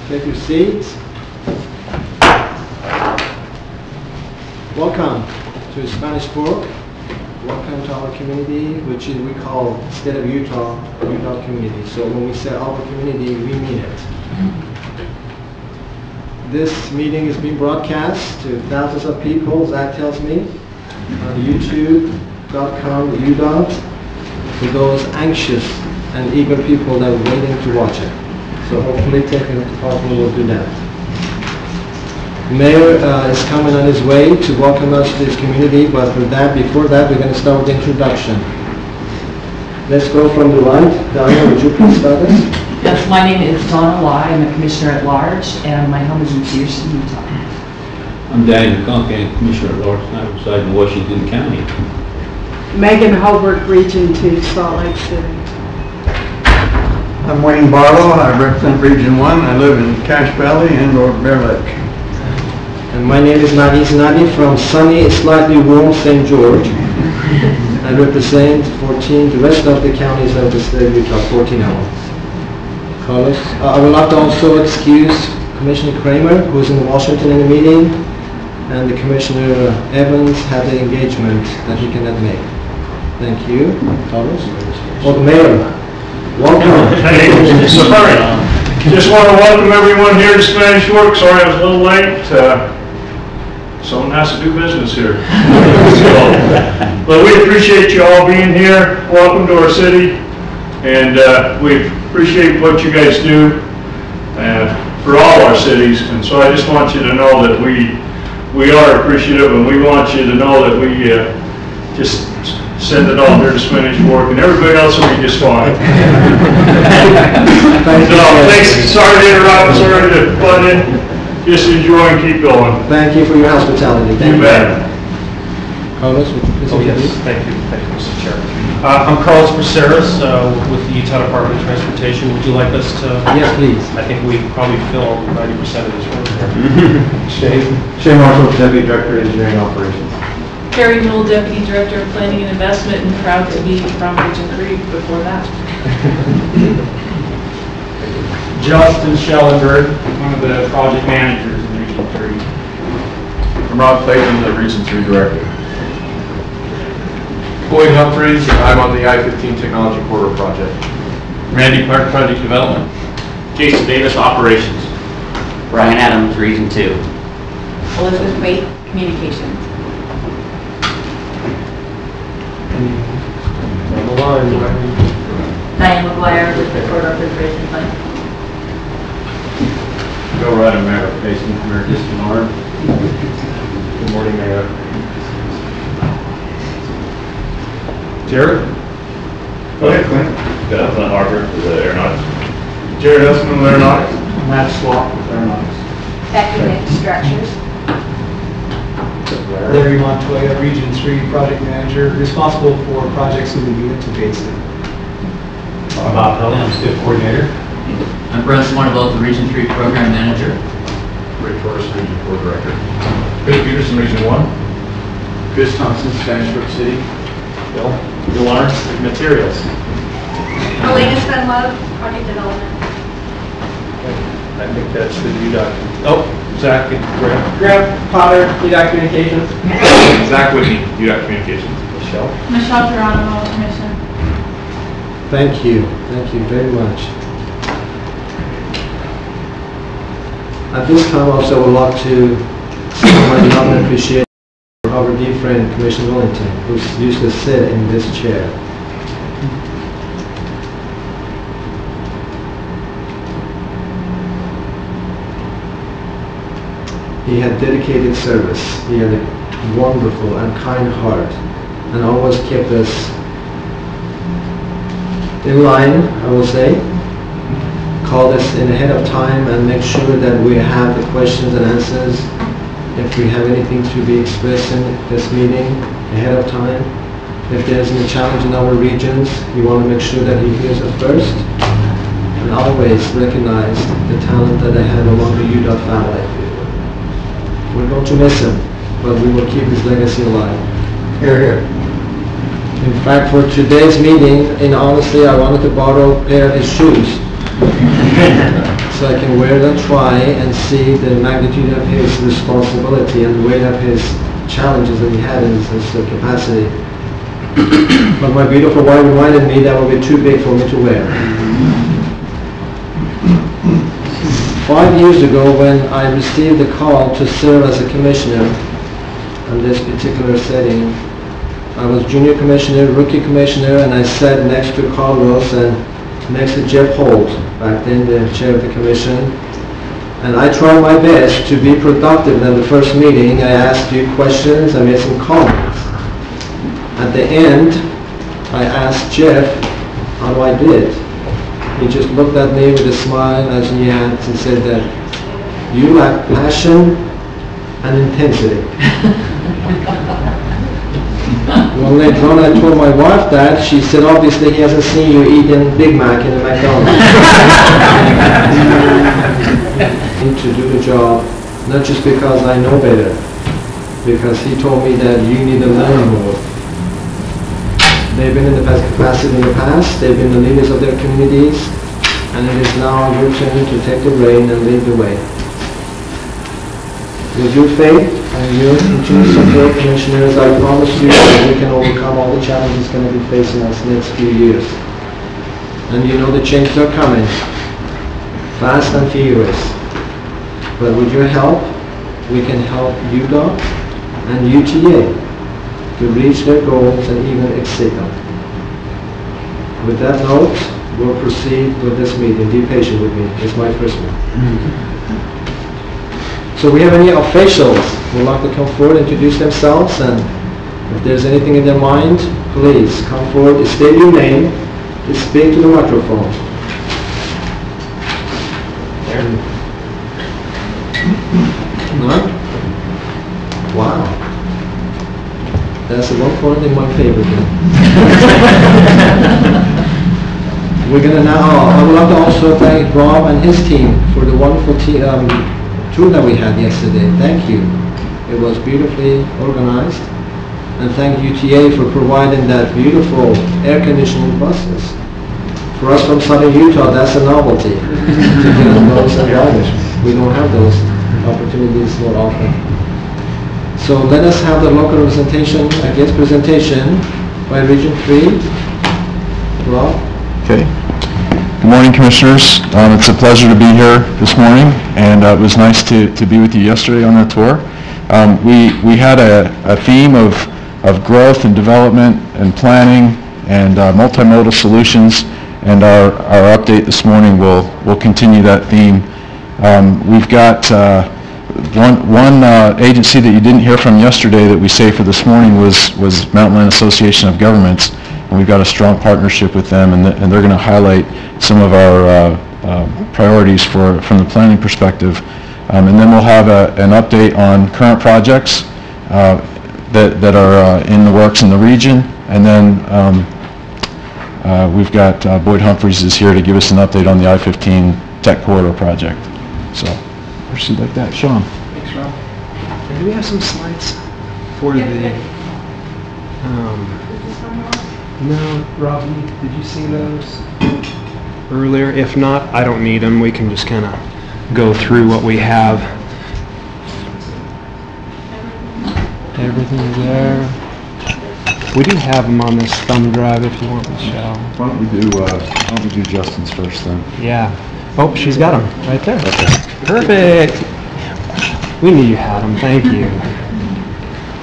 Take your seats. Welcome to Spanish Fork. Welcome to our community, which we call State of Utah community. So when we say our community, we mean it. This meeting is being broadcast to thousands of people, Zach tells me, on youtube.com, UDOT, for those anxious and eager people that are waiting to watch it. So hopefully Technical Department will do that. Mayor is coming on his way to welcome us to this community, but before that, we're going to start with the introduction. Let's go from the right. Donna, would you please start us? Yes, my name is Donna Lai. I'm a Commissioner at Large, and my home is in Payson, Utah. I'm Danny McConkie, Commissioner at Large, and I reside in Washington County. Megan Holbrook, Region 2, Salt Lake City. I'm Wayne Barlow. I represent Region 1. I live in Cache Valley and Bear Lake. And my name is Nadi Zinadi from sunny, slightly warm St. George. I represent the rest of the counties of the state of Utah, 14 hours. Carlos. I would like to also excuse Commissioner Kramer, who's in Washington in the meeting, and the Commissioner Evans had the engagement that he cannot make. Thank you, Carlos. Well, the Mayor. Welcome. Hey, sorry. Just want to welcome everyone here to Spanish Fork. Sorry I was a little late. Someone has to do business here. But we appreciate you all being here. Welcome to our city. And we appreciate what you guys do for all our cities. And so I just want you to know that we are appreciative, and we want you to know that we just send it all here to Spanish Fork, and everybody else will be just fine. Thanks. Sorry to interrupt. Sorry to butt in. Just enjoy and keep going. Thank you for your hospitality. You bet. Carlos, would you please introduce? Thank you, Mr. Chair. I'm Carlos Braceras with the Utah Department of Transportation. Would you like us to? Yes, please. I think we probably fill 90% of this room here. Shane Marshall, Deputy Director of Engineering Operations. Carrie Newell, Deputy Director of Planning and Investment, and proud to be from Region 3 before that. Justin Schellenberg, one of the project managers in Region 3. I'm Rob Clayton, the Region 3 Director. Boyd Humphreys, I'm on the I-15 Technology Corridor Project. Randy Clark, Project Development. Jason Davis, Operations. Brian Adams, Region 2. Elizabeth Waite, Communications. Diane McGuire with the Corridor Preservation Fund. Go right to Mayor Payson, Mayor Diston. Good morning, Mayor. Jared? Go ahead, Clint. Got Clint Harper for the Aeronautics. Jared Esman with Aeronautics. Matt Swap with Aeronautics. Becky Nick, Structures. Larry Montoya, Region 3 Project Manager, responsible for projects in the unit to Payson. Bob Helen, Fifth Coordinator. I'm Brent Smartable, the Region 3 Program Manager. Rick Torres, Region 4 Director. Chris Peterson, Region 1. Chris Thompson, Spanish Fork City. Bill Lawrence, Materials. Elena Spenlove, Project Development. I think that's the UDOT. Oh, Zach and Graham. Graham Potter, UDOT Communications. Zach Whitney, UDOT Communications. Michelle Geronimo, Commission. Thank you. Thank you very much. At this time, also, I would like to love and appreciate our dear friend, Commissioner Wellington, who used to sit in this chair. He had dedicated service. He had a wonderful and kind heart, and always kept us in line, I will say. Called us in ahead of time and make sure that we have the questions and answers. If we have anything to be expressed in this meeting ahead of time. If there's any challenge in our regions, we want to make sure that he hears us first. And always recognize the talent that they have among the UDOT family. We're going to miss him, but we will keep his legacy alive. Here, here. In fact, for today's meeting, and honestly, I wanted to borrow a pair of his shoes. so I can wear the tie and see the magnitude of his responsibility and the weight of his challenges that he had in his capacity. But my beautiful wife reminded me that would be too big for me to wear. 5 years ago, when I received the call to serve as a commissioner in this particular setting, I was junior commissioner, rookie commissioner, and I sat next to Carlos and next to Jeff Holt, back then the chair of the commission. And I tried my best to be productive in the first meeting. I asked you questions, I made some comments. At the end, I asked Jeff how I did. He just looked at me with a smile as he had and said that you lack passion and intensity. When later on I told my wife that, she said obviously he hasn't seen you eating Big Mac in a McDonald's. To do the job, not just because I know better, because he told me that you need to learn more. They've been in the capacity in the past, they've been the leaders of their communities, and it is now your turn to take the reign and lead the way. With your faith and your continued support, commissioners, I promise you that we can overcome all the challenges going to be facing us next few years. And you know the changes are coming, fast and furious. But with your help, we can help UDOT and UTA to reach their goals and even exceed them. With that note, we'll proceed with this meeting. Be patient with me. It's my first one. So we have any officials who would like to come forward, introduce themselves, and if there's anything in their mind, please come forward, state your name, and speak to the microphone. None? Wow. That's the one point in my favor then. We're going to now, I would like to also thank Rob and his team for the wonderful tour that we had yesterday. Thank you. It was beautifully organized. And thank UTA for providing that beautiful air conditioning buses. For us from southern Utah, that's a novelty to get on those and drivers. We don't have those opportunities more often. So let us have the local representation, guest presentation by Region 3. Rob? Okay. Good morning, Commissioners. It's a pleasure to be here this morning, and it was nice to be with you yesterday on that tour. We had a theme of growth and development and planning and multimodal solutions, and our update this morning will continue that theme. We've got one agency that you didn't hear from yesterday that we saved for this morning was Mountain Land Association of Governments, and we've got a strong partnership with them, and they're going to highlight some of our priorities from the planning perspective. And then we'll have an update on current projects that are in the works in the region, and then we've got Boyd Humphreys is here to give us an update on the I-15 Tech Corridor project. So, proceed like that. Sean. Thanks, Rob. And do we have some slides for the... no, Rob, did you see those earlier? If not, I don't need them. We can just kind of go through what we have. Everything's there. We do have them on this thumb drive if you want, Michelle. Why don't we do Justin's first then? Yeah. Oh, she's got them right there. Okay. Perfect. We knew you had them. Thank you.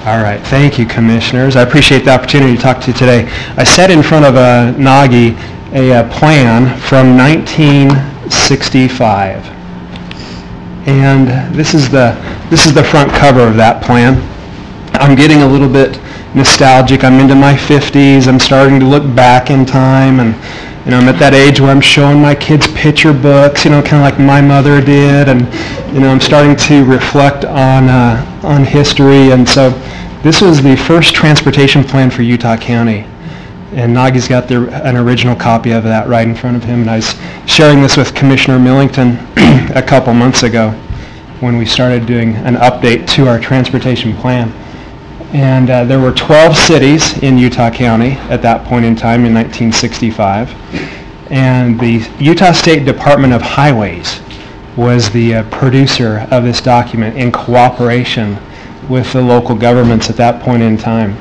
All right. Thank you, Commissioners. I appreciate the opportunity to talk to you today. I sat in front of Nagy a plan from 1965, and this is the front cover of that plan. I'm getting a little bit nostalgic. I'm into my 50s. I'm starting to look back in time, and I'm at that age where I'm showing my kids picture books, kind of like my mother did, and I'm starting to reflect on history. And so this was the first transportation plan for Utah County, and Nagy's got an original copy of that right in front of him. And I was sharing this with Commissioner Millington a couple months ago when we started doing an update to our transportation plan. And there were 12 cities in Utah County at that point in time in 1965. And the Utah State Department of Highways was the producer of this document in cooperation with the local governments at that point in time.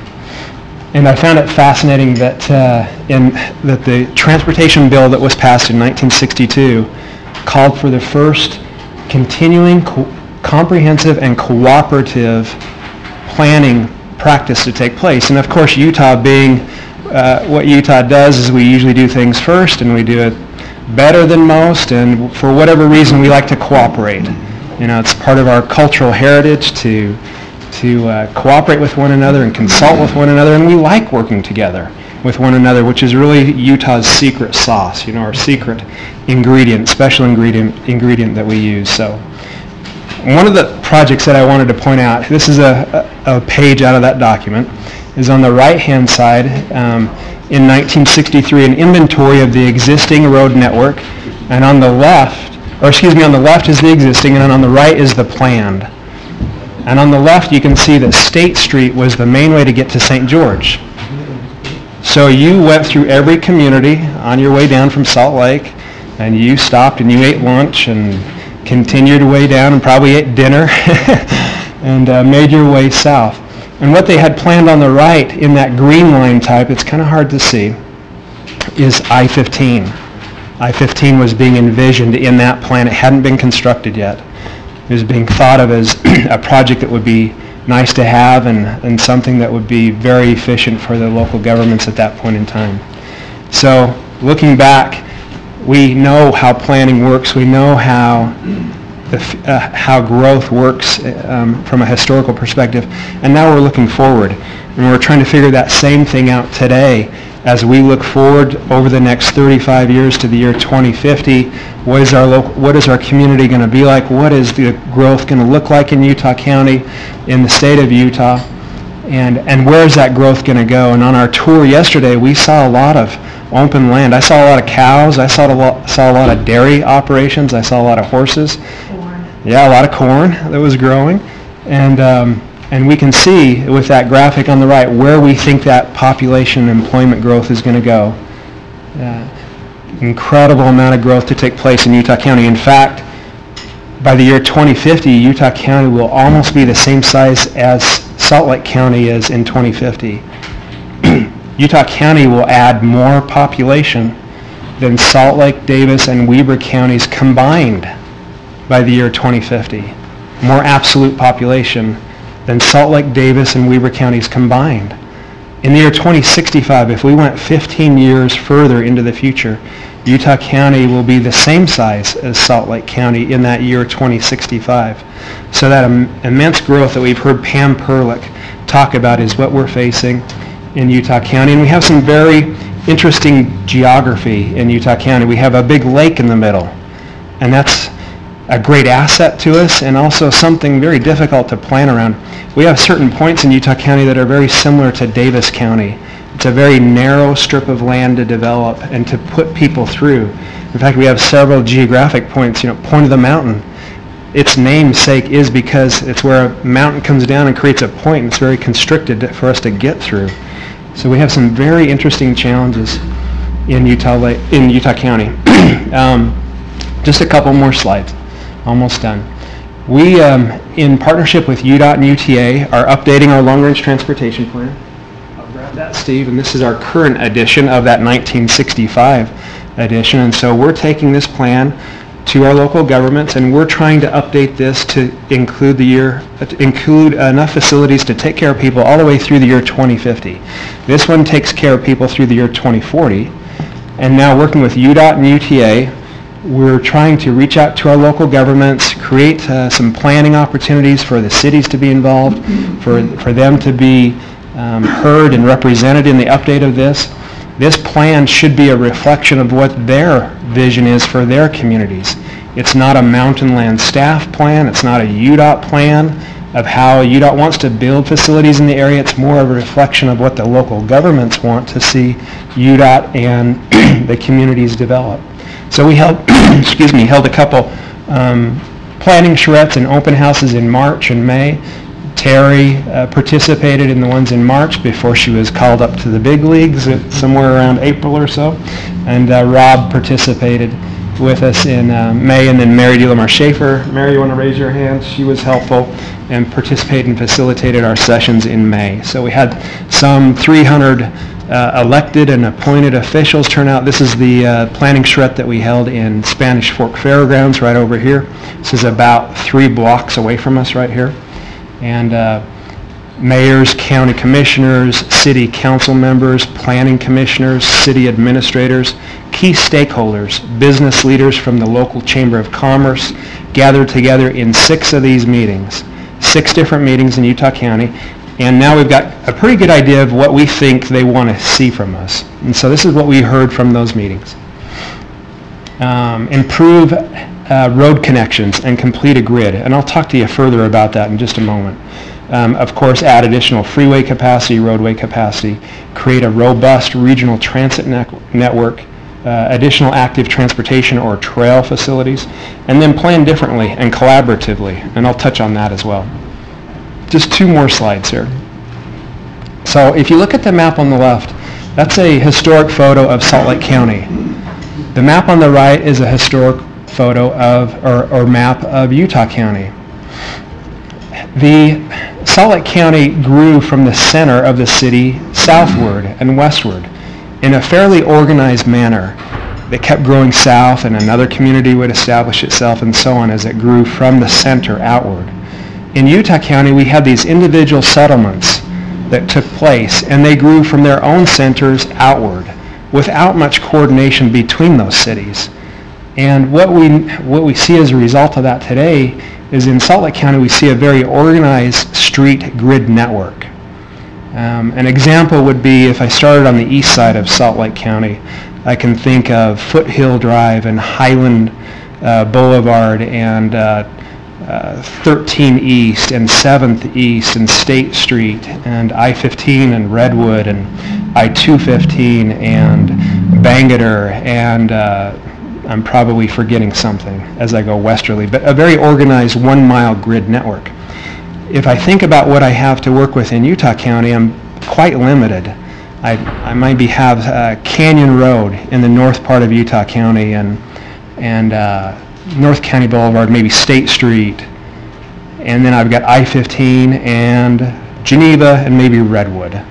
And I found it fascinating that that the transportation bill that was passed in 1962 called for the first continuing comprehensive and cooperative planning practice to take place. And of course, Utah being what Utah does is we usually do things first, and we do it better than most, and for whatever reason we like to cooperate. You know, it's part of our cultural heritage to cooperate with one another and consult with one another, and we like working together with one another, which is really Utah's secret sauce, you know, our secret ingredient, special ingredient that we use. So one of the projects that I wanted to point out, this is a page out of that document, is on the right-hand side, in 1963, an inventory of the existing road network, and on the left, on the left is the existing, and on the right is the planned. And on the left, you can see that State Street was the main way to get to St. George. So you went through every community on your way down from Salt Lake, and you stopped and you ate lunch and continued your way down and probably ate dinner and made your way south. And what they had planned on the right in that green line type, it's kind of hard to see, is I-15. I-15 was being envisioned in that plan. It hadn't been constructed yet. It was being thought of as a project that would be nice to have and something that would be very efficient for the local governments at that point in time. So looking back, we know how planning works. We know how growth works from a historical perspective, and now we're looking forward, and we're trying to figure that same thing out today as we look forward over the next 35 years to the year 2050. What is our community going to be like? What is the growth going to look like in Utah County, in the state of Utah, and where is that growth going to go? And on our tour yesterday, we saw a lot of open land. I saw a lot of cows. I saw a lot of dairy operations. I saw a lot of horses. Yeah, a lot of corn that was growing, and we can see with that graphic on the right where we think that population and employment growth is going to go. Incredible amount of growth to take place in Utah County. In fact, by the year 2050, Utah County will almost be the same size as Salt Lake County is in 2050. Utah County will add more population than Salt Lake, Davis, and Weber counties combined by the year 2050. More absolute population than Salt Lake, Davis, and Weber counties combined. In the year 2065, if we went 15 years further into the future, Utah County will be the same size as Salt Lake County in that year 2065. So that immense growth that we've heard Pam Perlick talk about is what we're facing in Utah County. And we have some very interesting geography in Utah County. We have a big lake in the middle, and that's a great asset to us, and also something very difficult to plan around. We have certain points in Utah County that are very similar to Davis County. It's a very narrow strip of land to develop and to put people through. In fact, we have several geographic points. Point of the Mountain, its namesake is because it's where a mountain comes down and creates a point, and it's very constricted for us to get through. So we have some very interesting challenges in Utah County. Just a couple more slides. Almost done. We, in partnership with UDOT and UTA, are updating our long-range transportation plan. I'll grab that, Steve, and this is our current edition of that 1965 edition. And so we're taking this plan to our local governments, and we're trying to update this to include enough facilities to take care of people all the way through the year 2050. This one takes care of people through the year 2040. And now working with UDOT and UTA, we're trying to reach out to our local governments, create some planning opportunities for the cities to be involved, for them to be heard and represented in the update of this. This plan should be a reflection of what their vision is for their communities. It's not a mountain land staff plan. It's not a UDOT plan of how UDOT wants to build facilities in the area. It's more of a reflection of what the local governments want to see UDOT and the communities develop. So we held, held a couple planning charrettes and open houses in March and May. Terry participated in the ones in March before she was called up to the big leagues somewhere around April or so. And Rob participated with us in May, and then Mary DeLamar Schaefer. Mary, you want to raise your hand? She was helpful and participated and facilitated our sessions in May. So we had some 300 elected and appointed officials turn out. This is the planning charrette that we held in Spanish Fork Fairgrounds right over here. This is about 3 blocks away from us right here. And mayors, county commissioners, city council members, planning commissioners, city administrators, key stakeholders, business leaders from the local Chamber of Commerce gathered together in 6 of these meetings, 6 different meetings in Utah County. And now we've got a pretty good idea of what we think they want to see from us. And so this is what we heard from those meetings. Improve road connections and complete a grid. And I'll talk to you further about that in just a moment. Of course, add additional freeway capacity, roadway capacity, create a robust regional transit network, additional active transportation or trail facilities, and then plan differently and collaboratively. And I'll touch on that as well. Just 2 more slides here. So if you look at the map on the left, that's a historic photo of Salt Lake County. The map on the right is a historic photo of, or map of Utah County. The Salt Lake County grew from the center of the city southward and westward in a fairly organized manner. They kept growing south, and another community would establish itself, and so on as it grew from the center outward. In Utah County, we had these individual settlements that took place, and they grew from their own centers outward without much coordination between those cities. And what we see as a result of that today is in Salt Lake County we see a very organized street grid network. An example would be if I started on the east side of Salt Lake County, I can think of Foothill Drive and Highland Boulevard and 13 East and 7th East and State Street and I-15 and Redwood and I-215 and Bangerter and I'm probably forgetting something as I go westerly, but a very organized 1-mile grid network. If I think about what I have to work with in Utah County, I'm quite limited. I might have Canyon Road in the north part of Utah County and North County Boulevard, maybe State Street, and then I've got I-15 and Geneva and maybe Redwood.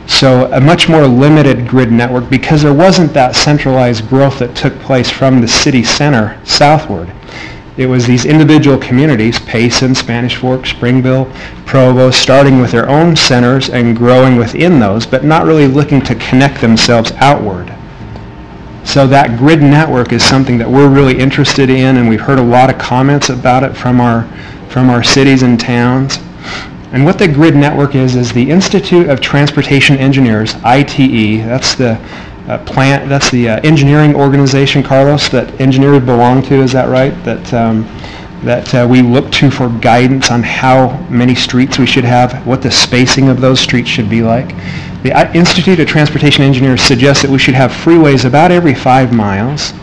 So a much more limited grid network because there wasn't that centralized growth that took place from the city center southward. It was these individual communities, Payson, Spanish Fork, Springville, Provo, starting with their own centers and growing within those, but not really looking to connect themselves outward. So that grid network is something that we're really interested in, and we've heard a lot of comments about it from our cities and towns. And what the grid network is the Institute of Transportation Engineers, ITE. That's the that's the engineering organization, Carlos, that engineers belong to. Is that right? That we look to for guidance on how many streets we should have, what the spacing of those streets should be like. The Institute of Transportation Engineers suggests that we should have freeways about every 5 miles,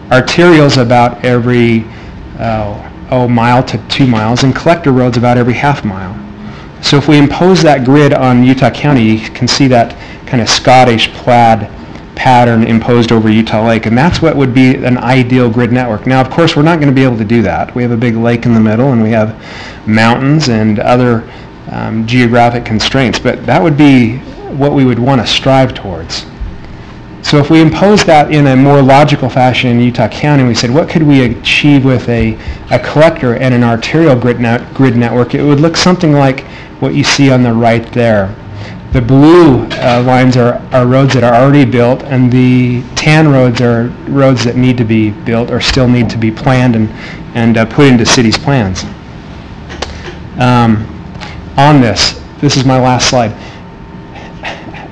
arterials about every mile to 2 miles, and collector roads about every half mile. So if we impose that grid on Utah County, you can see that kind of Scottish plaid pattern imposed over Utah Lake, and that's what would be an ideal grid network. Now, of course, we're not going to be able to do that. We have a big lake in the middle, and we have mountains and other geographic constraints, but that would be what we would want to strive towards. So if we impose that in a more logical fashion in Utah County, we said, what could we achieve with a collector and an arterial grid network? It would look something like what you see on the right there. The blue lines are roads that are already built, and the tan roads are roads that need to be built or still need to be planned and put into cities' plans. On this is my last slide.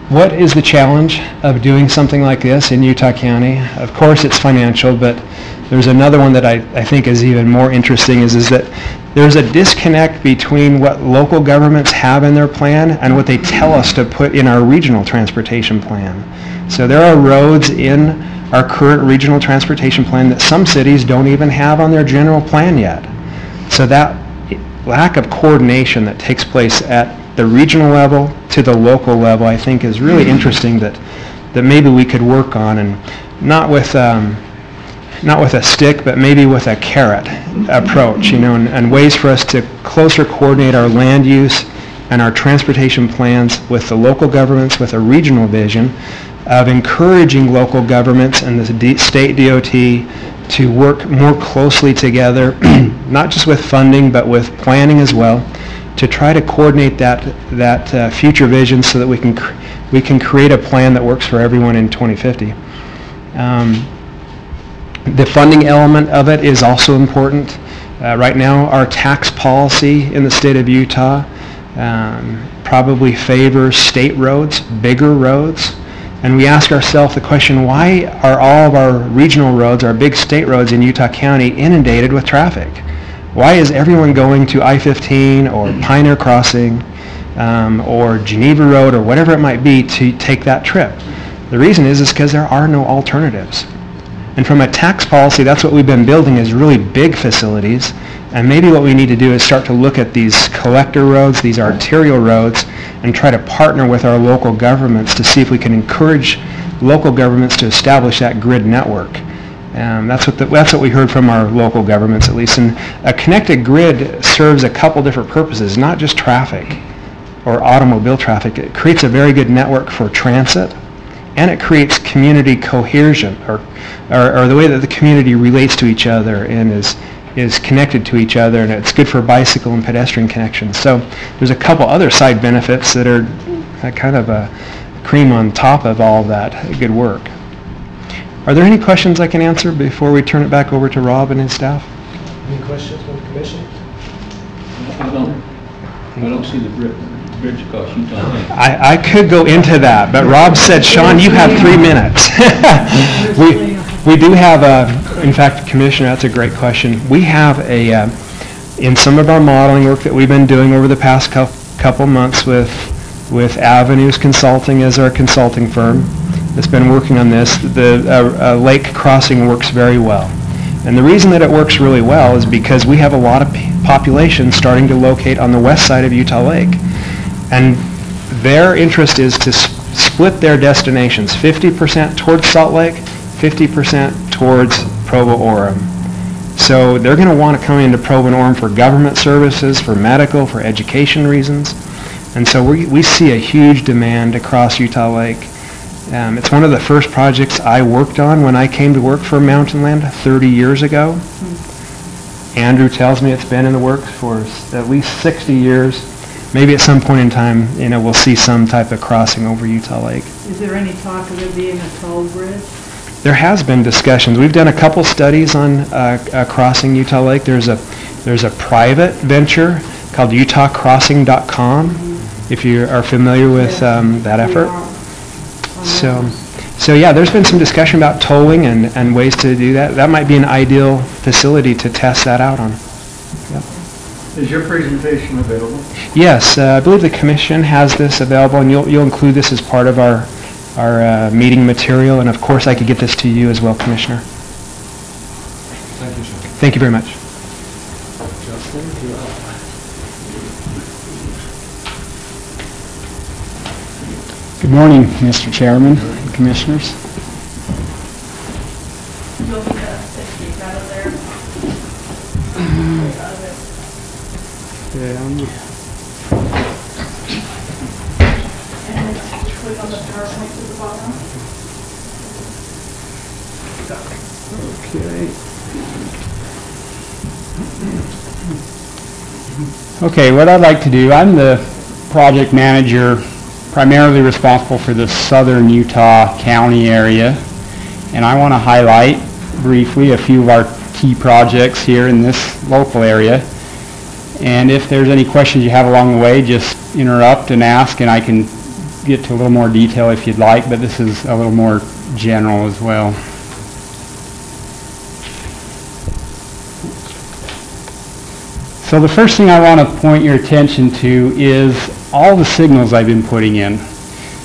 What is the challenge of doing something like this in Utah County? Of course it's financial, but there's another one that I think is even more interesting is that there's a disconnect between what local governments have in their plan and what they tell us to put in our regional transportation plan. So there are roads in our current regional transportation plan that some cities don't even have on their general plan yet. So that lack of coordination that takes place at the regional level to the local level, I think, is really interesting that maybe we could work on, and not with not with a stick, but maybe with a carrot approach, and ways for us to closer coordinate our land use and our transportation plans with the local governments, with a regional vision of encouraging local governments and the state DOT to work more closely together, not just with funding, but with planning as well, to try to coordinate that future vision so that we can create a plan that works for everyone in 2050. The funding element of it is also important. Right now, our tax policy in the state of Utah probably favors state roads, bigger roads. And we ask ourselves the question, why are all of our regional roads, our big state roads in Utah County inundated with traffic? Why is everyone going to I-15 or Pioneer Crossing or Geneva Road or whatever it might be to take that trip? The reason is because there are no alternatives. And from a tax policy, that's what we've been building, is really big facilities. And maybe what we need to do is start to look at these collector roads, these arterial roads, and try to partner with our local governments to see if we can encourage local governments to establish that grid network. That's what we heard from our local governments, at least. And a connected grid serves a couple different purposes, not just traffic or automobile traffic. It creates a very good network for transit, and it creates community cohesion, or the way that the community relates to each other and is connected to each other, and it's good for bicycle and pedestrian connections. So there's a couple other side benefits that are kind of a cream on top of all that good work. Are there any questions I can answer before we turn it back over to Rob and his staff? Any questions from the commission? I don't see the bridge across Utah Lake. I could go into that, but Rob said, Sean, you have 3 minutes. We do have in fact, Commissioner, that's a great question. We have in some of our modeling work that we've been doing over the past couple months with Avenues Consulting as our consulting firm that's been working on this, the lake crossing works very well. And the reason that it works really well is because we have a lot of population starting to locate on the west side of Utah Lake. And their interest is to split their destinations, 50% towards Salt Lake, 50% towards Provo-Orem. So they're going to want to come into Provo-Orem for government services, for medical, for education reasons. And so we see a huge demand across Utah Lake. It's one of the first projects I worked on when I came to work for Mountain Land 30 years ago. Andrew tells me it's been in the works for at least 60 years. Maybe at some point in time, we'll see some type of crossing over Utah Lake. Is there any talk of it being a toll bridge? There has been discussions. We've done a couple studies on crossing Utah Lake. There's a private venture called UtahCrossing.com, if you are familiar with that effort. So yeah, there's been some discussion about tolling and ways to do that. That might be an ideal facility to test that out on. Yep. Is your presentation available? Yes, I believe the commission has this available, and you'll include this as part of our meeting material, and of course I could get this to you as well, Commissioner. Thank you, Sean. Thank you very much. Justin, you're up. Good morning, Mr. Chairman and Commissioners. You'll be the out of there. Yeah. And click on the PowerPoint to the bottom. Okay, what I'd like to do, I'm the project manager primarily responsible for the southern Utah County area, and I want to highlight briefly a few of our key projects here in this local area. And if there's any questions you have along the way, just interrupt and ask, and I can get to a little more detail if you'd like, but this is a little more general as well. So the first thing I want to point your attention to is all the signals I've been putting in.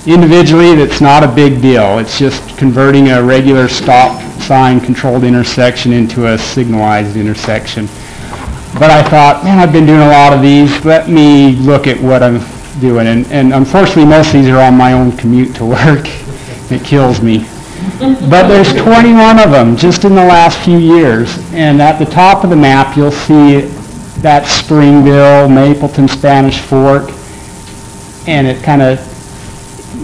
Individually, that's not a big deal. It's just converting a regular stop sign controlled intersection into a signalized intersection. But I thought, man, I've been doing a lot of these. Let me look at what I'm doing. And unfortunately, most of these are on my own commute to work. It kills me. But there's 21 of them just in the last few years. And at the top of the map, you'll see that Springville, Mapleton, Spanish Fork, and it kind of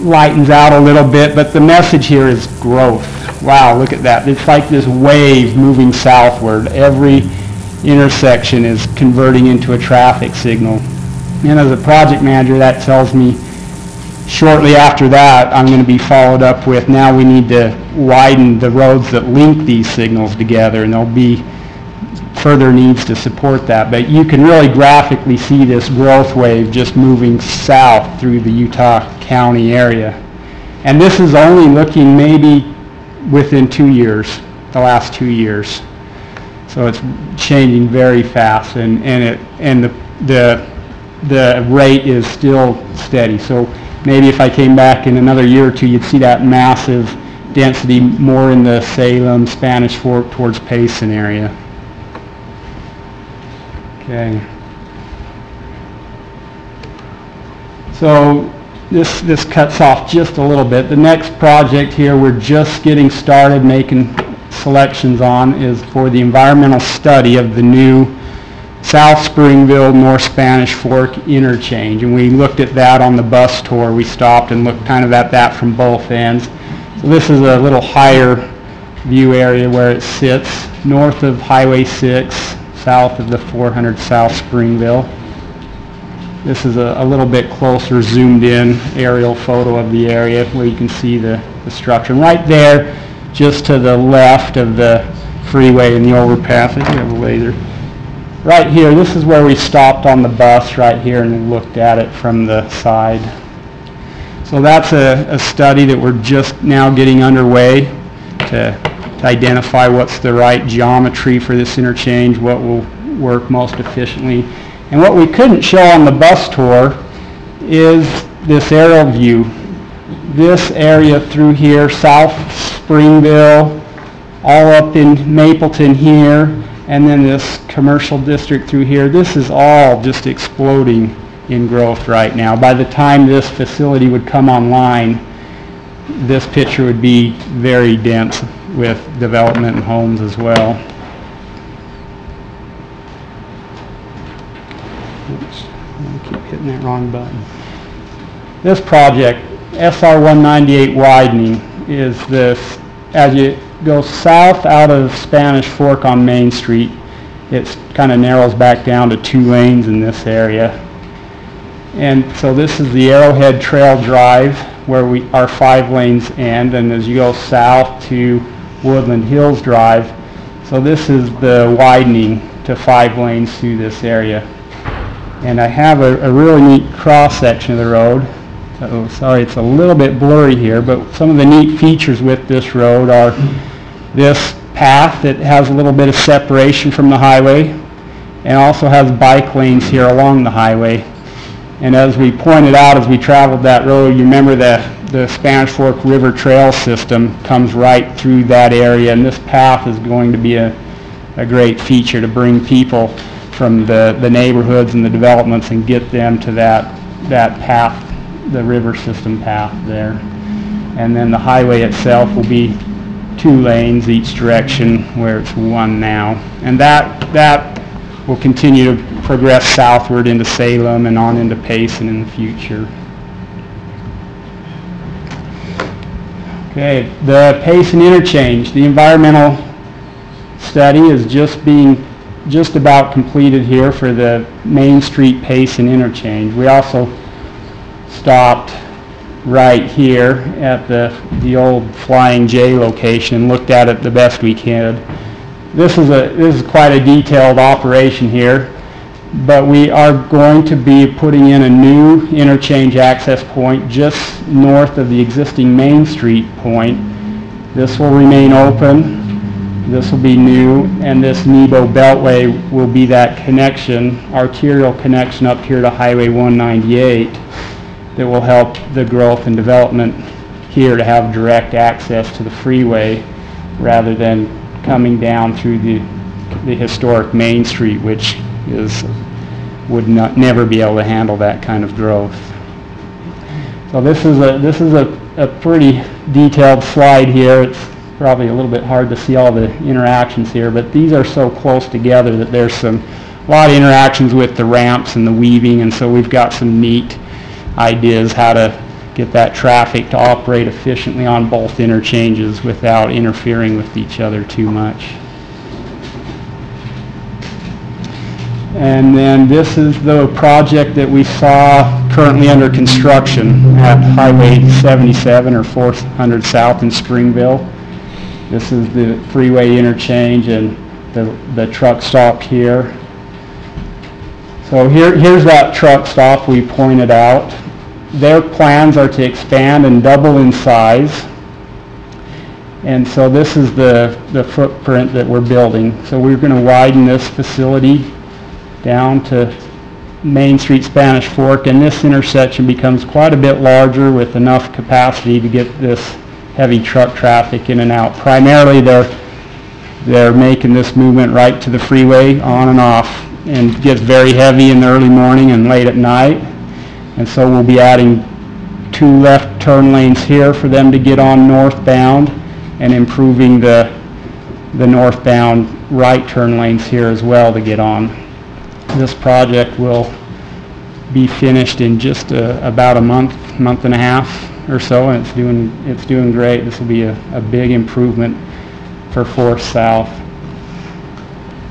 lightens out a little bit, but the message here is growth. Wow, look at that. It's like this wave moving southward. Every intersection is converting into a traffic signal. And as a project manager, that tells me shortly after that, I'm going to be followed up with, now we need to widen the roads that link these signals together, and there'll be further needs to support that. But you can really graphically see this growth wave just moving south through the Utah County area. And this is only looking maybe within 2 years, the last 2 years. So it's changing very fast, and the rate is still steady. So maybe if I came back in another year or two, you'd see that massive density more in the Salem, Spanish Fork towards Payson area. Okay. So this cuts off just a little bit. The next project here we're just getting started making selections on is for the environmental study of the new South Springville, North Spanish Fork interchange. And we looked at that on the bus tour. We stopped and looked kind of at that from both ends. So this is a little higher view area where it sits north of Highway 6, south of the 400 South Springville. This is a little bit closer zoomed in aerial photo of the area where you can see the structure. And right there, just to the left of the freeway and the overpass, I think we have a laser. Right here, this is where we stopped on the bus right here and looked at it from the side. So that's a study that we're just now getting underway to identify what's the right geometry for this interchange, what will work most efficiently. And what we couldn't show on the bus tour is this aerial view. This area through here, South Springville, all up in Mapleton here, and then this commercial district through here. This is all just exploding in growth right now. By the time this facility would come online, this picture would be very dense with development and homes as well. Oops, I keep hitting that wrong button. This project, SR 198 Widening, is this, as you go south out of Spanish Fork on Main Street, it kind of narrows back down to 2 lanes in this area. And so this is the Arrowhead Trail Drive where our 5 lanes end, and as you go south to Woodland Hills Drive, so this is the widening to 5 lanes through this area. And I have a really neat cross section of the road. Oh, sorry, it's a little bit blurry here, but some of the neat features with this road are this path that has a little bit of separation from the highway, and also has bike lanes here along the highway. And as we pointed out as we traveled that road, you remember that the Spanish Fork River Trail system comes right through that area, and this path is going to be a great feature to bring people from the neighborhoods and the developments and get them to that path, the river system path there. And then the highway itself will be 2 lanes each direction where it's 1 now. And that will continue to progress southward into Salem and on into Payson in the future. Okay, the Payson Interchange, the environmental study is just about completed here for the Main Street Payson Interchange. We also stopped right here at the old Flying J location and looked at it the best we could. This is quite a detailed operation here, but we are going to be putting in a new interchange access point just north of the existing Main Street point. This will remain open. This will be new, and this Nebo Beltway will be that connection, arterial connection up here to Highway 198 that will help the growth and development here to have direct access to the freeway rather than coming down through the historic Main Street, which would never be able to handle that kind of growth. So this is a a pretty detailed slide here. It's probably a little bit hard to see all the interactions here, but these are so close together that there's a lot of interactions with the ramps and the weaving, and so we've got some neat ideas how to get that traffic to operate efficiently on both interchanges without interfering with each other too much. And then this is the project that we saw currently under construction at Highway 77 or 400 South in Springville. This is the freeway interchange and the truck stop here. So here's that truck stop we pointed out. Their plans are to expand and double in size. And so this is the footprint that we're building. So we're going to widen this facility down to Main Street Spanish Fork, and this intersection becomes quite a bit larger with enough capacity to get this heavy truck traffic in and out. Primarily they're making this movement right to the freeway on and off, and gets very heavy in the early morning and late at night. And so we'll be adding 2 left turn lanes here for them to get on northbound, and improving the northbound right turn lanes here as well to get on. This project will be finished in just about a month and a half or so, and it's doing great. This will be a big improvement for 4th South.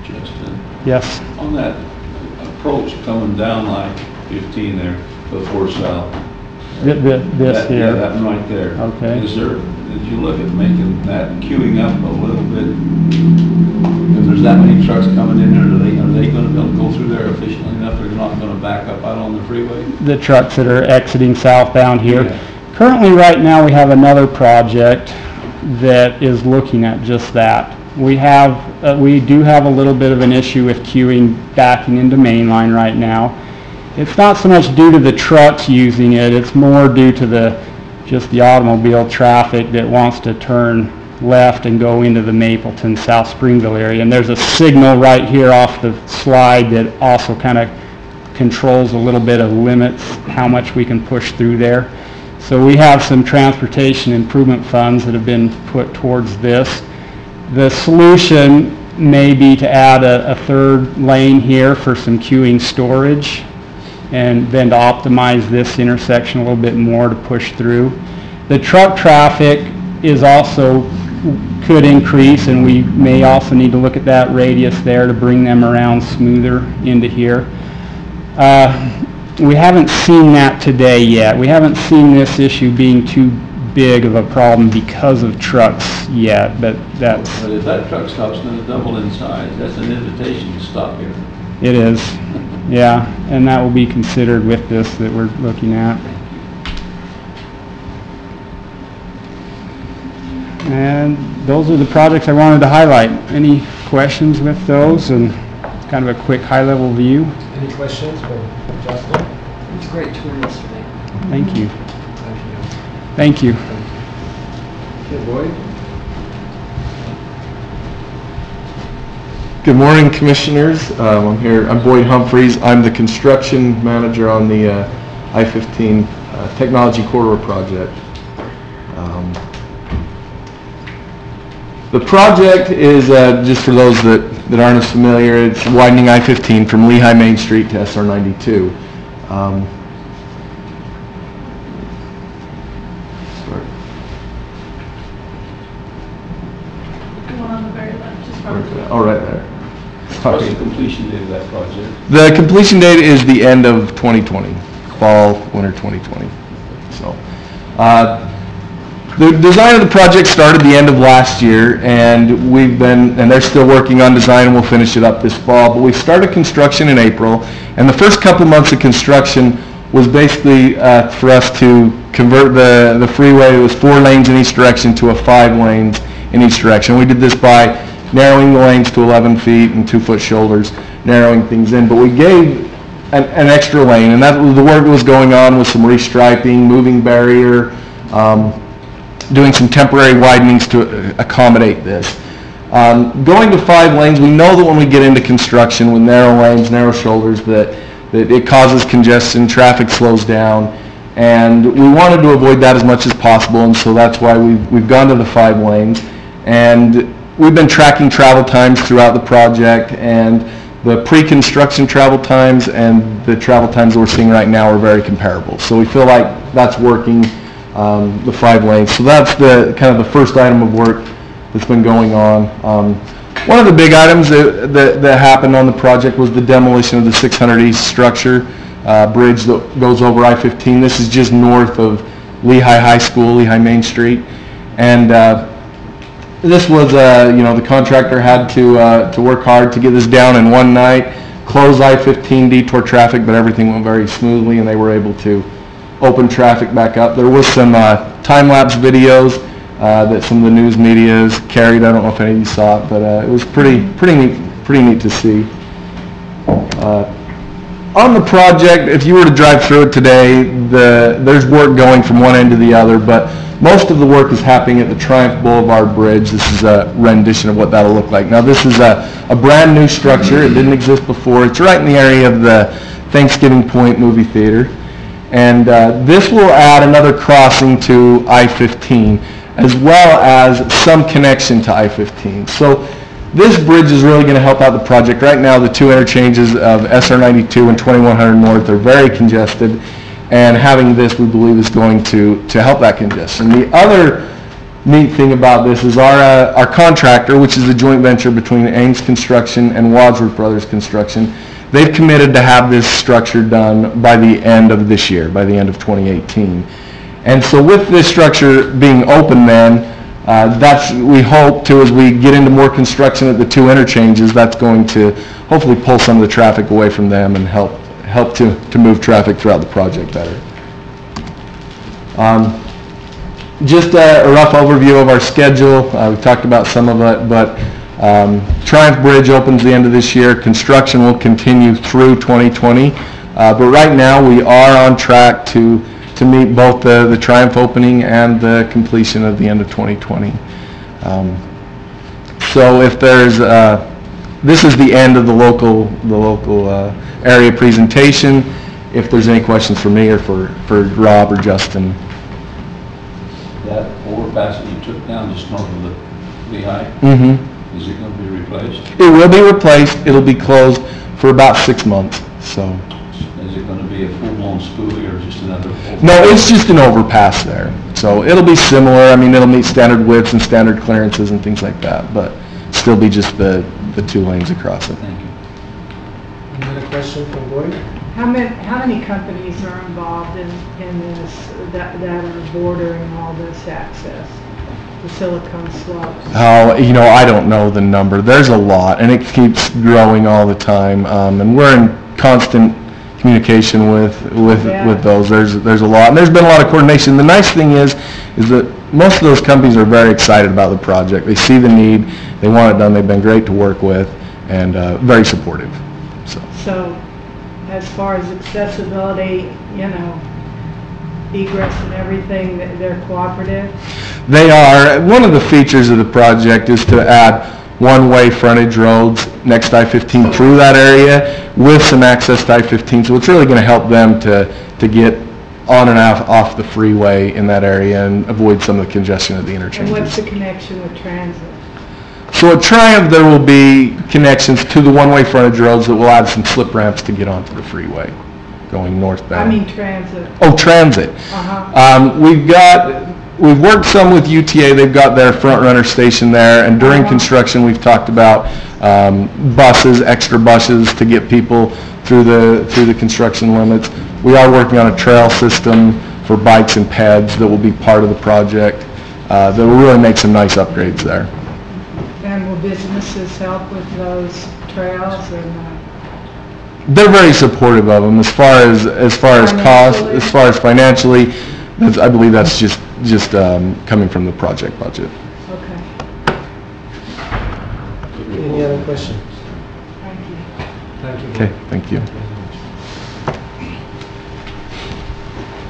Justin? Yes? On that approach coming down like 15 there to 4th South. This here? Yeah, that one right there. Okay. Did you look at making that queuing up a little bit? If there's that many trucks coming in there, are they going to be able to go through there efficiently enough? They're not going to back up out on the freeway? The trucks that are exiting southbound here. Yeah. Currently, right now, we have another project that is looking at just that. We do have a little bit of an issue with queuing backing into mainline right now. It's not so much due to the trucks using it, it's more due to just the automobile traffic that wants to turn left and go into the Mapleton, South Springville area. And there's a signal right here off the slide that also kind of controls a little bit of limits how much we can push through there. So we have some transportation improvement funds that have been put towards this. The solution may be to add a 3rd lane here for some queuing storage, and then to optimize this intersection a little bit more to push through. The truck traffic is also could increase, and we may also need to look at that radius there to bring them around smoother into here. We haven't seen that today yet. We haven't seen this issue being too big of a problem because of trucks yet, but that's... But if that truck stop's going to double in size, that's an invitation to stop here. It is, yeah, and that will be considered with this that we're looking at. And those are the projects I wanted to highlight. Any questions with those, and kind of a quick high-level view? Any questions for Justin? It was a great tour yesterday. Thank you. Thank you. Okay, Boyd? Good morning, Commissioners. I'm Boyd Humphreys. I'm the construction manager on the I-15 Technology Corridor project. The project is, just for those that aren't as familiar, it's widening I-15 from Lehigh Main Street to SR92. Oh, right there. Sorry. What's the completion date of that project? The completion date is the end of 2020, fall, winter 2020. So, the design of the project started the end of last year, and they're still working on design, and we'll finish it up this fall. But we started construction in April, and the first couple months of construction was basically for us to convert the freeway. It was 4 lanes in each direction to a 5 lanes in each direction. We did this by narrowing the lanes to 11 feet and 2-foot shoulders, narrowing things in. But we gave an extra lane, and that was the work that was going on with some restriping, moving barrier, doing some temporary widenings to accommodate this. Going to 5 lanes, we know that when we get into construction with narrow lanes, narrow shoulders, that it causes congestion, traffic slows down. And we wanted to avoid that as much as possible, and so that's why we've gone to the 5 lanes. And we've been tracking travel times throughout the project, and the pre-construction travel times and the travel times that we're seeing right now are very comparable. So we feel like that's working, the 5 lanes. So that's the kind of the first item of work that's been going on. One of the big items that happened on the project was the demolition of the 600 East structure bridge that goes over I-15. This is just north of Lehigh High School, Lehigh Main Street. And this was, the contractor had to work hard to get this down in one night, close I-15 detour traffic, but everything went very smoothly and they were able to open traffic back up. There was some time-lapse videos that some of the news media has carried. I don't know if any of you saw it, but it was pretty neat to see. On the project, if you were to drive through it today, there's work going from one end to the other, but most of the work is happening at the Triumph Boulevard Bridge. This is a rendition of what that'll look like. Now, this is a brand new structure. It didn't exist before. It's right in the area of the Thanksgiving Point movie theater. And this will add another crossing to I-15, as well as some connection to I-15. So this bridge is really going to help out the project. Right now, the 2 interchanges of SR92 and 2100 North are very congested, and having this, we believe, is going to help that congestion. The other neat thing about this is our contractor, which is a joint venture between Ames Construction and Wadsworth Brothers Construction, they've committed to have this structure done by the end of this year, by the end of 2018. And so with this structure being open then, we hope to, as we get into more construction at the 2 interchanges, that's going to hopefully pull some of the traffic away from them and help to move traffic throughout the project better. Just a rough overview of our schedule. We talked about some of it, but Triumph Bridge opens the end of this year. Construction will continue through 2020, but right now we are on track to meet both the Triumph opening and the completion at the end of 2020. So if there's, this is the end of the local area presentation. If there's any questions for me or for Rob or Justin. That overpass that you took down just north of the Lehigh, is it going to be replaced? It will be replaced. It'll be closed for about 6 months. So. Is it going to be a full-blown spoolie or just another? No, it's just an overpass there. So it'll be similar. I mean, it'll meet standard widths and standard clearances and things like that, but still be just the 2 lanes across it. Thank you. Another question from Boyd? How many companies are involved in this that are bordering all this access? The Silicon Slopes? Oh, I don't know the number. There's a lot, and it keeps growing all the time. And we're in constant communication with those. There's a lot, and there's been a lot of coordination. The nice thing is that most of those companies are very excited about the project. They see the need, they want it done. They've been great to work with, and very supportive. So, as far as accessibility, egress and everything, they're cooperative? They are. One of the features of the project is to add one-way frontage roads next to I-15 through that area with some access to I-15. So it's really going to help them to get on and off the freeway in that area and avoid some of the congestion at the interchanges. And what's the connection with transit? So at Triumph, there will be connections to the one-way frontage roads that will add some slip ramps to get onto the freeway going northbound. I mean transit. Oh, transit. We've worked some with UTA. They've got their front runner station there, and during construction, we've talked about buses, extra buses to get people through the construction limits. We are working on a trail system for bikes and peds that will be part of the project. That will really make some nice upgrades there. And will businesses help with those trails? They're very supportive of them as far as cost, as far as financially. I believe that's just coming from the project budget. Okay. Any other questions? Thank you. Thank you. Okay, thank you.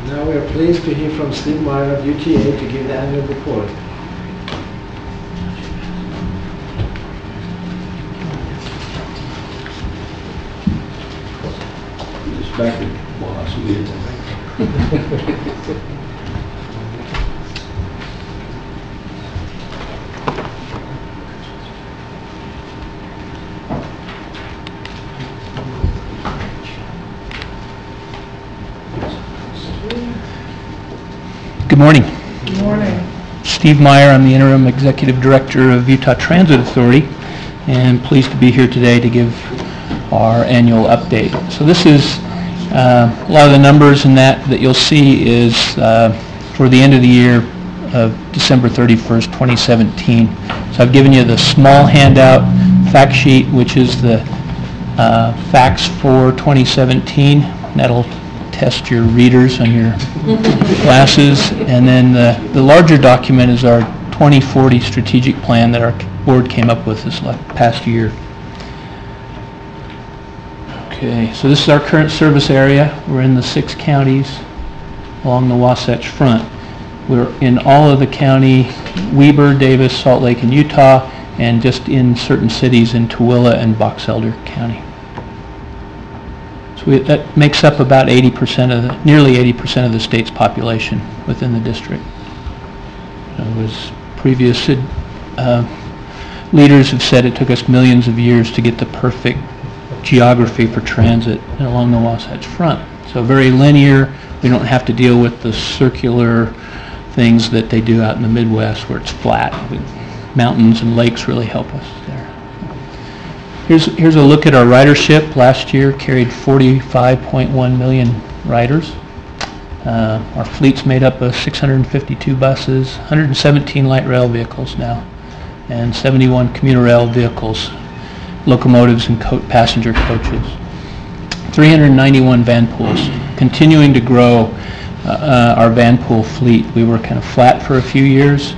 Now we are pleased to hear from Steve Meyer of UTA to give the annual report. Back to Good morning. Good morning. Steve Meyer, I'm the Interim Executive Director of Utah Transit Authority, and pleased to be here today to give our annual update. So this is a lot of the numbers in that you'll see is for the end of the year of December 31st, 2017. So I've given you the small handout fact sheet, which is the facts for 2017. That'll test your readers on your glasses. And then the larger document is our 2040 strategic plan that our board came up with this past year. Okay, so this is our current service area. We're in the 6 counties along the Wasatch Front. We're in all of the county, Weber, Davis, Salt Lake, and Utah, and just in certain cities in Tooele and Box Elder County. So that makes up about 80% of nearly 80% of the state's population within the district. Previous leaders have said it took us millions of years to get the perfect geography for transit along the Wasatch Front. So very linear. We don't have to deal with the circular things that they do out in the Midwest where it's flat. Mountains and lakes really help us there. Here's a look at our ridership. Last year carried 45.1 million riders. Our fleet's made up of 652 buses, 117 light rail vehicles now, and 71 commuter rail vehicles, locomotives and passenger coaches. 391 van pools, continuing to grow our van pool fleet. We were kind of flat for a few years.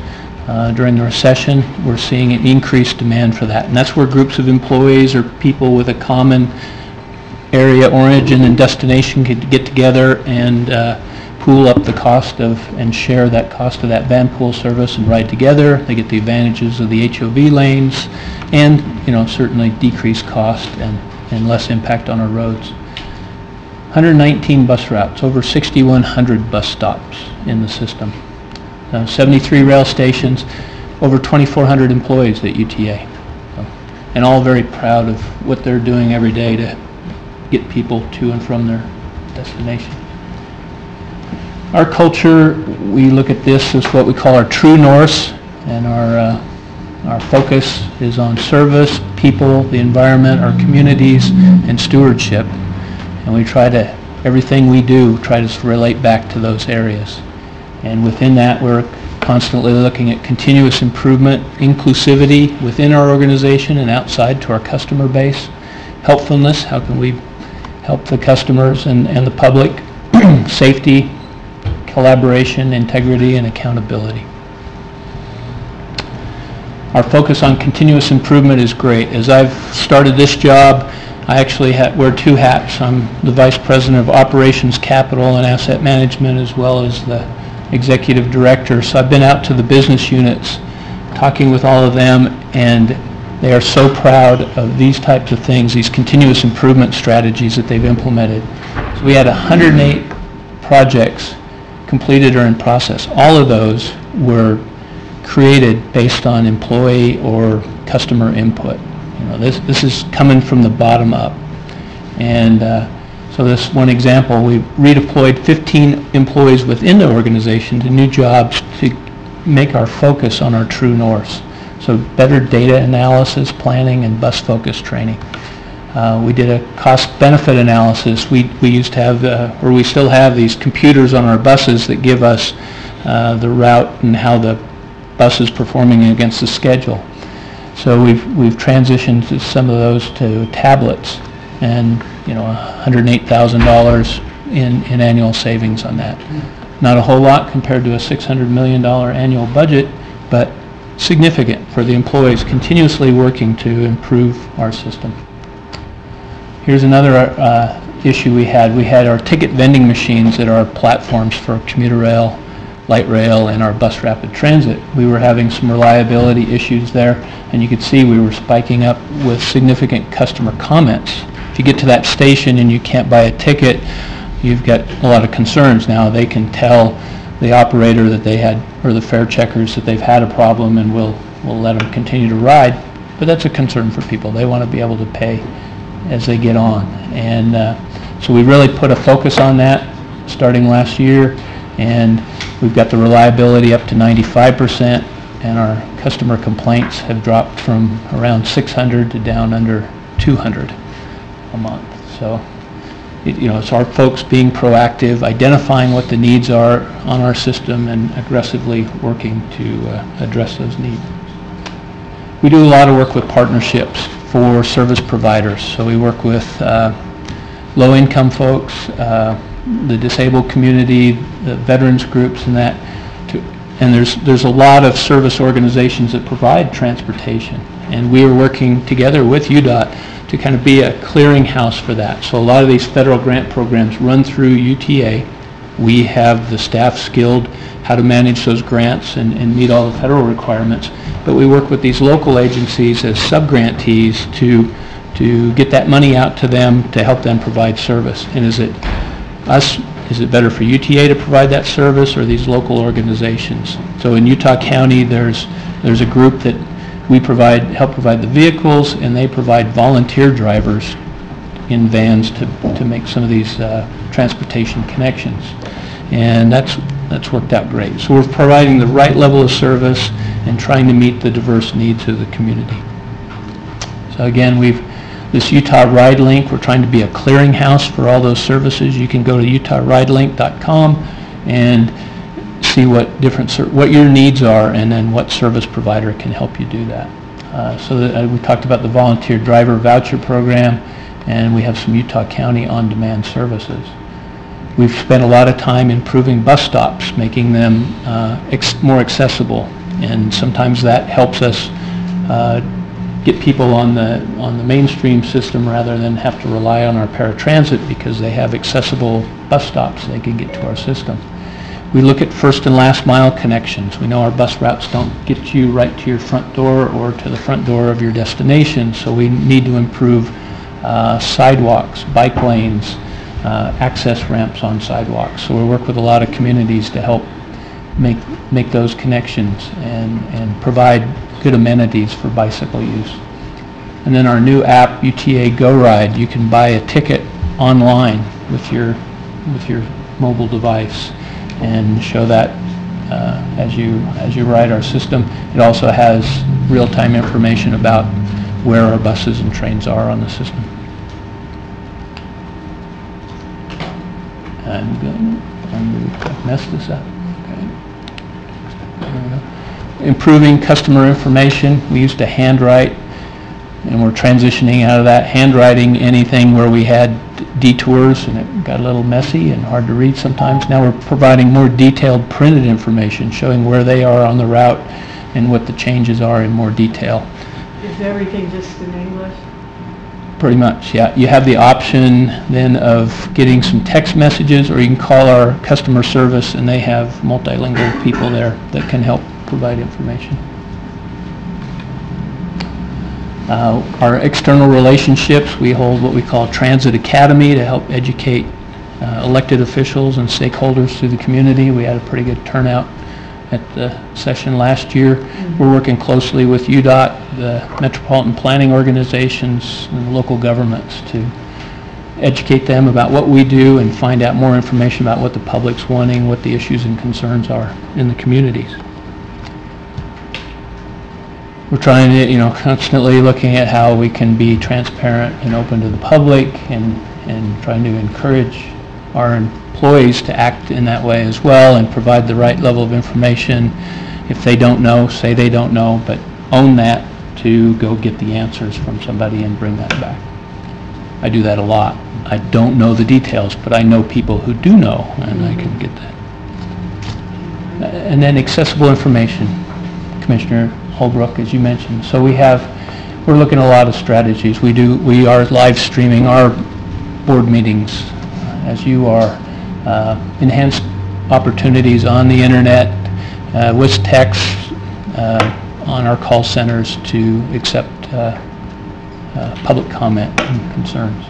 During the recession, we're seeing an increased demand for that. And that's where groups of employees or people with a common area, origin, and destination could get together and pool up the cost of and share that cost of that van pool service and ride together. They get the advantages of the HOV lanes and, certainly decreased cost and less impact on our roads. 119 bus routes, over 6,100 bus stops in the system. 73 rail stations, over 2,400 employees at UTA. And all very proud of what they're doing every day to get people to and from their destination. Our culture, we look at this as what we call our true north, and our focus is on service, people, the environment, our communities, and stewardship. And we try to, everything we do, try to relate back to those areas. And within that, we're constantly looking at continuous improvement, inclusivity within our organization and outside to our customer base, helpfulness, how can we help the customers and the public, safety, collaboration, integrity, and accountability. Our focus on continuous improvement is great. As I've started this job, I actually wear 2 hats. I'm the Vice President of Operations, Capital, and Asset Management, as well as the Executive Director. So I've been out to the business units, talking with all of them, and they are so proud of these types of things, these continuous improvement strategies that they've implemented. So we had 108 projects completed or in process. All of those were created based on employee or customer input. This is coming from the bottom up. And so this one example, we redeployed 15 employees within the organization to new jobs to make our focus on our true north. So better data analysis, planning, and bus focus training. We did a cost-benefit analysis. We used to have, or we still have, these computers on our buses that give us the route and how the bus is performing against the schedule. So we've transitioned to some of those to tablets, and $108,000 in annual savings on that. Not a whole lot compared to a $600 million annual budget, but significant for the employees continuously working to improve our system. Here's another issue we had. We had our ticket vending machines at our platforms for commuter rail, light rail, and our bus rapid transit. We were having some reliability issues there, and you could see we were spiking up with significant customer comments. If you get to that station and you can't buy a ticket, you've got a lot of concerns now. They can tell the operator that they had, or the fare checkers, that they've had a problem, and we'll let them continue to ride. But that's a concern for people. They want to be able to pay as they get on. And so we really put a focus on that starting last year, and we've got the reliability up to 95%, and our customer complaints have dropped from around 600 to down under 200 a month. So it's our folks being proactive, identifying what the needs are on our system, and aggressively working to address those needs. We do a lot of work with partnerships for service providers. So we work with low-income folks, the disabled community, the veterans groups, and that. And there's a lot of service organizations that provide transportation, and we are working together with UDOT to kind of be a clearinghouse for that. So a lot of these federal grant programs run through UTA. We have the staff skilled how to manage those grants and meet all the federal requirements. But we work with these local agencies as sub-grantees to get that money out to them to help them provide service. And is it better for UTA to provide that service, or these local organizations? So in Utah County, there's a group that we help provide the vehicles, and they provide volunteer drivers in vans to make some of these transportation connections. And that's worked out great. So we're providing the right level of service and trying to meet the diverse needs of the community. So again, this Utah Ride Link, we're trying to be a clearinghouse for all those services. You can go to utahridelink.com and see what your needs are, and then what service provider can help you do that. We talked about the volunteer driver voucher program, and we have some Utah County on-demand services. We've spent a lot of time improving bus stops, making them more accessible, and sometimes that helps us get people on the mainstream system rather than have to rely on our paratransit, because they have accessible bus stops they can get to our system. We look at first and last mile connections. We know our bus routes don't get you right to your front door or to the front door of your destination, so we need to improve sidewalks, bike lanes, access ramps on sidewalks. So we work with a lot of communities to help make those connections and provide good amenities for bicycle use. And then our new app, UTA Go Ride, you can buy a ticket online with your mobile device and show that as you ride our system. It also has real-time information about where our buses and trains are on the system. I messed this up. Okay. Improving customer information. We used to handwrite, and we're transitioning out of that. Handwriting anything where we had detours, and it got a little messy and hard to read sometimes. Now we're providing more detailed printed information, showing where they are on the route and what the changes are in more detail. Is everything just in English? Pretty much, yeah. You have the option then of getting some text messages, or you can call our customer service, and they have multilingual people there that can help provide information. Our external relationships, we hold what we call Transit Academy to help educate elected officials and stakeholders through the community. We had a pretty good turnout at the session last year. We're working closely with UDOT, the metropolitan planning organizations, and the local governments to educate them about what we do and find out more information about what the public's wanting, what the issues and concerns are in the communities. We're trying to, constantly looking at how we can be transparent and open to the public, and trying to encourage our employees to act in that way as well, and provide the right level of information. If they don't know, say they don't know, but own that to go get the answers from somebody and bring that back. I do that a lot. I don't know the details, but I know people who do know, and I can get that. And then accessible information, Commissioner Holbrook, as you mentioned. So we're looking at a lot of strategies. We are live streaming our board meetings, as you are, enhanced opportunities on the internet, with text on our call centers to accept public comment and concerns.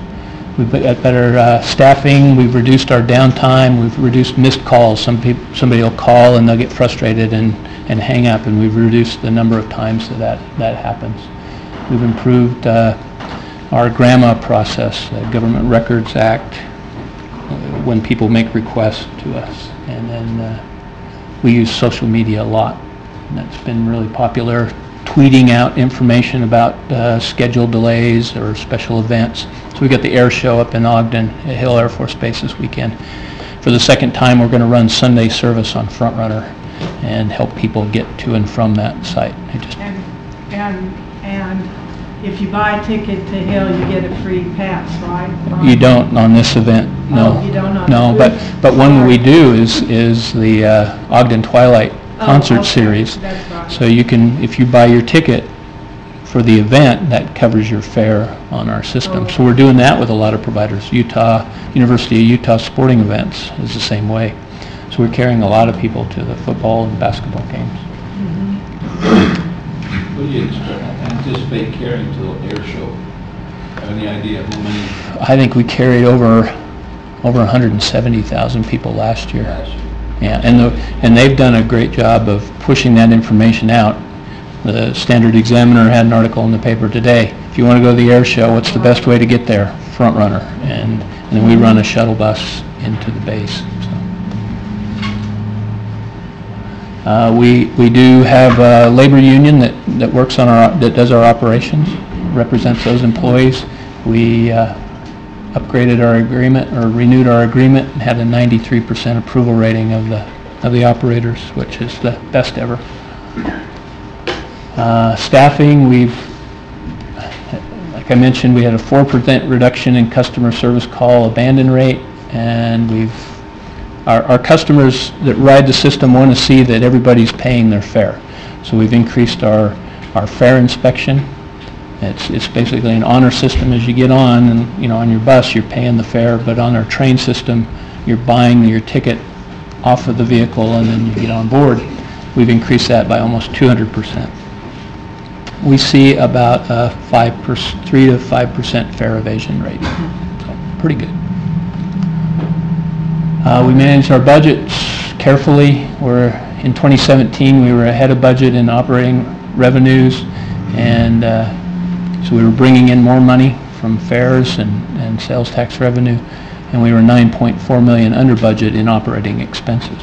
We've got better staffing, we've reduced our downtime, we've reduced missed calls. Somebody will call and they'll get frustrated and hang up, and we've reduced the number of times that happens. We've improved our GRAMA process, the Government Records Act, when people make requests to us. And then we use social media a lot, and that's been really popular. Tweeting out information about schedule delays or special events. So we got the air show up in Ogden at Hill Air Force Base this weekend. For the second time, we're going to run Sunday service on Front Runner and help people get to and from that site. And if you buy a ticket to Hill, you get a free pass, right? You don't on this event, no. Oh, you don't on no, but one we do is the Ogden Twilight concert series. That's right. So you can, if you buy your ticket for the event, that covers your fare on our system. So we're doing that with a lot of providers. University of Utah sporting events is the same way. So we're carrying a lot of people to the football and basketball games. What do you anticipate carrying to the air show? Have any idea how many? I think we carried over 170,000 people last year. Yeah, and they've done a great job of pushing that information out. The Standard Examiner had an article in the paper today. If you want to go to the air show, what's the best way to get there? Front Runner. And then we run a shuttle bus into the base. So. We do have a labor union that works on that does our operations, represents those employees. We upgraded our agreement or renewed our agreement and had a 93% approval rating of the operators, which is the best ever. Staffing, like I mentioned, we had a 4% reduction in customer service call abandon rate, and our customers that ride the system want to see that everybody's paying their fare. So we've increased our fare inspection. It's basically an honor system. As you get on, and on your bus you're paying the fare, but on our train system you're buying your ticket off of the vehicle and then you get on board. We've increased that by almost 200%. We see about a 3 to 5% fare evasion rate. So pretty good. We manage our budgets carefully. In 2017 we were ahead of budget in operating revenues, and so we were bringing in more money from fares and sales tax revenue, and we were $9.4 million under budget in operating expenses.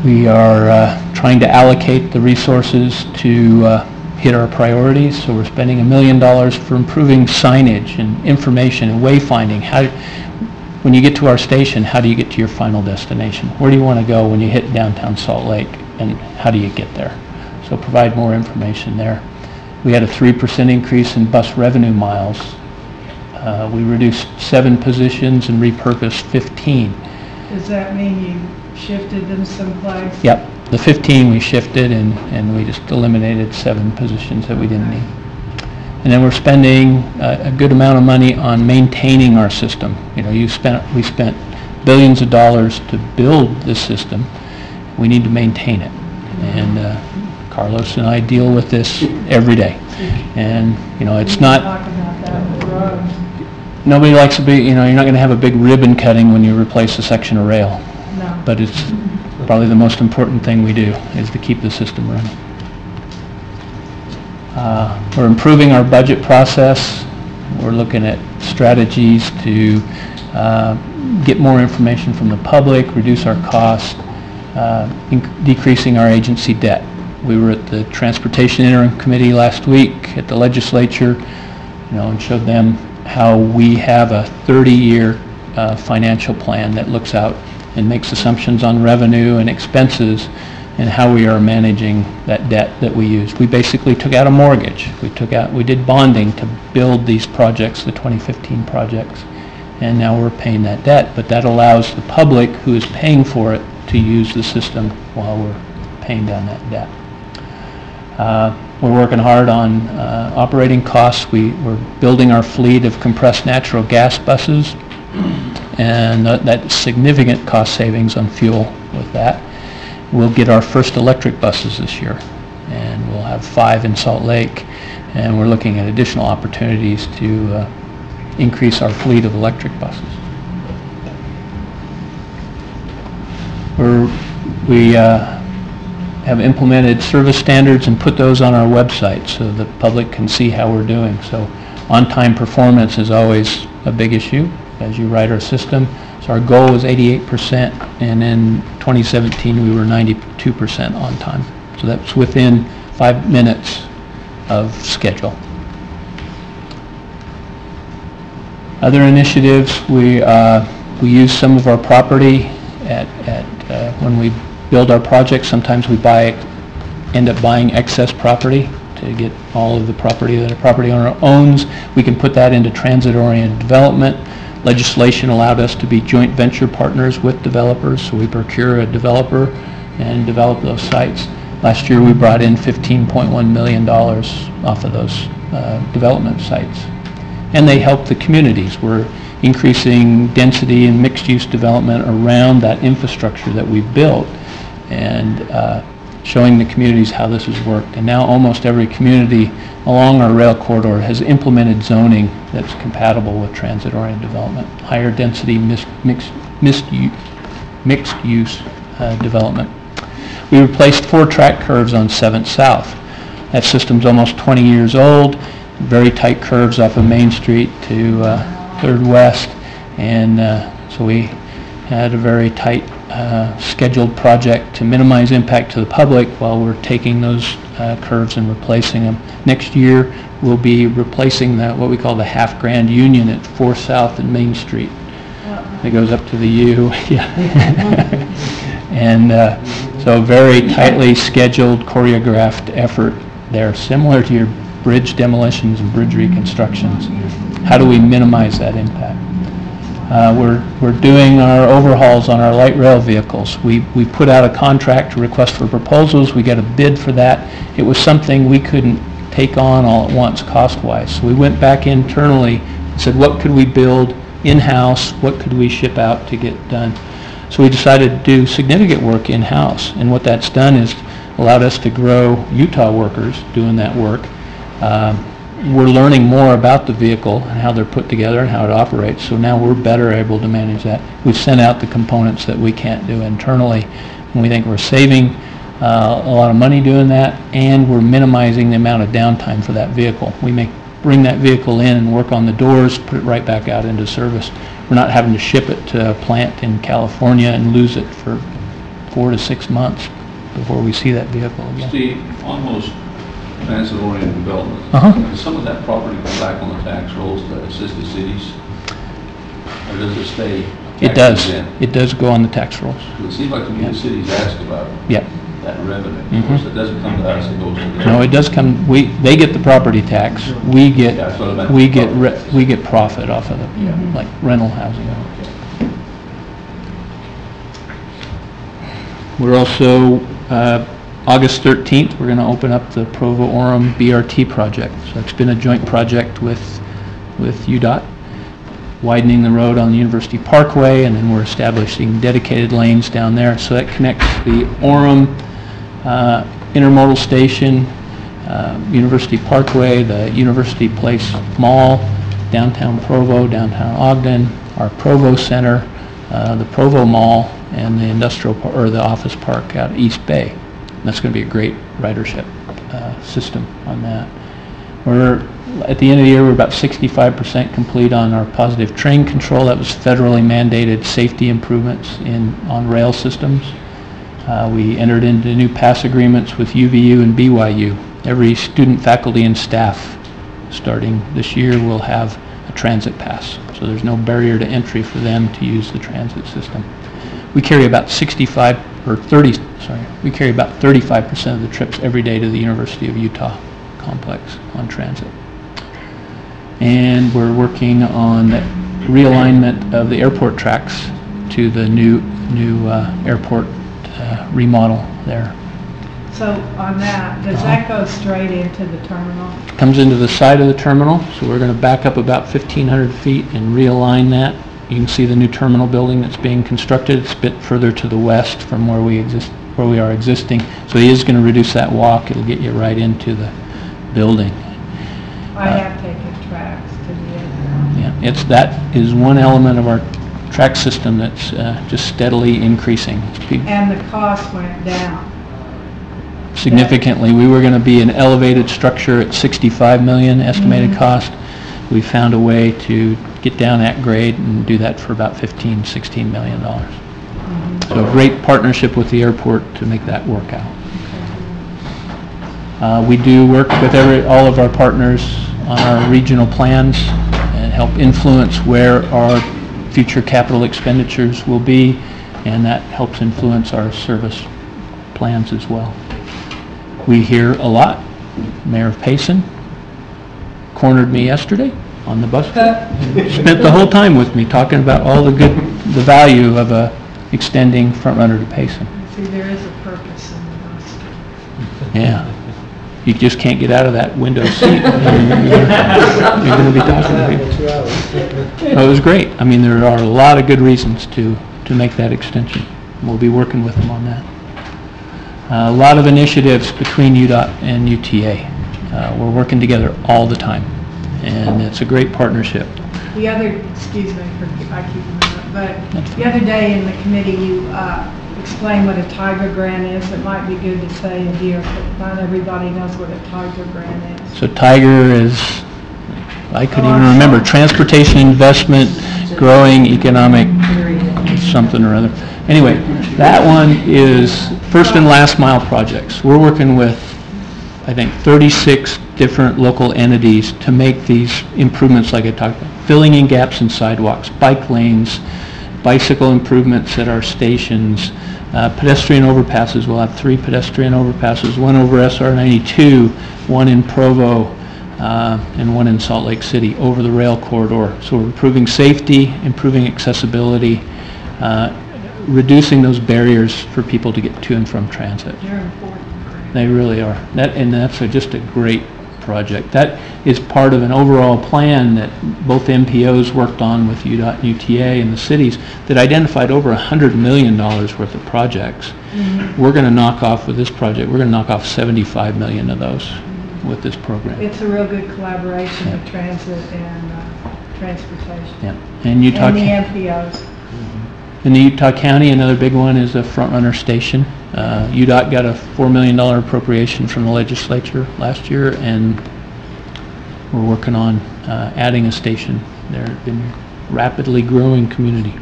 We are trying to allocate the resources to hit our priorities, so we're spending $1 million for improving signage and information and wayfinding. When you get to our station, how do you get to your final destination? Where do you want to go when you hit downtown Salt Lake, and how do you get there? So provide more information there. We had a 3% increase in bus revenue miles. We reduced 7 positions and repurposed 15. Does that mean you shifted them someplace? Yep. The 15 we shifted, and we just eliminated 7 positions that we didn't need. And then we're spending a good amount of money on maintaining our system. We spent billions of dollars to build this system. We need to maintain it. And Carlos and I deal with this every day. And it's not. Nobody likes to be. You're not going to have a big ribbon cutting when you replace a section of rail. No. But it's probably the most important thing we do is to keep the system running. We're improving our budget process. We're looking at strategies to get more information from the public, reduce our costs, decreasing our agency debt. We were at the Transportation Interim Committee last week at the legislature, and showed them how we have a 30-year financial plan that looks out and makes assumptions on revenue and expenses and how we are managing that debt that we use. We basically took out a mortgage. We did bonding to build these projects, the 2015 projects, and now we're paying that debt. But that allows the public who is paying for it to use the system while we're paying down that debt. We're working hard on operating costs. We're building our fleet of compressed natural gas buses, and that's significant cost savings on fuel with that. We'll get our first electric buses this year, and we'll have 5 in Salt Lake. And we're looking at additional opportunities to increase our fleet of electric buses. We have implemented service standards and put those on our website so the public can see how we're doing. So on-time performance is always a big issue as you write our system. So our goal was 88%, and in 2017 we were 92% on time. So that's within 5 minutes of schedule. Other initiatives, we use some of our property when we build our projects. Sometimes we end up buying excess property to get all of the property that a property owner owns. We can put that into transit-oriented development. Legislation allowed us to be joint venture partners with developers, so we procure a developer and develop those sites. Last year we brought in $15.1 million off of those development sites. And they help the communities. We're increasing density and mixed-use development around that infrastructure that we built, and showing the communities how this has worked. And now almost every community along our rail corridor has implemented zoning that's compatible with transit-oriented development, higher density mixed-use development. We replaced 4 track curves on 7th South. That system's almost 20 years old, very tight curves off of Main Street to 3rd West, and so we had a very tight scheduled project to minimize impact to the public while we're taking those curves and replacing them. Next year we'll be replacing what we call the Half Grand Union at 4th South and Main Street. It goes up to the U. Yeah. And so very tightly scheduled, choreographed effort there, similar to your bridge demolitions and bridge reconstructions. How do we minimize that impact? We're doing our overhauls on our light rail vehicles. We put out a contract to request for proposals. We got a bid for that. It was something we couldn't take on all at once cost-wise. So we went back internally and said, what could we build in-house? What could we ship out to get done? So we decided to do significant work in-house. And what that's done is allowed us to grow Utah workers doing that work. We're learning more about the vehicle and how they're put together and how it operates, so now we're better able to manage that. We've sent out the components that we can't do internally, and we think we're saving a lot of money doing that, and we're minimizing the amount of downtime for that vehicle. We bring that vehicle in and work on the doors, put it right back out into service. We're not having to ship it to a plant in California and lose it for 4 to 6 months before we see that vehicle again. Steve, almost transit-oriented development. Does some of that property go back on the tax rolls to assist the cities? Or does it stay? It does. It does go on the tax rolls. It seems like to me the cities ask about that revenue. Of course, it doesn't come to us, it goes to them. No, it does come. They get the property tax. We get profit off of it, like rental housing. We're also August 13th, we're going to open up the Provo-Orem BRT project. So it's been a joint project with UDOT, widening the road on the University Parkway, and then we're establishing dedicated lanes down there. So that connects the Orem intermodal station, University Parkway, the University Place Mall, downtown Provo, downtown Ogden, our Provo Center, the Provo Mall, and the the office park out at East Bay. And that's going to be a great ridership system on that. At the end of the year, we're about 65% complete on our positive train control. That was federally mandated safety improvements on rail systems. We entered into new pass agreements with UVU and BYU. Every student, faculty, and staff starting this year will have a transit pass. So there's no barrier to entry for them to use the transit system. We carry about 35% of the trips every day to the University of Utah complex on transit. And we're working on the realignment of the airport tracks to the new airport remodel there. So on that, does that go straight into the terminal? Comes into the side of the terminal, so we're going to back up about 1,500 feet and realign that. You can see the new terminal building that's being constructed. It's a bit further to the west from where we are existing. So he is going to reduce that walk. It'll get you right into the building. I have taken tracks to the other. Yeah, that is one element of our track system that's just steadily increasing. And the cost went down. Significantly. We were going to be an elevated structure at 65 million estimated cost. We found a way to get down that grade and do that for about $15-16 million. So a great partnership with the airport to make that work out. We do work with all of our partners on our regional plans and help influence where our future capital expenditures will be, and that helps influence our service plans as well. We hear a lot. Mayor of Payson cornered me yesterday on the bus trip. Spent the whole time with me talking about all the value of extending Front Runner to Payson. See, there is a purpose in the bus. Yeah. You just can't get out of that window seat. You're going to be talking to people. Oh, it was great. I mean, there are a lot of good reasons to make that extension. We'll be working with them on that. A lot of initiatives between UDOT and UTA. We're working together all the time, and it's a great partnership. The other, excuse me, I keep moving, but the other day in the committee you explained what a Tiger Grant is. It might be good to say in here, but not everybody knows what a Tiger Grant is. So Tiger is, I couldn't even remember, Transportation Investment Growing Economic something or other. Anyway, that one is first and last mile projects. We're working with, I think, 36 different local entities to make these improvements like I talked about. Filling in gaps in sidewalks, bike lanes, bicycle improvements at our stations, pedestrian overpasses. We'll have 3 pedestrian overpasses, one over SR 92, one in Provo, and one in Salt Lake City over the rail corridor. So we're improving safety, improving accessibility, reducing those barriers for people to get to and from transit. They're important. They really are. That's just a great project. That is part of an overall plan that both MPOs worked on with UDOT and UTA and the cities that identified over $100 million worth of projects. We're going to knock off with this project, we're going to knock off 75 million of those with this program. It's a real good collaboration with transit and transportation. Yeah. And the MPOs. In the Utah County, another big one is a Front Runner station. UDOT got a $4 million appropriation from the legislature last year, and we're working on adding a station there. It's been a rapidly growing community.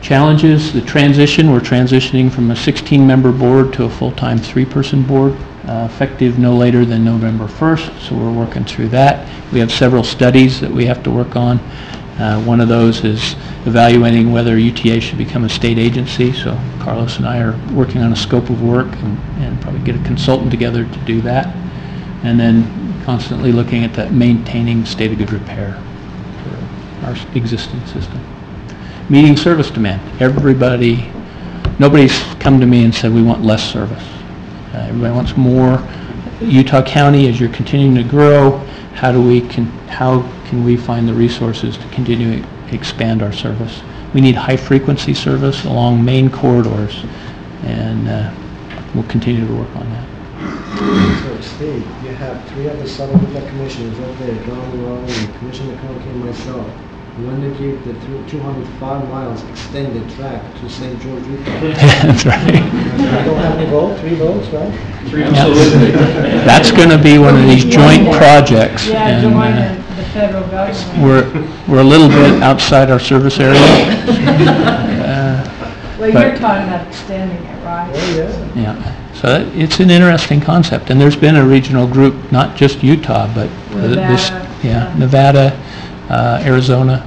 Challenges, the transition. We're transitioning from a 16-member board to a full-time 3-person board, effective no later than November 1st, so we're working through that. We have several studies that we have to work on. One of those is evaluating whether UTA should become a state agency, so Carlos and I are working on a scope of work and probably get a consultant together to do that, and then constantly looking at that maintaining state of good repair for our existing system. Meeting service demand. Nobody's come to me and said we want less service. Everybody wants more. Utah County, as you're continuing to grow, how can we find the resources to continue to expand our service? We need high frequency service along main corridors, and we'll continue to work on that. So Steve, you have 3 of the Southern commissioners over there, John Rowe and Commissioner Conky and myself. You want to give the 205 miles extended track to St. George, Utah. That's right. You don't have any vote, 3 votes, right? 3 absolutely. That's going to be one of these joint projects. Yeah, and, join the federal government. We're a little bit outside our service area. Well, you're talking about extending it, right? Oh, yeah. Yeah. So it's an interesting concept, and there's been a regional group, not just Utah, but Nevada, Arizona.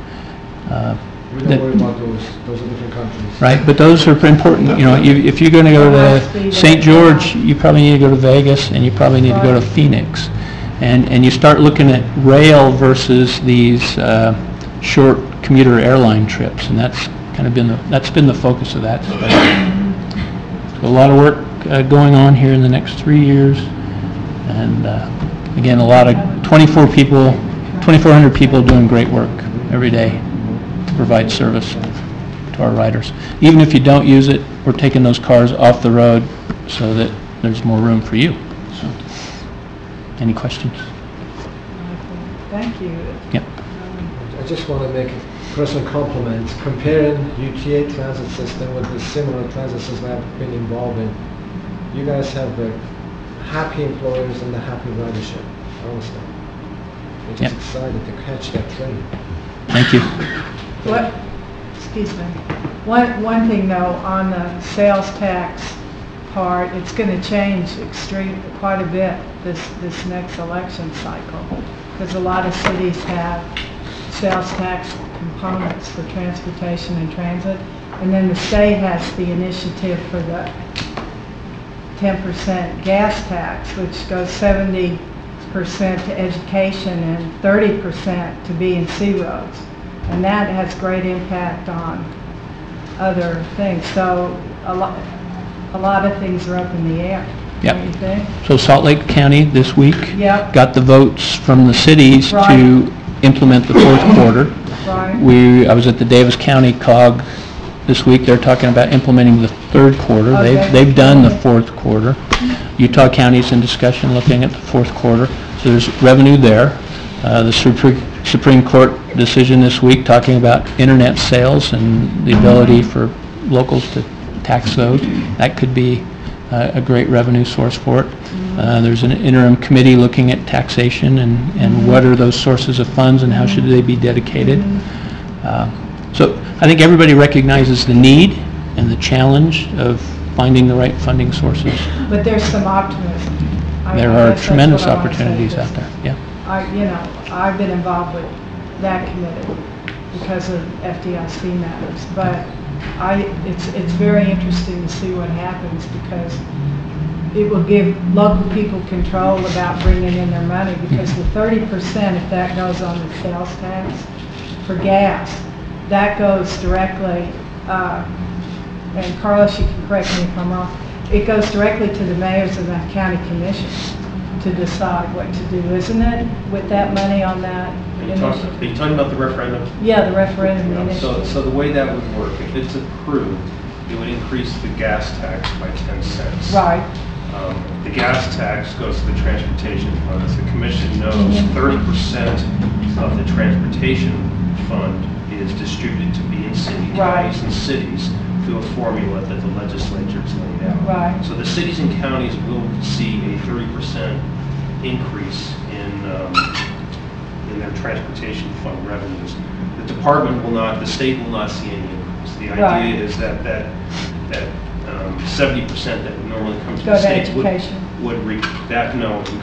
We don't worry about those are different countries. Right, but those are important. You know, if you're going to go to St. George, you probably need to go to Vegas, and you probably need to go to Phoenix. And you start looking at rail versus these short commuter airline trips, and that's kind of been the focus of that study. So a lot of work going on here in the next 3 years, and again, a lot of 2,400 people doing great work every day to provide service to our riders. Even if you don't use it, we're taking those cars off the road so that there's more room for you. So. Any questions? Thank you. Yep. I just want to make a personal compliment. Comparing UTA transit system with the similar transit system I've been involved in, you guys have the happy employers and the happy ridership, honestly. I'm just excited to catch that train. Thank you. What, excuse me, one thing though, on the sales tax part, it's going to change quite a bit this next election cycle, because a lot of cities have sales tax components for transportation and transit, and then the state has the initiative for the 10% gas tax, which goes 70% to education and 30% to B&C roads, and that has great impact on other things. So a lot of things are up in the air. Yep. Don't you think? So Salt Lake County this week Yep. got the votes from the cities to implement the fourth quarter. Right. I was at the Davis County COG this week. They're talking about implementing the third quarter. Okay. They've done the fourth quarter. Utah County's in discussion looking at the fourth quarter. So there's revenue there. The Supreme Court decision this week talking about internet sales and the ability for locals to tax those. That could be a great revenue source for it. There's an interim committee looking at taxation and what are those sources of funds and how should they be dedicated. So I think everybody recognizes the need and the challenge of finding the right funding sources. But there's some optimism. There are tremendous opportunities out there. Yeah. I've been involved with that committee because of FDIC matters, but it's very interesting to see what happens, because it will give local people control about bringing in their money, because the 30%, if that goes on the sales tax for gas, that goes directly, and Carlos, you can correct me if I'm wrong, it goes directly to the mayors and the county commissions to decide what to do, isn't it, with that money on that initiative? Are you talking about the referendum? Yeah, the referendum initiative. So the way that would work, if it's approved, it would increase the gas tax by 10 cents. Right. The gas tax goes to the transportation fund. As the commission knows, 30% of the transportation fund is distributed to B&C counties and cities through a formula that the legislature has laid out. Right. So the cities and counties will see a 30% increase in their transportation fund revenues. The department will not, the state will not see any increase. The idea is that 70% that would normally come to the states would go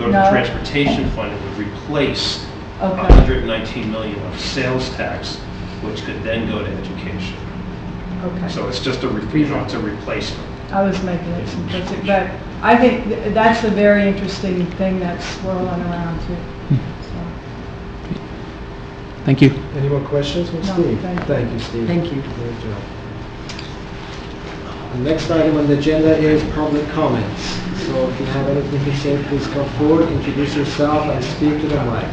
to the transportation fund. It would replace 119 million of sales tax, which could then go to education. Okay. So it's just a replacement. I was making it simplistic, but I think that's a very interesting thing that's swirling around too. Thank you. Any more questions from Steve? Thank you, Steve. Thank you. Great job. The next item on the agenda is public comments. So if you have anything to say, please come forward, introduce yourself, and speak to the mic.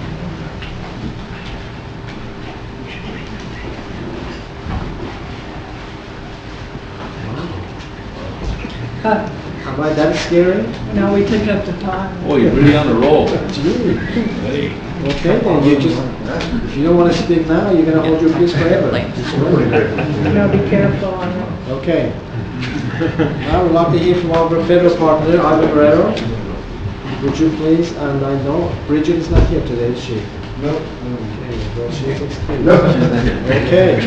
Am I that scary? No, we took up the time. Oh, you're really on the roll. Gee. Hey. Okay, then you just, if you don't want to speak now, you're going to hold your peace forever. No, be careful on it. Okay. Now we'd love to hear from our federal partner, Ivan Guerrero. Would you please, and I know Bridget is not here today, is she? No. Okay, well, she is excused. No. Okay.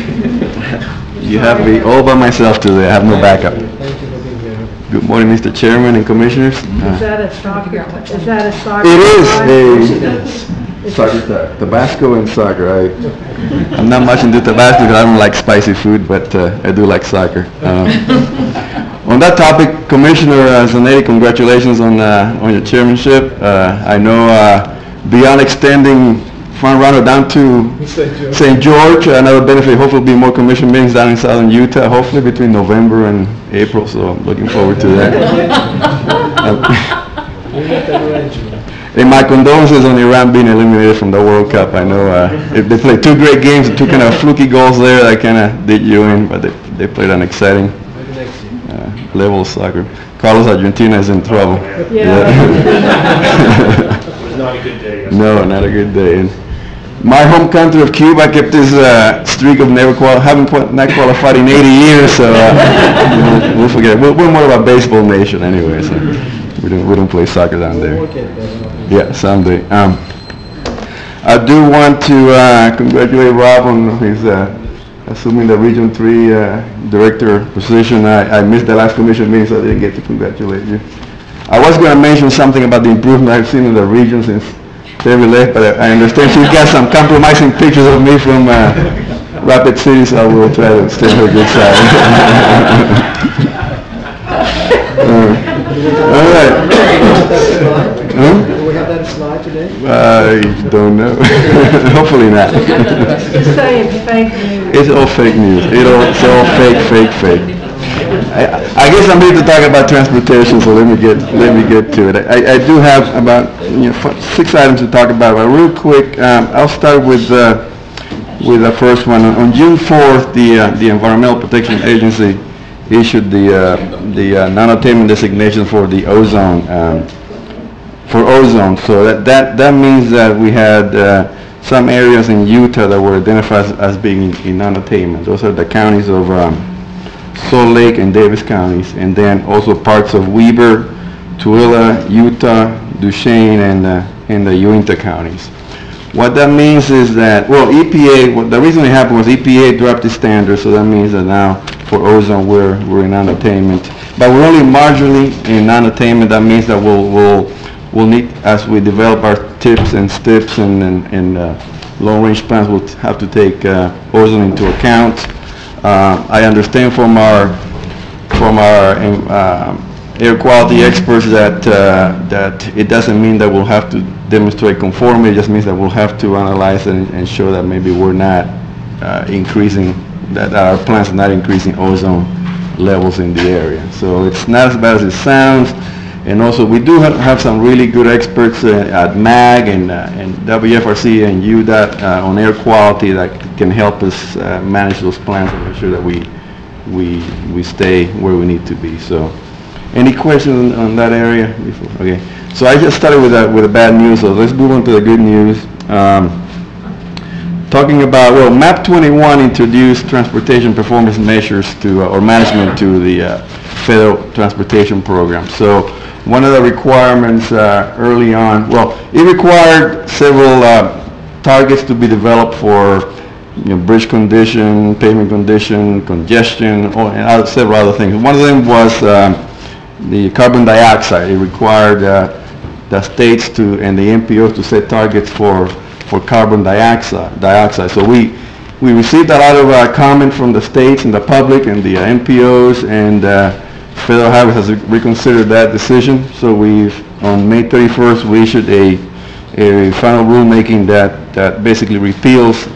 You have me all by myself today. I have no backup. Thank you for being here. Good morning, Mr. Chairman and Commissioners. Is that a soccer? Is that a soccer? It is a soccer, Tabasco and soccer. I'm not much into Tabasco because I don't like spicy food, but I do like soccer. On that topic, Commissioner Zanetti, congratulations on your chairmanship. I know beyond extending front runner down to St. George, another benefit, hopefully will be more commission meetings down in southern Utah, hopefully between November and April, so I'm looking forward to that. And my condolences on Iran being eliminated from the World Cup. I know they played two great games, two kind of fluky goals there that kind of did you in, but they played an exciting level of soccer. Carlos Argentina is in trouble. Yeah. No not a good day yesterday. No, not a good day. And my home country of Cuba kept this streak of not qualified in 80 years, so we'll forget it. We're more of a baseball nation anyway, so we don't play soccer down there. Yeah, someday. I do want to congratulate Rob on his assuming the Region 3 Director position. I missed the last commission meeting, so I didn't get to congratulate you. I was going to mention something about the improvement I've seen in the region since Terry left, but I understand she's got some compromising pictures of me from Rapid City, so I will try to stay on her good side. All right. Do we have that slide today? I don't know. Hopefully not. Just say it's fake news. It's all fake news. It's all fake. I guess I'm here to talk about transportation, so let me get to it. I do have about 6 items to talk about, but real quick, I'll start with the first one. On June 4th, the Environmental Protection Agency issued the non-attainment designation for the ozone. So that means that we had some areas in Utah that were identified as being in non-attainment. Those are the counties of Salt Lake and Davis counties, and then also parts of Weber, Tooele, Utah, Duchesne, and the Uinta counties. What that means is that, well, EPA, the reason it happened was EPA dropped the standard, so that means that now for ozone we're in non-attainment. But we're only marginally in non-attainment. That means that we'll need, as we develop our tips and STIPs and long-range plans, we'll have to take ozone into account. I understand from our air quality experts that it doesn't mean that we'll have to demonstrate conformity. It just means that we'll have to analyze it and show that maybe we're not increasing, that our plants are not increasing ozone levels in the area. So it's not as bad as it sounds. And also we do have some really good experts at MAG and WFRC and UDOT on air quality that can help us manage those plants and make sure that we stay where we need to be. So any questions on that area before? Okay. So I just started with the bad news, so let's move on to the good news. Talking about, well, MAP 21 introduced transportation performance measures or management to the federal transportation program. So one of the requirements early on, well, it required several targets to be developed for bridge condition, pavement condition, congestion, and several other things. One of them was the carbon dioxide. It required the states and the NPOs to set targets for carbon dioxide. So we received a lot of comment from the states and the public and the NPOs, and Federal Highway has reconsidered that decision. So on May 31st, we issued a final rulemaking that basically repeals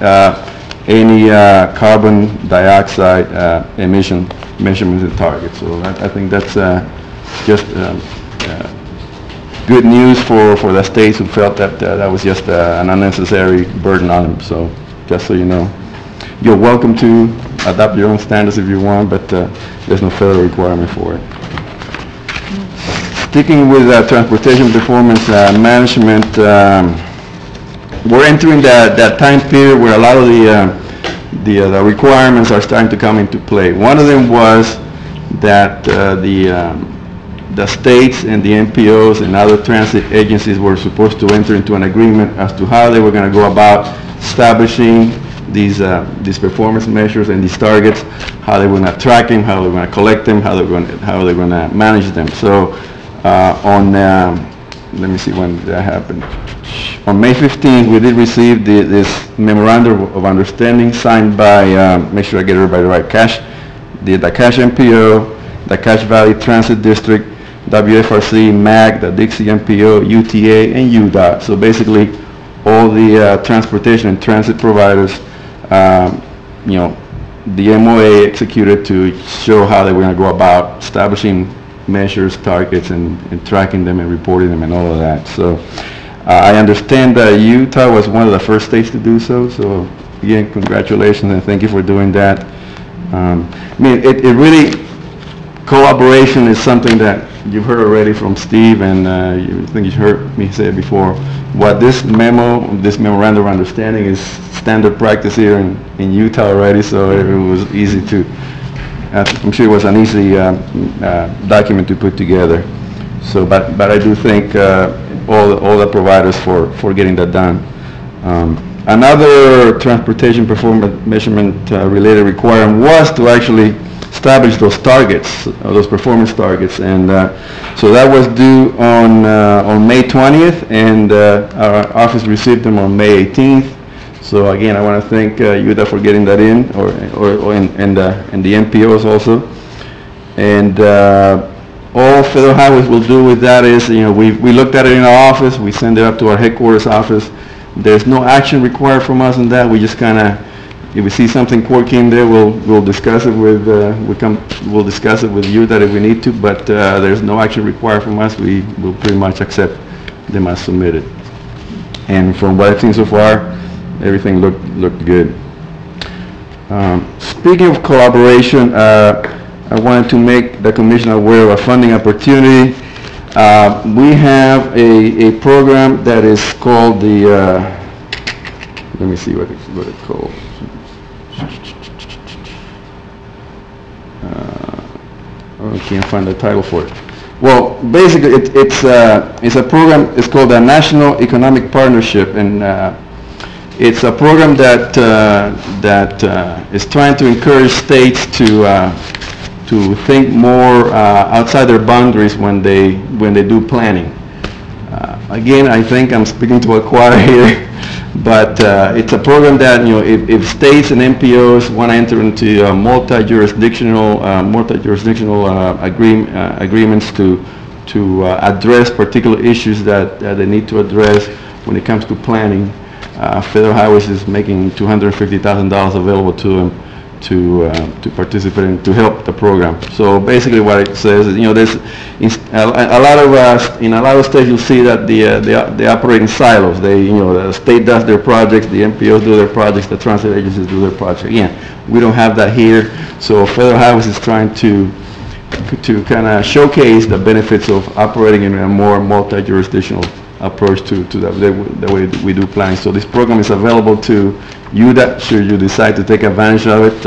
any carbon dioxide emission measurements and targets. So I think that's just good news for the states who felt that was just an unnecessary burden on them. So just so you know, you're welcome to adopt your own standards if you want, but there's no federal requirement for it. Sticking with transportation performance management, we're entering that time period where a lot of the requirements are starting to come into play. One of them was that the states and the NPOs and other transit agencies were supposed to enter into an agreement as to how they were going to go about establishing these performance measures and these targets, how they were going to track them, how they were going to collect them, how they're going to manage them. So let me see when that happened. On May 15th, we did receive this memorandum of understanding signed by, make sure I get everybody right, the Cache MPO, the Cache Valley Transit District, WFRC, MAG, the Dixie MPO, UTA, and UDOT. So basically, all the transportation and transit providers, the MOA executed to show how they were going to go about establishing measures, targets, and tracking them and reporting them and all of that. So I understand that Utah was one of the first states to do so. So again, congratulations and thank you for doing that. I mean, it really Collaboration is something that you've heard already from Steve, and I think you've heard me say it before. What this memorandum of understanding is standard practice here in Utah already, so it was easy to, I'm sure it was an easy document to put together. So, but I do thank all the providers for getting that done. Another transportation performance measurement related requirement was to actually establish those targets, those performance targets, and so that was due on May 20th, and our office received them on May 18th. So again, I want to thank UTA for getting that in, and the MPOs also. And all Federal Highways will do with that is, we looked at it in our office, we send it up to our headquarters office. There's no action required from us on that. We just kind of, if we see something quirky in there, we'll discuss it with we'll discuss it with you that if we need to. But there's no action required from us. We will pretty much accept them as submitted. And from what I've seen so far, everything looked good. Speaking of collaboration, I wanted to make the Commission aware of a funding opportunity. We have a program that is called the, let me see what it's called. I can't find the title for it. Well, basically, it's a program. It's called the National Economic Partnership, and it's a program that is trying to encourage states to think more outside their boundaries when they do planning. Again, I think I'm speaking to a choir here, but it's a program that, if states and MPOs want to enter into multi-jurisdictional agreements to address particular issues that they need to address when it comes to planning, Federal Highways is making $250,000 available to them to participate and to help the program. So basically, what it says is, there's a lot of states you'll see that they operate in silos. The state does their projects, the MPOs do their projects, the transit agencies do their projects. Again, we don't have that here. So Federal Highways is trying to kind of showcase the benefits of operating in a more multi-jurisdictional approach to the way we do planning. So this program is available to you should you decide to take advantage of it.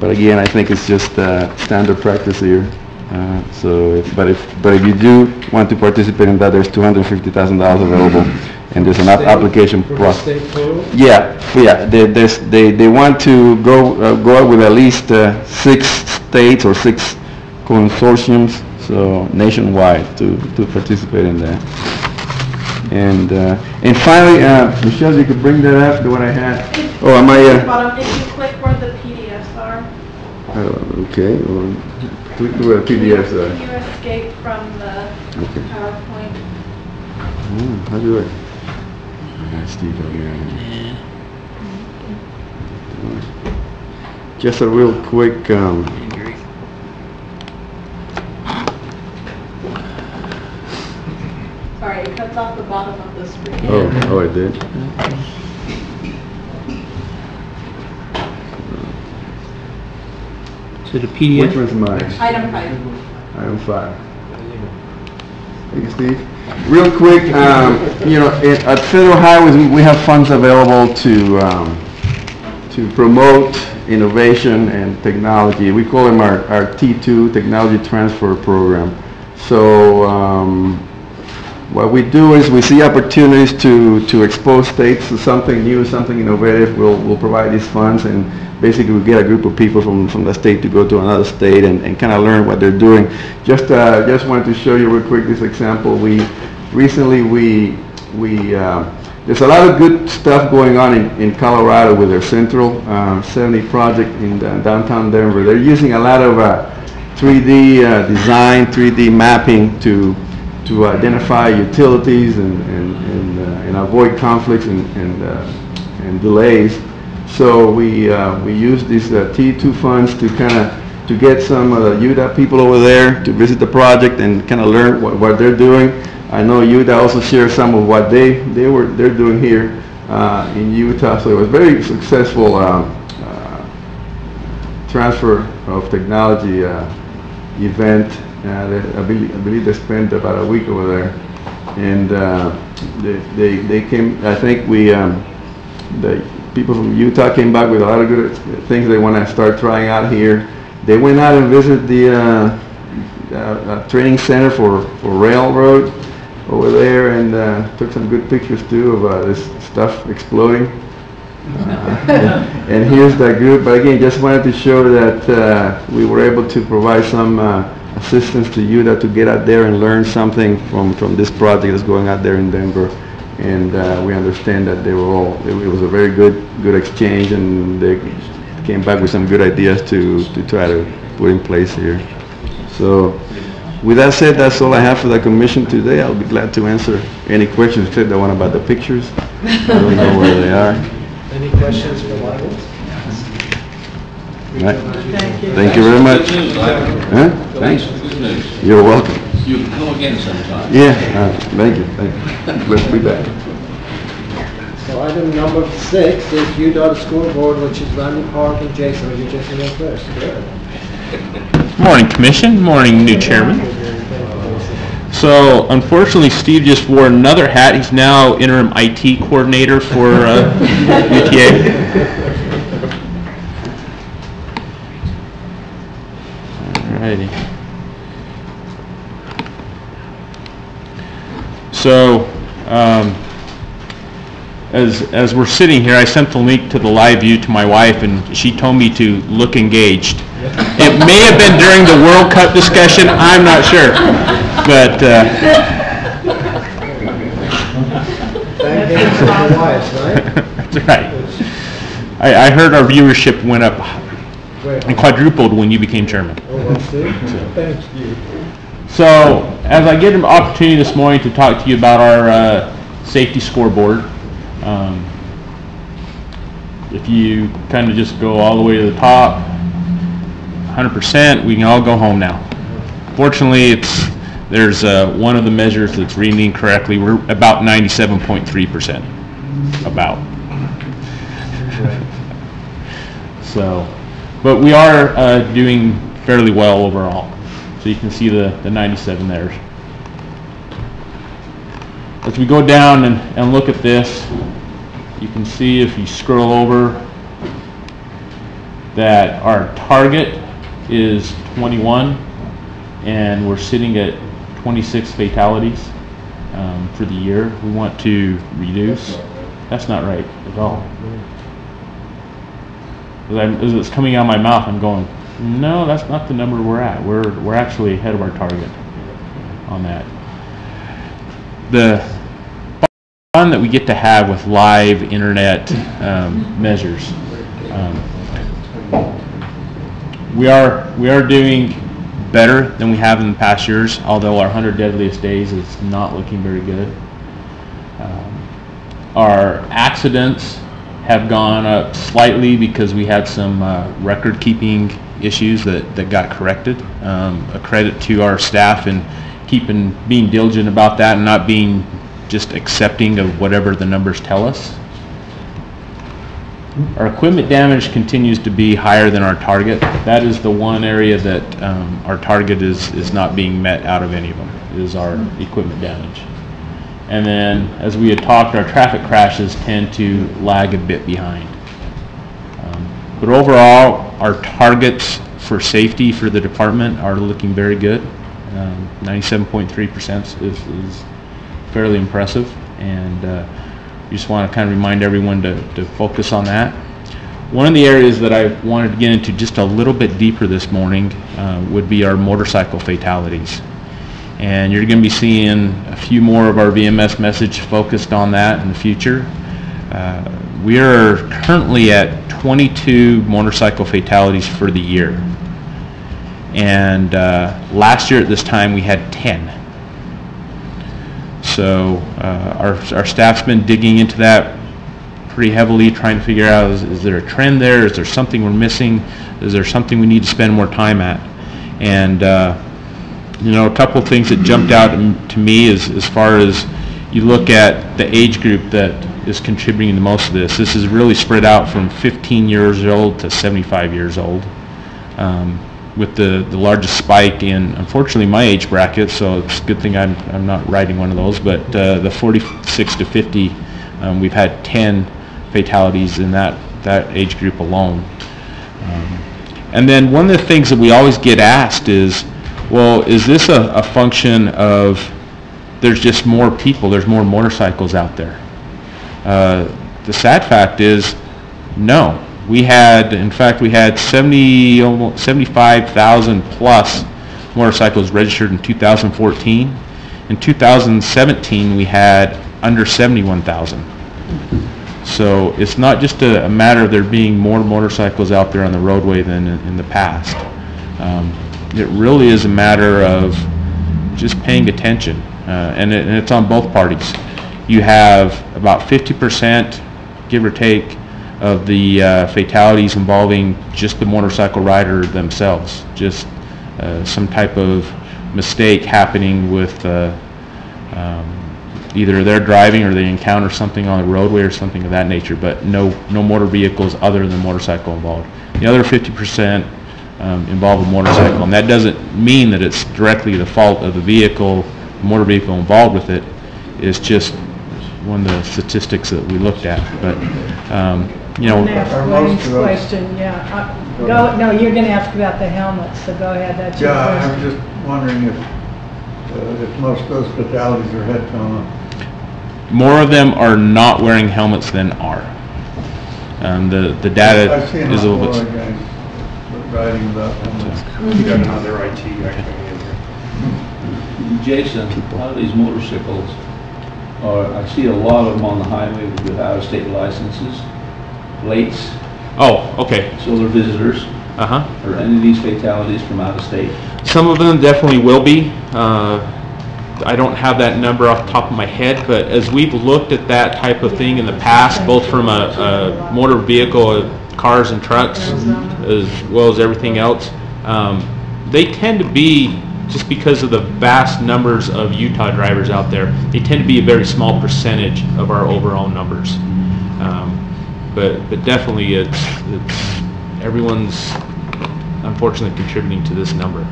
But again, I think it's just standard practice here. But if you do want to participate in that, there's $250,000 available, and there's an application process. Yeah. They want to go out with at least 6 states or 6 consortiums, so nationwide, to participate in that. And finally, Michelle, you could bring that up to what I had. Oh, am I? If you click where the PDFs are. Okay. Click where the PDFs are. You escape from the PowerPoint. How do I? Steve over here. Just a real quick. Sorry, it cuts off the bottom of the screen. Oh, it did. So the PDF? Which one's mine? Item 5. Item 5. Thank you, Steve. Real quick, at Federal Highways, we have funds available to promote innovation and technology. We call them our T2, Technology Transfer Program. So what we do is we see opportunities to expose states to something new, something innovative. We'll provide these funds, and basically we get a group of people from the state to go to another state and kind of learn what they're doing. Just wanted to show you real quick this example. Recently there's a lot of good stuff going on in Colorado with their Central 70 project in downtown Denver. They're using a lot of 3D design, 3D mapping to identify utilities and avoid conflicts and delays. So we use these T2 funds to to get some of the UTA people over there to visit the project and kind of learn what they're doing. I know UTA also shares some of what they're doing here in Utah. So it was very successful transfer of technology event. I believe they spent about a week over there, and they came. I think the people from Utah came back with a lot of good things they want to start trying out here. They went out and visited the training center for railroad over there, and took some good pictures too of this stuff exploding. And here's that group. But again, just wanted to show that we were able to provide some assistance to Utah to get out there and learn something from this project that's going out there in Denver. And we understand that they were all, it was a very good exchange, and they came back with some good ideas to try to put in place here. So with that said, that's all I have for the commission today. I'll be glad to answer any questions, except the one about the pictures. I don't know where they are. Any questions for Michael? Right. Thank you very much. Huh? Thanks for the good news. You're welcome. You can come again sometime. Yeah, thank you. Let's be back. So item number 6 is UDOT School Board, which is Randy Park and Jason. Will you Jason go first? Good. Morning, Commission. Morning, new chairman. So, unfortunately, Steve just wore another hat. He's now interim IT coordinator for UTA. Alrighty. So, as we're sitting here, I sent the link to the live view to my wife, and she told me to look engaged. It may have been during the World Cup discussion, I'm not sure, but Thank you for the wives, right? that's right. I heard our viewership went up and quadrupled when you became chairman. Oh, well, thank you. So, as I get an opportunity this morning to talk to you about our safety scoreboard, if you kind of just go all the way to the top, 100%, we can all go home now. Fortunately, there's one of the measures that's reading incorrectly. We're about 97.3%. About. So, but we are doing fairly well overall. So you can see the 97 there. As we go down and look at this, you can see if you scroll over that our target is 21, and we're sitting at 26 fatalities for the year. We want to reduce. That's not right at all. As it's coming out of my mouth, I'm going, no, that's not the number we're at. We're actually ahead of our target on that. The fun that we get to have with live internet measures. We are doing better than we have in the past years, although our 100 deadliest days is not looking very good. Our accidents have gone up slightly because we had some record-keeping issues that got corrected. A credit to our staff in being diligent about that and not being just accepting of whatever the numbers tell us. Our equipment damage continues to be higher than our target. That is the one area that our target is not being met out of any of them, is our equipment damage. And then, as we had talked, our traffic crashes tend to lag a bit behind. But overall, our targets for safety for the department are looking very good. 97.3% is fairly impressive, and we just want to kind of remind everyone to focus on that. One of the areas that I wanted to get into just a little bit deeper this morning would be our motorcycle fatalities. And you're going to be seeing a few more of our VMS message focused on that in the future. We are currently at 22 motorcycle fatalities for the year. And last year at this time we had 10. So our staff's been digging into that pretty heavily, trying to figure out, is there a trend there? Is there something we're missing? Is there something we need to spend more time at? And you know, a couple of things that jumped out to me is, as far as you look at the age group that is contributing to most of this. This is really spread out from 15 years old to 75 years old. with the largest spike in, unfortunately, my age bracket, so it's a good thing I'm not riding one of those, but the 46 to 50, we've had 10 fatalities in that age group alone. And then one of the things that we always get asked is, well, is this a function of there's just more people, there's more motorcycles out there? The sad fact is, no. We had almost 75,000 plus motorcycles registered in 2014. In 2017, we had under 71,000. So it's not just a matter of there being more motorcycles out there on the roadway than in the past. It really is a matter of just paying attention, and it's on both parties. You have about 50%, give or take, of the fatalities involving just the motorcycle rider themselves, just some type of mistake happening with either they're driving or they encounter something on the roadway or something of that nature, but no motor vehicles other than motorcycle involved. The other 50% involve a motorcycle, and that doesn't mean that it's directly the fault of the vehicle, the motor vehicle involved with it. It's just one of the statistics that we looked at. But you know, Wayne's question, yeah. No, you're going to ask about the helmets, so go ahead. That's your question. I'm just wondering if most of those fatalities are headphone. More of them are not wearing helmets than are. The data I've seen is a little bit. guys riding without helmets. You got another IT guy coming in here. Jason, a lot of these motorcycles, I see a lot of them on the highway with out-of-state licenses, plates. Oh, okay. So they're visitors. Uh-huh. Are any of these fatalities from out of state? Some of them definitely will be. I don't have that number off the top of my head, but as we've looked at that type of thing in the past, both from a motor vehicle, cars and trucks, as well as everything else, they tend to be, just because of the vast numbers of Utah drivers out there, they tend to be a very small percentage of our overall numbers. But definitely it's everyone's unfortunately contributing to this number.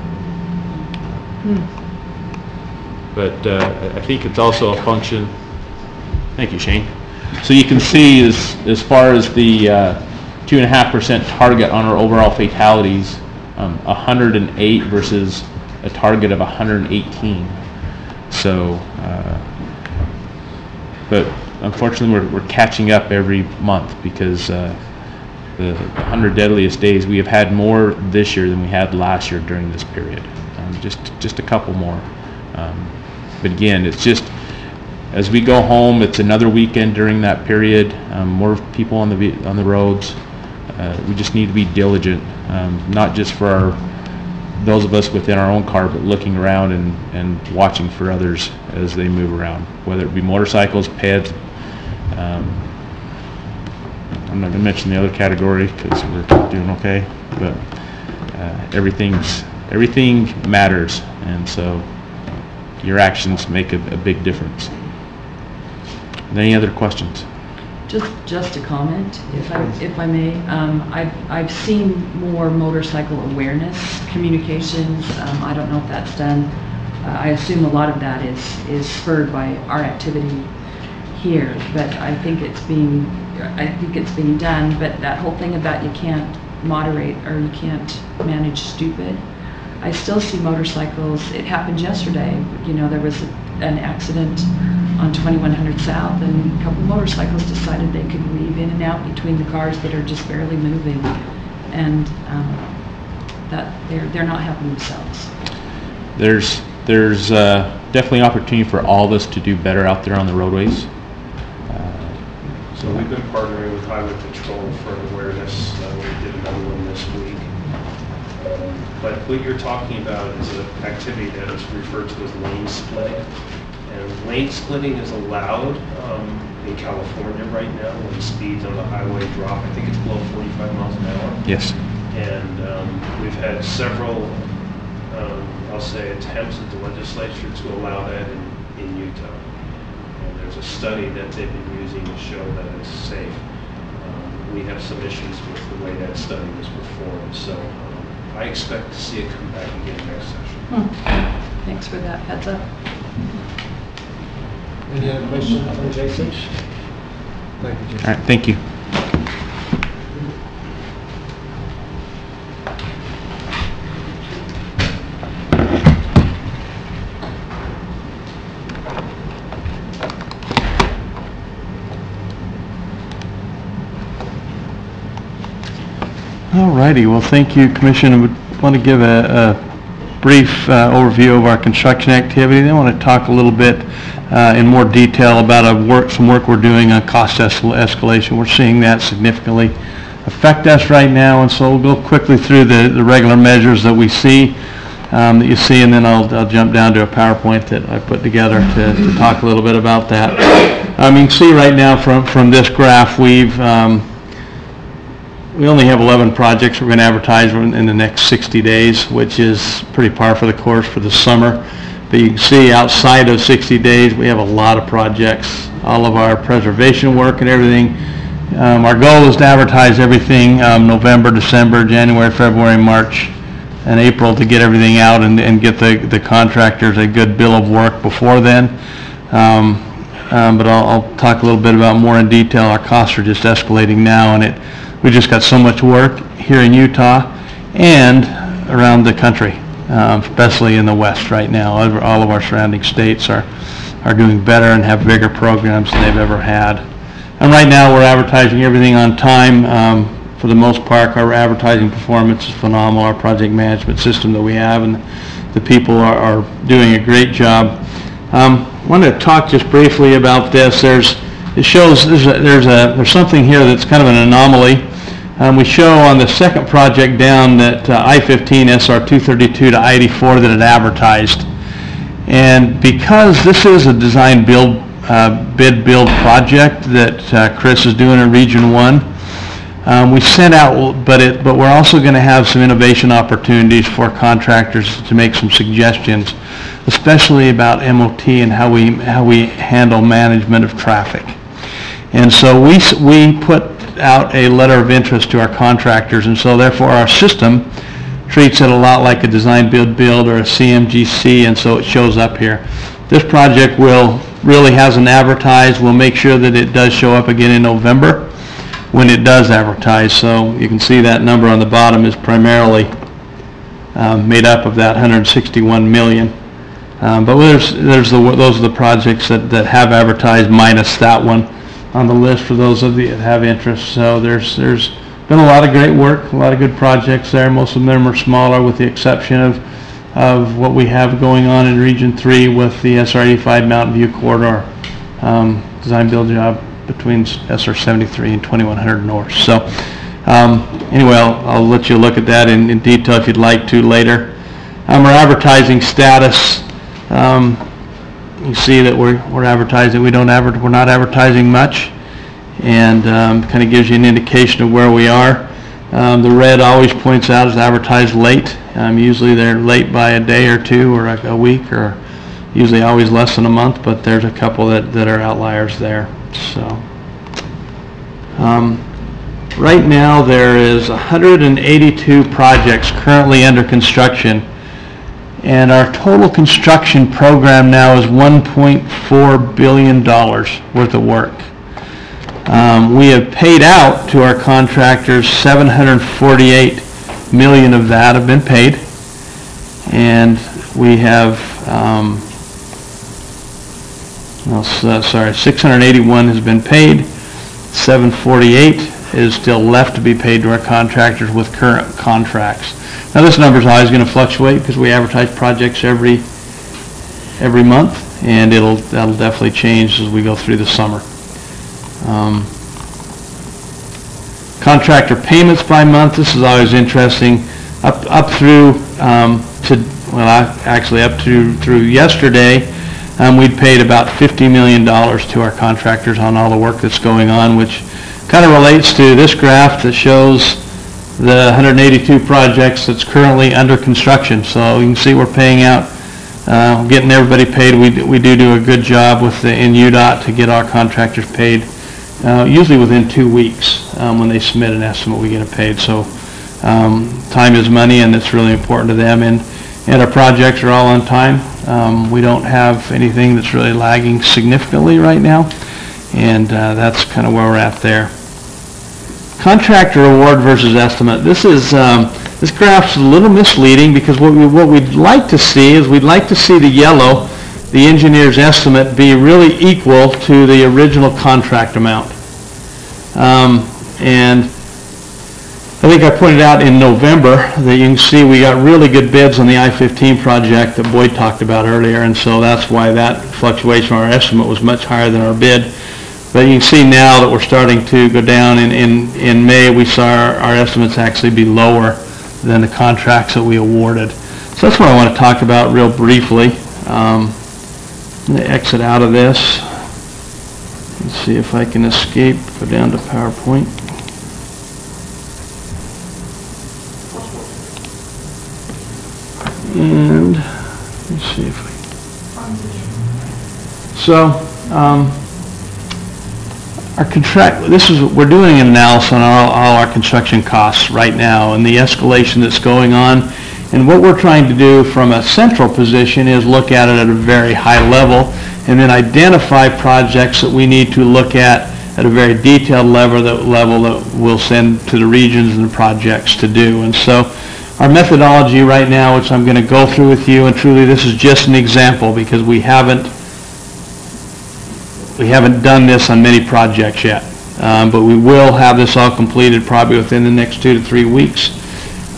But I think it's also a function. Thank you, Shane. So you can see as far as the 2.5% target on our overall fatalities, 108 versus a target of 118. So, but unfortunately we're catching up every month because the 100 deadliest days, we have had more this year than we had last year during this period. Just a couple more. But again, it's just as we go home, it's another weekend during that period. More people on the roads. We just need to be diligent, not just for those of us within our own car, but looking around and watching for others as they move around, whether it be motorcycles, peds. I'm not going to mention the other category because we're doing okay, but everything matters, and so your actions make a big difference. Any other questions? Just a comment, if I may. I've seen more motorcycle awareness communications. I don't know if that's done. I assume a lot of that is spurred by our activity here, but I think it's being done. But that whole thing about you can't moderate or you can't manage stupid. I still see motorcycles. It happened yesterday. You know, there was an accident on 2100 South, and a couple motorcycles decided they could weave in and out between the cars that are just barely moving, and that they're not helping themselves. There's definitely opportunity for all of us to do better out there on the roadways. So we've been partnering with Highway Patrol for awareness. We did another one this week. But what you're talking about is an activity that is referred to as lane splitting. And lane splitting is allowed in California right now when speeds on the highway drop. I think it's below 45 miles an hour. Yes. And we've had several, I'll say, attempts at the legislature to allow that in Utah. And there's a study that they've been using to show that it's safe. We have some issues with the way that study was performed. So I expect to see it come back again next session. Thanks for that heads up. Any other questions from Jason? Thank you, Jason. All right, thank you. All righty, well, thank you, Commission. I would want to give a brief overview of our construction activity. Then I want to talk a little bit in more detail about some work we're doing on cost escalation. We're seeing that significantly affect us right now, and so we'll go quickly through the regular measures that we see, that you see, and then I'll jump down to a PowerPoint that I put together to talk a little bit about that. You can see right now from this graph, we only have 11 projects we're going to advertise in the next 60 days, which is pretty par for the course for the summer. But you can see outside of 60 days, we have a lot of projects, all of our preservation work and everything. Our goal is to advertise everything November, December, January, February, March, and April to get everything out and get the contractors a good bill of work before then. But I'll talk a little bit about more in detail. Our costs are just escalating now, and we just got so much work here in Utah and around the country, especially in the West right now. All of our surrounding states are doing better and have bigger programs than they've ever had. And right now we're advertising everything on time. For the most part, our advertising performance is phenomenal. Our project management system that we have, and the people are doing a great job. I want to talk just briefly about this. There's something here that's kind of an anomaly. We show on the second project down that I-15 SR-232 to I-84 that it advertised. And because this is a design build bid build project that Chris is doing in Region 1, we sent out, but we're also going to have some innovation opportunities for contractors to make some suggestions, especially about MOT and how we handle management of traffic. And so we put out a letter of interest to our contractors, and so therefore our system treats it a lot like a design build or a CMGC, and so it shows up here. This project really hasn't advertised. We'll make sure that it does show up again in November when it does advertise. So you can see that number on the bottom is primarily made up of that 161 million. But those are the projects that have advertised minus that one on the list for those of you that have interest. So there's been a lot of great work, a lot of good projects there. Most of them are smaller, with the exception of what we have going on in Region 3 with the SR-85 Mountain View Corridor design build job between SR-73 and 2100 North. So anyway, I'll let you look at that in detail if you'd like to later. Our advertising status. You see that we're advertising. We're not advertising much, and kind of gives you an indication of where we are. The red always points out is advertised late. Usually they're late by a day or two or a week, or usually always less than a month. But there's a couple that are outliers there. So right now there is 182 projects currently under construction. And our total construction program now is $1.4 billion worth of work. We have paid out to our contractors $748 million of that have been paid. And we have, 681 has been paid. 748 is still left to be paid to our contractors with current contracts. Now this number is always going to fluctuate because we advertise projects every month, and that'll definitely change as we go through the summer. Contractor payments by month. This is always interesting. Up through through yesterday, we'd paid about $50 million to our contractors on all the work that's going on, which kind of relates to this graph that shows the 182 projects that's currently under construction. So you can see we're paying out, getting everybody paid. We do a good job in UDOT to get our contractors paid, usually within 2 weeks. When they submit an estimate, we get it paid. So Time is money, and it's really important to them. And our projects are all on time. We don't have anything that's really lagging significantly right now, and that's kind of where we're at there. Contractor award versus estimate. This graph's a little misleading because what we'd like to see is we'd like to see the yellow, the engineer's estimate, be really equal to the original contract amount. And I think I pointed out in November that you can see we got really good bids on the I-15 project that Boyd talked about earlier, and so that's why that fluctuation on our estimate was much higher than our bid. But you can see now that we're starting to go down. In May, we saw our estimates actually be lower than the contracts that we awarded. So that's what I want to talk about real briefly. I'm going to exit out of this and see if I can escape, go down to PowerPoint. And let's see if our contract, we're doing an analysis on all our construction costs right now and the escalation that's going on. And what we're trying to do from a central position is look at it at a very high level and then identify projects that we need to look at a very detailed level that we'll send to the regions and the projects to do. And so our methodology right now, which I'm going to go through with you, and truly this is just an example because we haven't done this on many projects yet, but we will have this all completed probably within the next 2 to 3 weeks.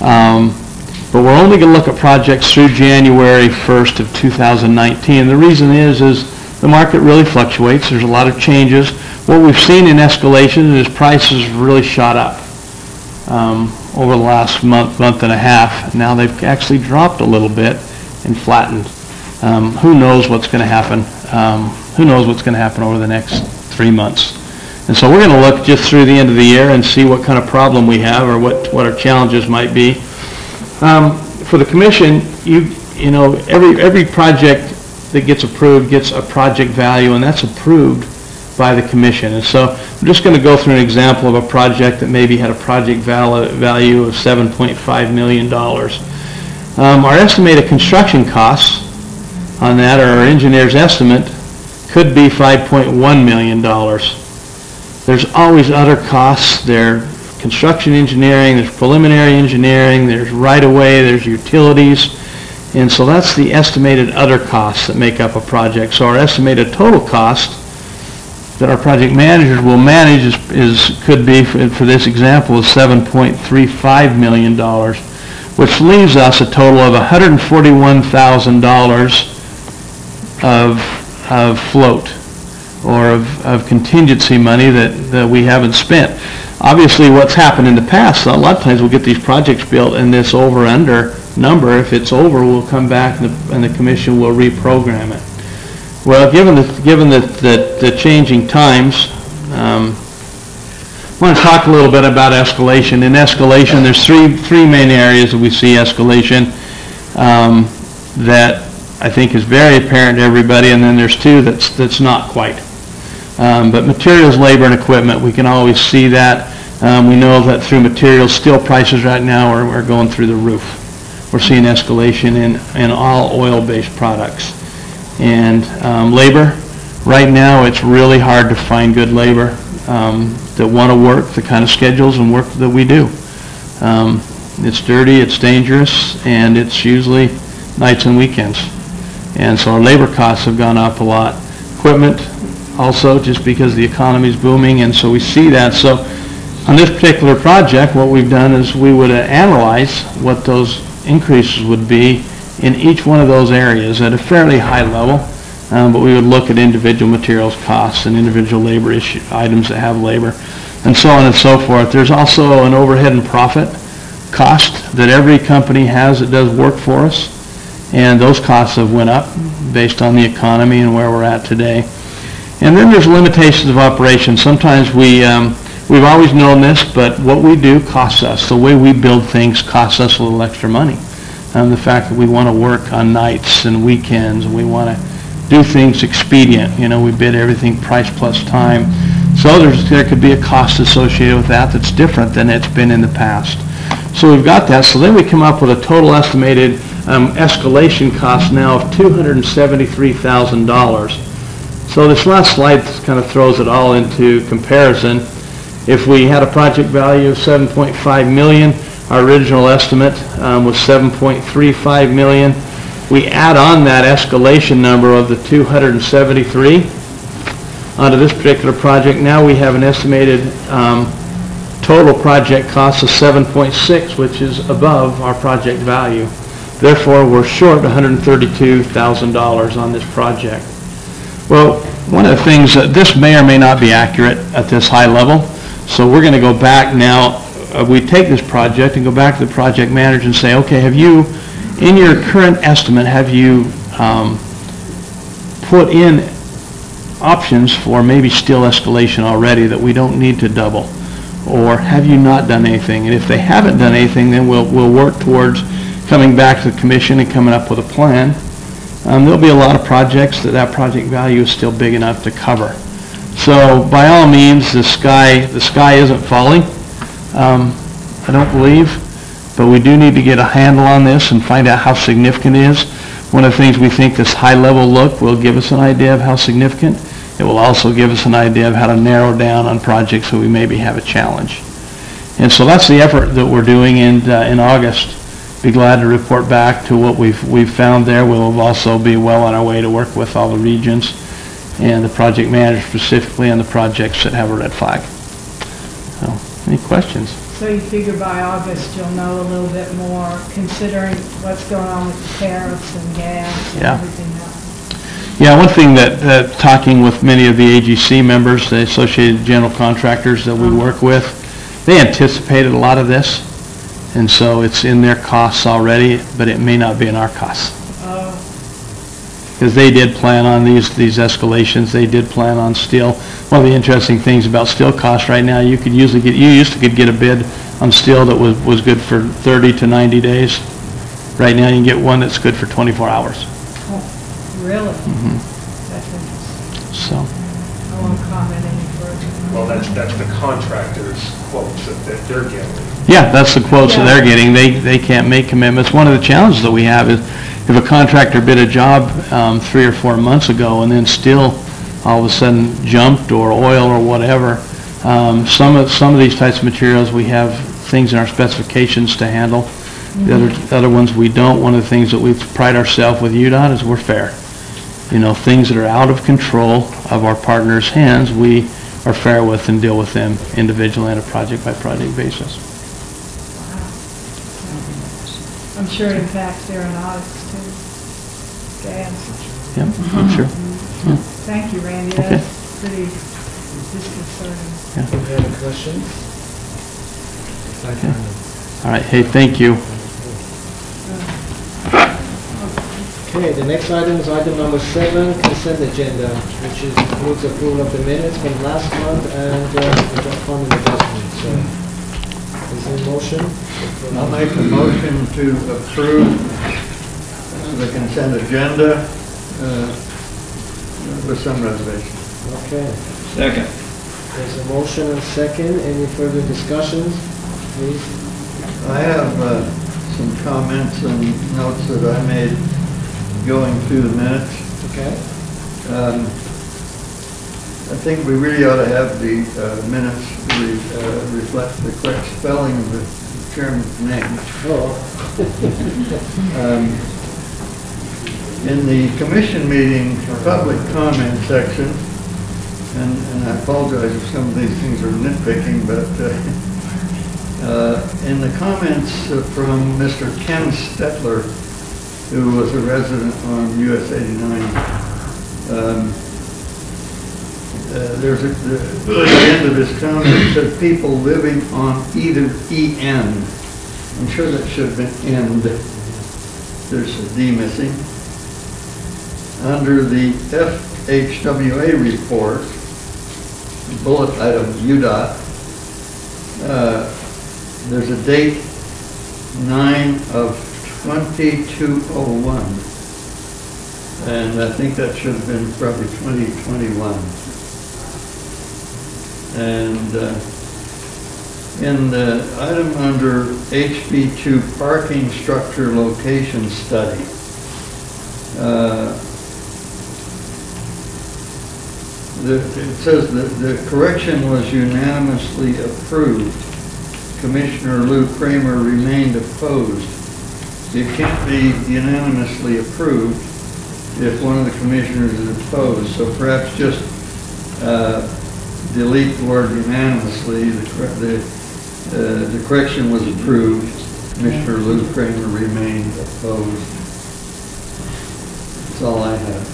But we're only going to look at projects through January 1st of 2019. The reason is the market really fluctuates. There's a lot of changes. What we've seen in escalation is prices really shot up over the last month and a half. Now they've actually dropped a little bit and flattened. Who knows what's going to happen? Who knows what's going to happen over the next 3 months? And so we're going to look just through the end of the year and see what kind of problem we have or what our challenges might be. For the commission, you know, every project that gets approved gets a project value, and that's approved by the commission. And so I'm just going to go through an example of a project that maybe had a project value of $7.5 million. Our estimated construction costs on that, or our engineer's estimate, could be $5.1 million. There's always other costs. There's construction engineering, there's preliminary engineering, there's right-of-way, there's utilities, and so that's the estimated other costs that make up a project. So our estimated total cost that our project managers will manage could be, for this example, is $7.35 million, which leaves us a total of $141,000 of float, or of contingency money that we haven't spent. Obviously, what's happened in the past, a lot of times we'll get these projects built and this over-under number, if it's over, we'll come back and the commission will reprogram it. Well, given the changing times, I want to talk a little bit about escalation. In escalation, there's three main areas that we see escalation that I think is very apparent to everybody, and then there's two that's not quite. But materials, labor, and equipment, we can always see that. We know that through materials, steel prices right now are going through the roof. We're seeing escalation in all oil-based products. And labor, right now it's really hard to find good labor that want to work the kind of schedules and work that we do. It's dirty, it's dangerous, and it's usually nights and weekends. And so our labor costs have gone up a lot. Equipment also, just because the economy is booming, and so we see that. So on this particular project, what we've done is we would analyze what those increases would be in each one of those areas at a fairly high level, but we would look at individual materials costs and individual labor items that have labor, and so on and so forth. There's also an overhead and profit cost that every company has that does work for us, and those costs have went up based on the economy and where we're at today. And then there's limitations of operation. Sometimes we've always known this, but what we do costs us. The way we build things costs us a little extra money. The fact that we want to work on nights and weekends, and we want to do things expedient. You know, we bid everything price plus time. So there could be a cost associated with that that's different than it's been in the past. So we've got that. So then we come up with a total estimated escalation cost now of $273,000. So this last slide kind of throws it all into comparison. If we had a project value of $7.5 million, our original estimate was $7.35 million. We add on that escalation number of the 273 onto this particular project. Now we have an estimated total project cost of 7.6, which is above our project value. Therefore, we're short $132,000 on this project. Well, one of the things that this may or may not be accurate at this high level, so we're going to go back now. We take this project and go back to the project manager and say, okay, have you, in your current estimate, have you put in options for maybe steel escalation already that we don't need to double? Or have you not done anything? And if they haven't done anything, then we'll work towards coming back to the commission and coming up with a plan. There'll be a lot of projects that project value is still big enough to cover. So by all means, the sky isn't falling, I don't believe, but we do need to get a handle on this and find out how significant it is. One of the things we think this high-level look will give us an idea of how significant. It will also give us an idea of how to narrow down on projects so we maybe have a challenge. And so that's the effort that we're doing, and in August, be glad to report back to what we've found there. We'll also be well on our way to work with all the regions and the project manager specifically on the projects that have a red flag. So, any questions? So you figure by August you'll know a little bit more, considering what's going on with the tariffs and gas and everything else. Yeah, one thing that talking with many of the AGC members, the Associated General Contractors that we work with, they anticipated a lot of this, and so it's in their costs already, but it may not be in our costs. Because they did plan on these escalations, they did plan on steel. One of the interesting things about steel costs right now, you used to get a bid on steel that was good for 30 to 90 days. Right now you can get one that's good for 24 hours. Really? Mm-hmm. That's interesting. So. I won't comment any further. Well, that's the contractor's quotes that they're getting. Yeah, that's the quotes that they're getting. They can't make commitments. One of the challenges that we have is if a contractor bid a job 3 or 4 months ago and then steel all of a sudden jumped, or oil or whatever, some of these types of materials we have things in our specifications to handle. The other ones we don't. One of the things that we pride ourselves with UDOT is we're fair. You know, things that are out of control of our partners' hands, we are fair with and deal with them individually on a project-by-project basis. I'm sure it impacts their audits too. Gas. Yep, I'm sure. Yeah. Thank you, Randy. Okay. That's pretty disconcerting. Any other questions? Okay. All right. Hey, thank you. Okay, the next item is item number 7, consent agenda, which includes approval of the minutes from last month and the fund investment. So, is there a motion? I'll make a motion to approve the consent agenda with some reservation. Okay. Second. There's a motion and second. Any further discussions, please? I have some comments and notes that I made going through the minutes. Okay. I think we really ought to have the minutes reflect the correct spelling of the chairman's name. Oh. In the commission meeting public comment section, and I apologize if some of these things are nitpicking, but in the comments from Mr. Ken Stetler, who was a resident on US 89, there's a, towards the end of his comment, it said people living on either EN. I'm sure that should have been end. There's a D missing. Under the FHWA report, bullet item UDOT, there's a date 9/22/01, and I think that should have been probably 2021. And In the item under HB2 parking structure location study, it says that the correction was unanimously approved. Commissioner Lou Kramer remained opposed. It can't be unanimously approved if one of the commissioners is opposed. So perhaps just delete the word unanimously. The correction was approved. Commissioner Lou Kramer remained opposed. That's all I have.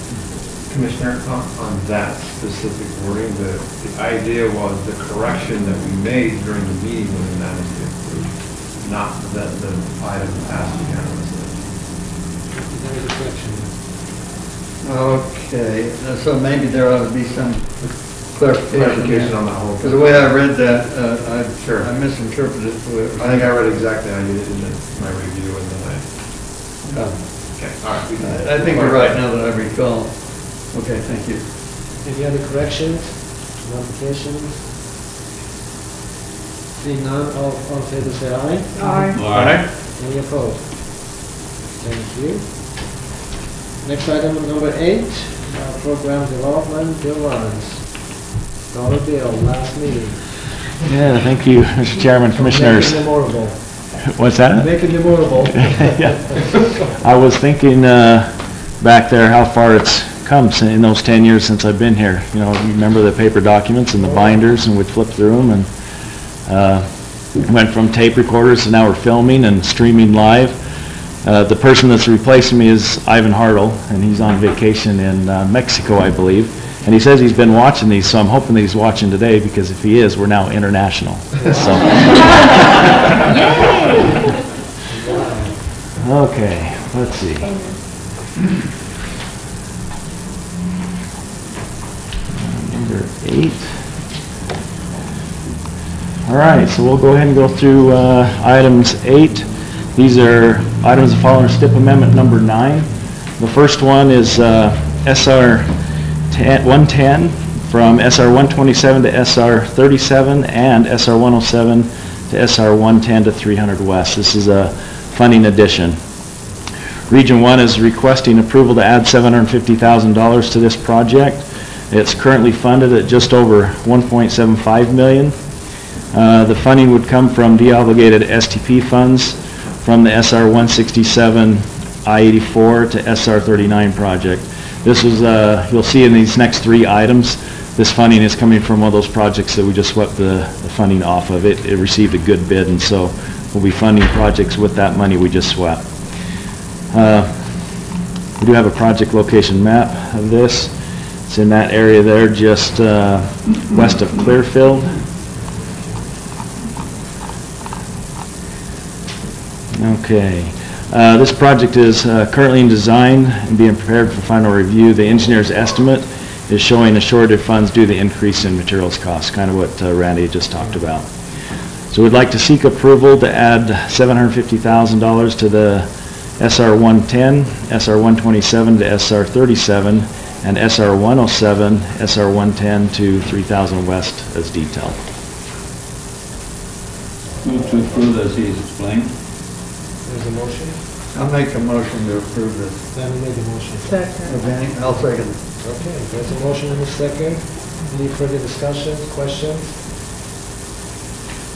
Commissioner, on that specific wording, the idea was the correction that we made during the meeting was unanimously approved, not that the item passed unanimously. That is a correction. Okay, so maybe there ought to be some clarification on the whole. Because the way I read that, I misinterpreted it. I think I read exactly how you did in my review, and then okay, all right. I think you're right now that I recall. Okay, thank you. Any other corrections, modifications? Seeing none, all in favor say aye. Aye. Aye. Any opposed? Thank you. Next item, number 8, program development, Bill Lawrence. Dollar bill, last meeting. Yeah, thank you, Mr. Chairman, Commissioners. Make it memorable. What's that? Make it memorable. Yeah. I was thinking back there how far it's come in those 10 years since I've been here. You know, you remember the paper documents and the binders, and we'd flip through them, and went from tape recorders to now we're filming and streaming live. The person that's replacing me is Ivan Hartle, and he's on vacation in Mexico, I believe. And he says he's been watching these, so I'm hoping that he's watching today, because if he is, we're now international. So. Okay, let's see. Number 8. All right, so we'll go ahead and go through items 8. These are items that fall under STIP Amendment number 9. The first one is SR 110 from SR 127 to SR 37 and SR 107 to SR 110 to 300 West. This is a funding addition. Region 1 is requesting approval to add $750,000 to this project. It's currently funded at just over $1.75 million. The funding would come from deobligated STP funds from the SR 167 I-84 to SR 39 project. This is, you'll see in these next 3 items, this funding is coming from one of those projects that we just swept the funding off of. It received a good bid, and so we'll be funding projects with that money we just swept. We do have a project location map of this. It's in that area there, just west of Clearfield. Okay. This project is currently in design and being prepared for final review. The engineer's estimate is showing a shortage of funds due to the increase in materials costs, kind of what Randy just talked about. So we'd like to seek approval to add $750,000 to the SR 110, SR 127 to SR 37, and SR 107, SR 110 to 3000 West as detailed. Move to approve as he has explained. There's a motion. I'll make a motion to approve this. Then we make a motion. Second. Okay, I'll second it. Okay, there's a motion and a second. Any further discussion, questions?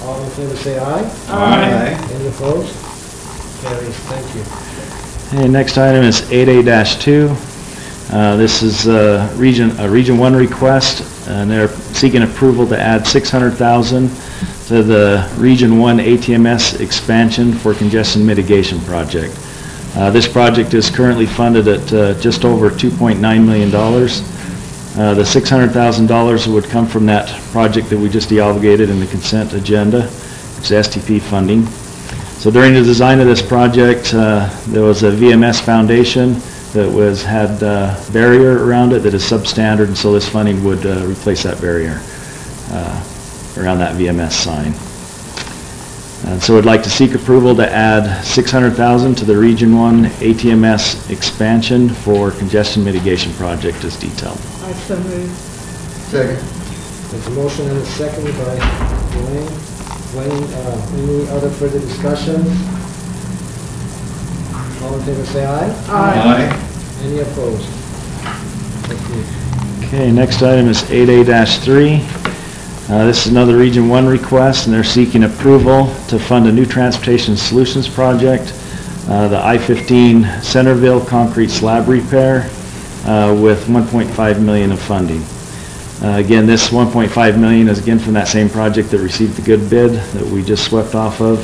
All in favor say aye. Aye. Any opposed? Carries. Thank you. Okay, next item is 8A-2. This is a Region 1 request, and they're seeking approval to add $600,000 to the Region 1 ATMS expansion for congestion mitigation project. This project is currently funded at just over $2.9 million. The $600,000 would come from that project that we just deobligated in the consent agenda. It's STP funding. So during the design of this project, there was a VMS foundation that had barrier around it that is substandard, and so this funding would replace that barrier around that VMS sign. And so I'd like to seek approval to add $600,000 to the Region 1 ATMS expansion for congestion mitigation project as detailed. I so move. Second. There's a motion and a second by Dwayne. Any other further discussions? All in favor say aye. Aye. Any opposed? Approved. Okay, next item is 8A-3. This is another Region 1 request, and they're seeking approval to fund a new transportation solutions project, the I-15 Centerville concrete slab repair with $1.5 million of funding. Again, this $1.5 million is again from that same project that received the good bid that we just swept off of.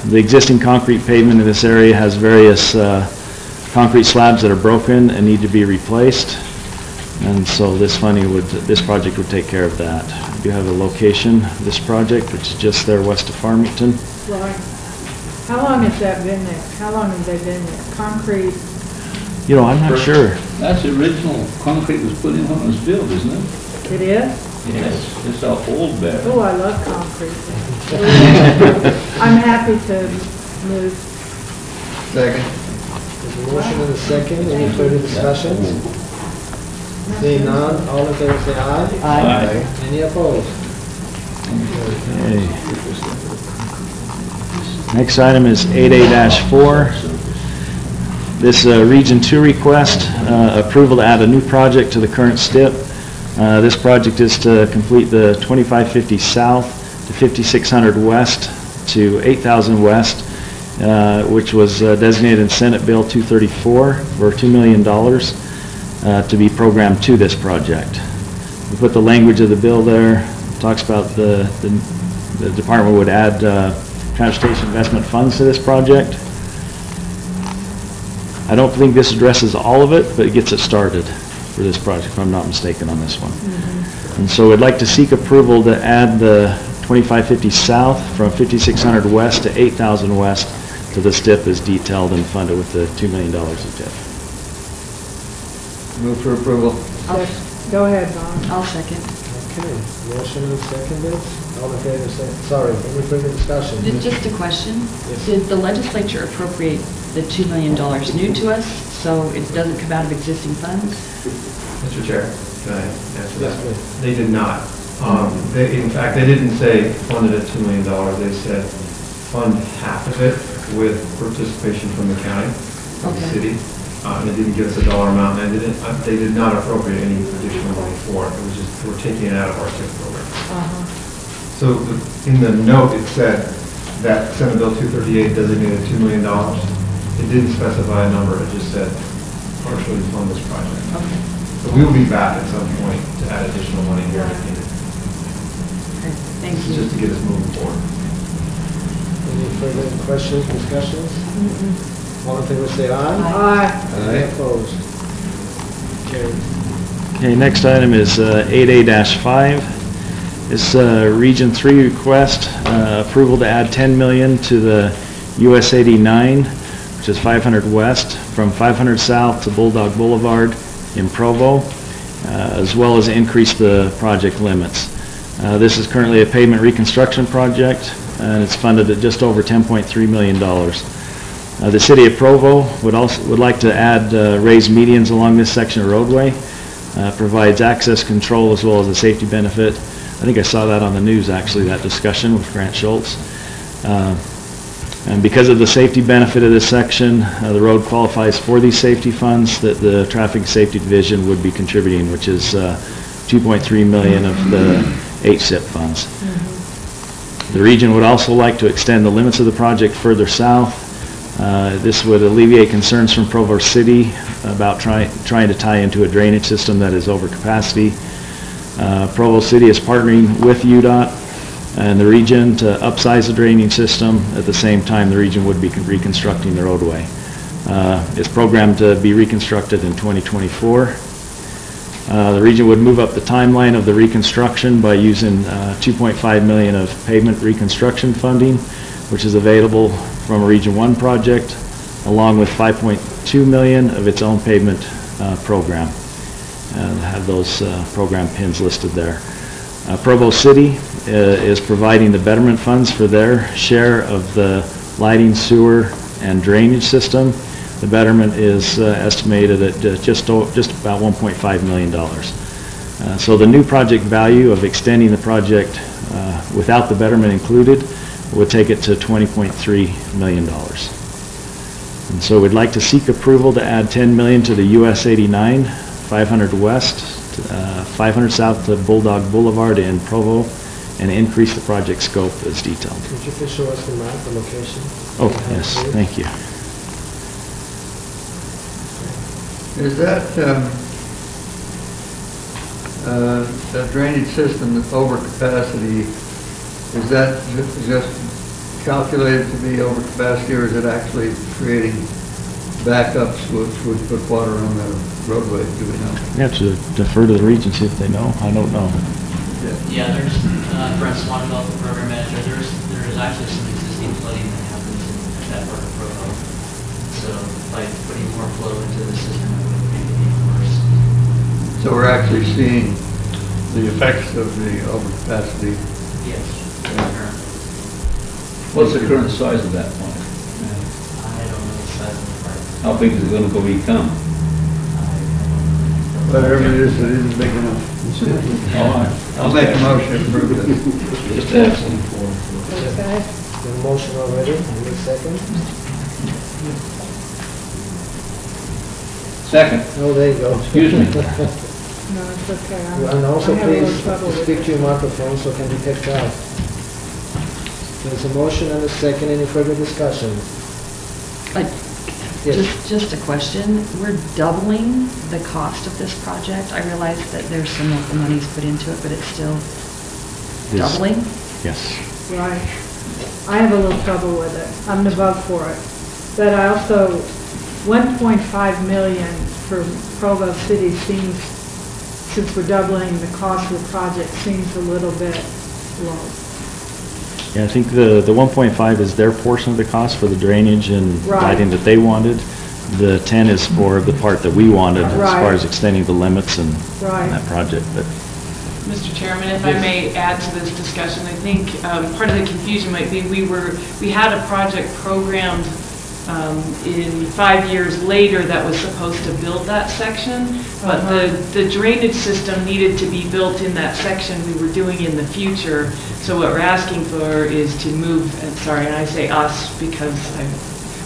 The existing concrete pavement in this area has various concrete slabs that are broken and need to be replaced. And so this project would take care of that. We do have a location of this project, which is just there west of Farmington. Right. How long has that been there? How long have they been there? Concrete? You know, I'm not sure. That's the original concrete was put in when it was built, isn't it? It is? Yes, it's all old bed. Oh, I love concrete. I'm happy to move. Second. There's a motion and a second. Any further discussions? Seeing none, all in favor say aye. Aye. Any opposed? Okay. Next item is 8A-4. This Region 2 request, approval to add a new project to the current STIP. This project is to complete the 2550 South to 5600 West to 8000 West, which was designated in Senate Bill 234 for $2 million to be programmed to this project. We put the language of the bill there. It talks about the department would add transportation investment funds to this project. I don't think this addresses all of it, but it gets it started for this project, if I'm not mistaken on this one. And so we'd like to seek approval to add the 2550 South from 5600 West to 8000 West to the STIP as detailed and funded with the $2 million of TIP. Move for approval. Go ahead, Don. I'll second. Okay, motion and seconded. All in favor say, sorry, any further discussion? Just a question. Yes. Did the legislature appropriate the $2 million new to us, so it doesn't come out of existing funds? Mr. Chair, can I answer that? Yes, please. They did not. In fact, they didn't say funded at $2 million. They said fund half of it with participation from the county, from the city. And they didn't give us a dollar amount, and they did not appropriate any additional money for it. It was just, we're taking it out of our TIP program. So in the note, it said that Senate Bill 238 designated $2 million. It didn't specify a number, it just said partially fund this project. Okay. So we will be back at some point to add additional money here if needed. Okay, thank This is you. just to get us moving forward. Any further questions, discussions? All in favor say aye. Aye. Any opposed? Carried. Okay, next item is 8A-5. This Region 3 request, approval to add $10 million to the US 89, which is 500 West, from 500 South to Bulldog Boulevard in Provo, as well as increase the project limits. This is currently a pavement reconstruction project, and it's funded at just over $10.3 million. The City of Provo would like to add raised medians along this section of roadway. Provides access control as well as a safety benefit. I think I saw that on the news, actually, that discussion with Grant Schultz. And because of the safety benefit of this section, the road qualifies for these safety funds that the Traffic Safety Division would be contributing, which is $2.3 million of the HSIP funds. The region would also like to extend the limits of the project further south. This would alleviate concerns from Provo City about trying to tie into a drainage system that is over capacity. Provo City is partnering with UDOT and the region to upsize the drainage system. At the same time, the region would be reconstructing the roadway. It's programmed to be reconstructed in 2024. The region would move up the timeline of the reconstruction by using $2.5 million of pavement reconstruction funding, which is available from a Region 1 project, along with $5.2 million of its own pavement program. And have those program pins listed there. Provo City is providing the betterment funds for their share of the lighting, sewer, and drainage system. The betterment is estimated at just about $1.5 million. So the new project value of extending the project without the betterment included, would take it to $20.3 million. And so we'd like to seek approval to add $10 million to the US 89, 500 west, 500 south to Bulldog Boulevard in Provo, and increase the project scope as detailed. Could you please show us the map, the location? Oh, yes, thank you. Is that the drainage system that's over capacity, is that just calculated to be over capacity, or is it actually creating backups which would put water on the roadway? Do we know? You have to defer to the Regency if they know. I don't know. Yeah, there's, Brent Swanville, the program manager, there is actually some existing flooding that happens in that part of Provo. So by putting more flow into the system, it would make it even worse. So we're actually seeing the effects of the overcapacity? Yes. What's the current size of that plant? I don't know the size of the part. How big is it going to become? Whatever it isn't big enough. I'll make a motion to approve this. Just asking for. Okay. The motion already, any second? Second. Oh, there you go. Excuse me. No, it's okay. And also I have a little please trouble with speak it. to your microphone so it can be picked up. There's a motion and a second, any further discussion? Just a question. We're doubling the cost of this project. I realize that there's some of the money's put into it, but it's still doubling? Yes. Right. I have a little trouble with it. I'm the bug for it. But I also, 1.5 million for Provo City seems, since we're doubling the cost of the project, seems a little bit low. Yeah, I think the 1.5 is their portion of the cost for the drainage and Right. lighting that they wanted. The 10 is for the part that we wanted as Right. far as extending the limits and Right. that project. But Mr. Chairman, if I may add to this discussion, I think part of the confusion might be we had a project programmed in 5 years later that was supposed to build that section, but the drainage system needed to be built in that section we were doing in the future. So what we're asking for is to move, and sorry, and I say us because I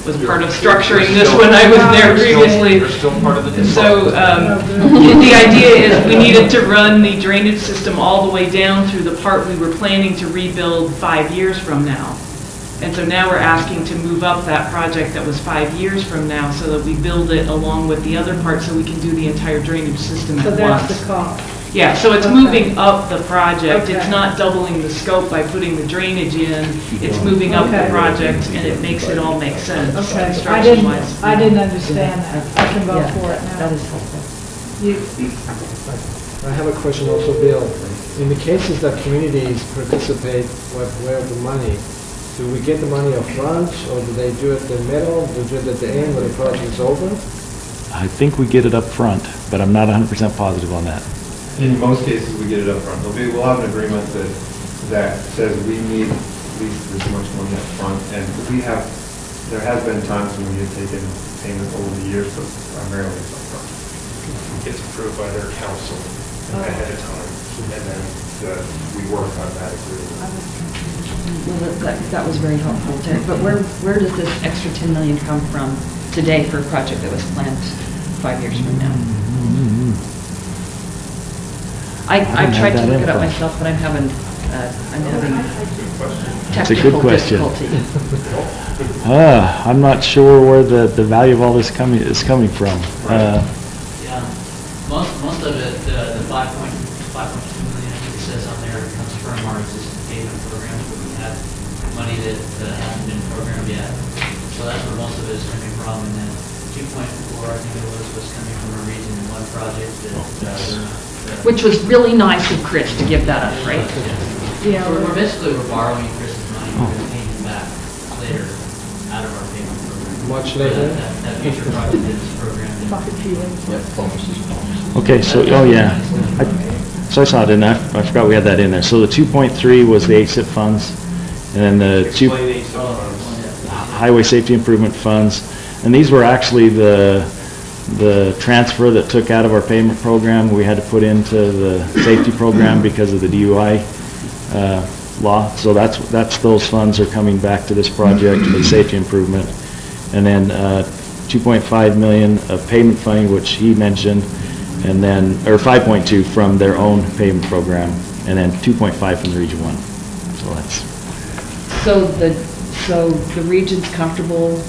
was part of structuring this when I was there previously. You're still part of the So the idea is we needed to run the drainage system all the way down through the part we were planning to rebuild 5 years from now. And so now we're asking to move up that project that was 5 years from now so that we build it along with the other part so we can do the entire drainage system at So once. that's the cost. Yeah, so it's Okay. moving up the project. It's Okay. not doubling the scope by putting the drainage in. It's moving up the Okay. project and it makes it all make sense Okay, construction-wise. I didn't understand that. I can vote Yeah, for it now. that is helpful. I have a question also, Bill. In the cases that communities participate where the money, do we get the money up front, or do they do it in the middle, do they do it at the end when the project is over? I think we get it up front, but I'm not 100% positive on that. In most cases, we get it up front. We'll have an agreement that says we need at least this much money up front, and there has been times when we have taken payment over the years, but primarily it's up front. Gets approved by their council ahead of time, and then we work on that agreement. Well, that was very helpful, Ted. But where does this extra 10 million come from today for a project that was planned 5 years from now? I've tried to look it up myself, but I'm having That's a good technical question. difficulty. I'm not sure where the value of all this is coming from. Yeah, most of it, the 5.2 million, it says on there, comes from our existing payment programs, but we have money that hasn't been programmed yet. So that's where most of it is coming from, and then 2.4, I think it was coming from a region in one project that Which was really nice of Chris to give that up, right? Yeah, we're basically borrowing Chris's money, we're going to pay him back later out of our payment program. Much later? That future project is programmed in. Okay, so, oh yeah. So I saw it, didn't I? I forgot we had that in there. So the 2.3 was the HSIP funds, and then the highway safety improvement funds. And these were actually the transfer that took out of our payment program. We had to put into the safety program because of the DUI law. So that's those funds are coming back to this project for the safety improvement. And then 2.5 million of payment funding, which he mentioned, and then, or 5.2 from their own payment program, and then 2.5 from the Region 1. So that's. So the region's comfortable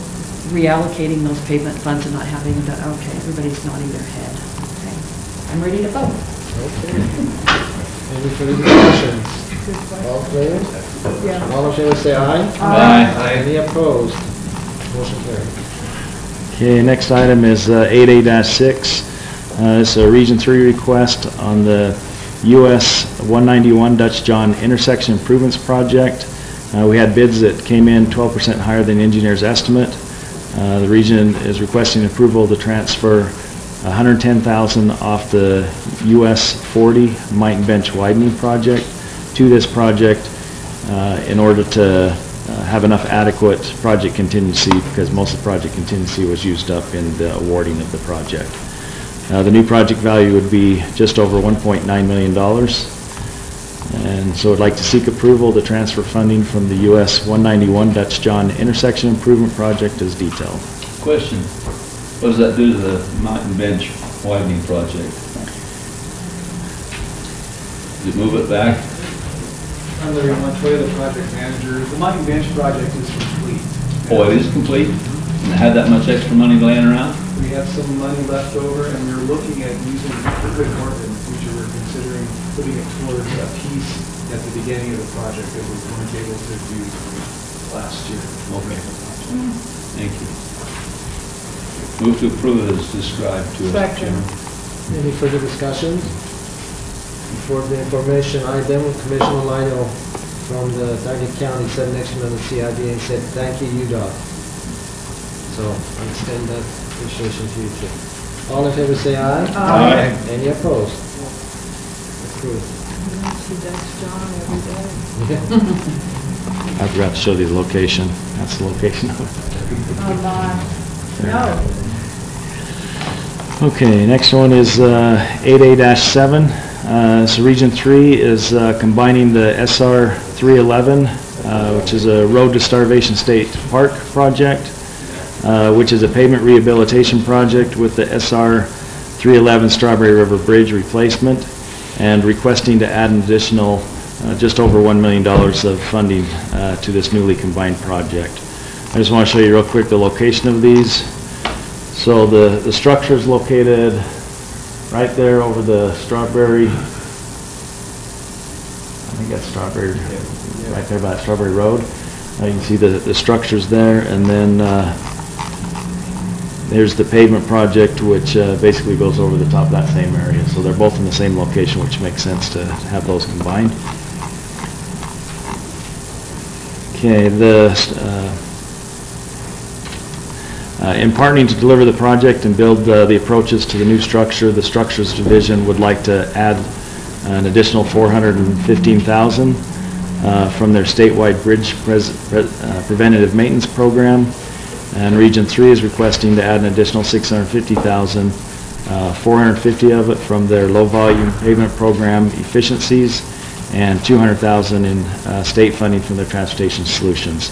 reallocating those payment funds and not having the, okay, everybody's nodding their head. Okay. I'm ready to vote. Okay. Any further discussions? All in favor? Yeah. All in favor say aye. Aye. Any opposed? Motion carried. Okay, next item is 8A-6. It's a Region 3 request on the US 191 Dutch John intersection improvements project. We had bids that came in 12% higher than the engineer's estimate. The region is requesting approval to transfer $110,000 off the US 40 Mite and Bench widening project to this project in order to have enough adequate project contingency, because most of the project contingency was used up in the awarding of the project. The new project value would be just over $1.9 million. And so I'd like to seek approval to transfer funding from the US 191 Dutch John intersection improvement project as detailed. Question, what does that do to the mountain bench widening project? Does it move it back? I'm Larry Montoya, the project manager. The mountain bench project is complete. Oh, it is complete? And it had that much extra money laying around? We have some money left over, and we're looking at using it for good work in the future. We're considering putting it towards a piece at the beginning of the project that we weren't able to do last year. Okay. Thank you. Move to approve as described to us. Second. Any further discussions? For the information item, Commissioner Lino from the Target County sat next to me on the CIB and said, "Thank you, UDOT." So I extend that appreciation to you too. All in favor say aye. Aye. Any opposed? Approved. See Dutch John every day. I forgot to show you the location. That's the location of it. Oh, my. No. Okay, next one is 8A-7. So Region 3 is combining the SR 311, which is a Road to Starvation State Park project, which is a pavement rehabilitation project, with the SR 311 Strawberry River Bridge replacement, and requesting to add an additional just over $1 million of funding to this newly combined project. I just want to show you real quick the location of these. So the structure is located right there over the Strawberry, I think that's Strawberry, right there by Strawberry Road. You can see the structures there, and then there's the pavement project, which basically goes over the top of that same area. So they're both in the same location, which makes sense to have those combined. Okay, in partnering to deliver the project and build the approaches to the new structure, the Structures Division would like to add an additional $415,000 from their statewide bridge preventative maintenance program. And Region 3 is requesting to add an additional $650,000, $450,000 of it from their low volume pavement program efficiencies, and $200,000 in state funding from their transportation solutions.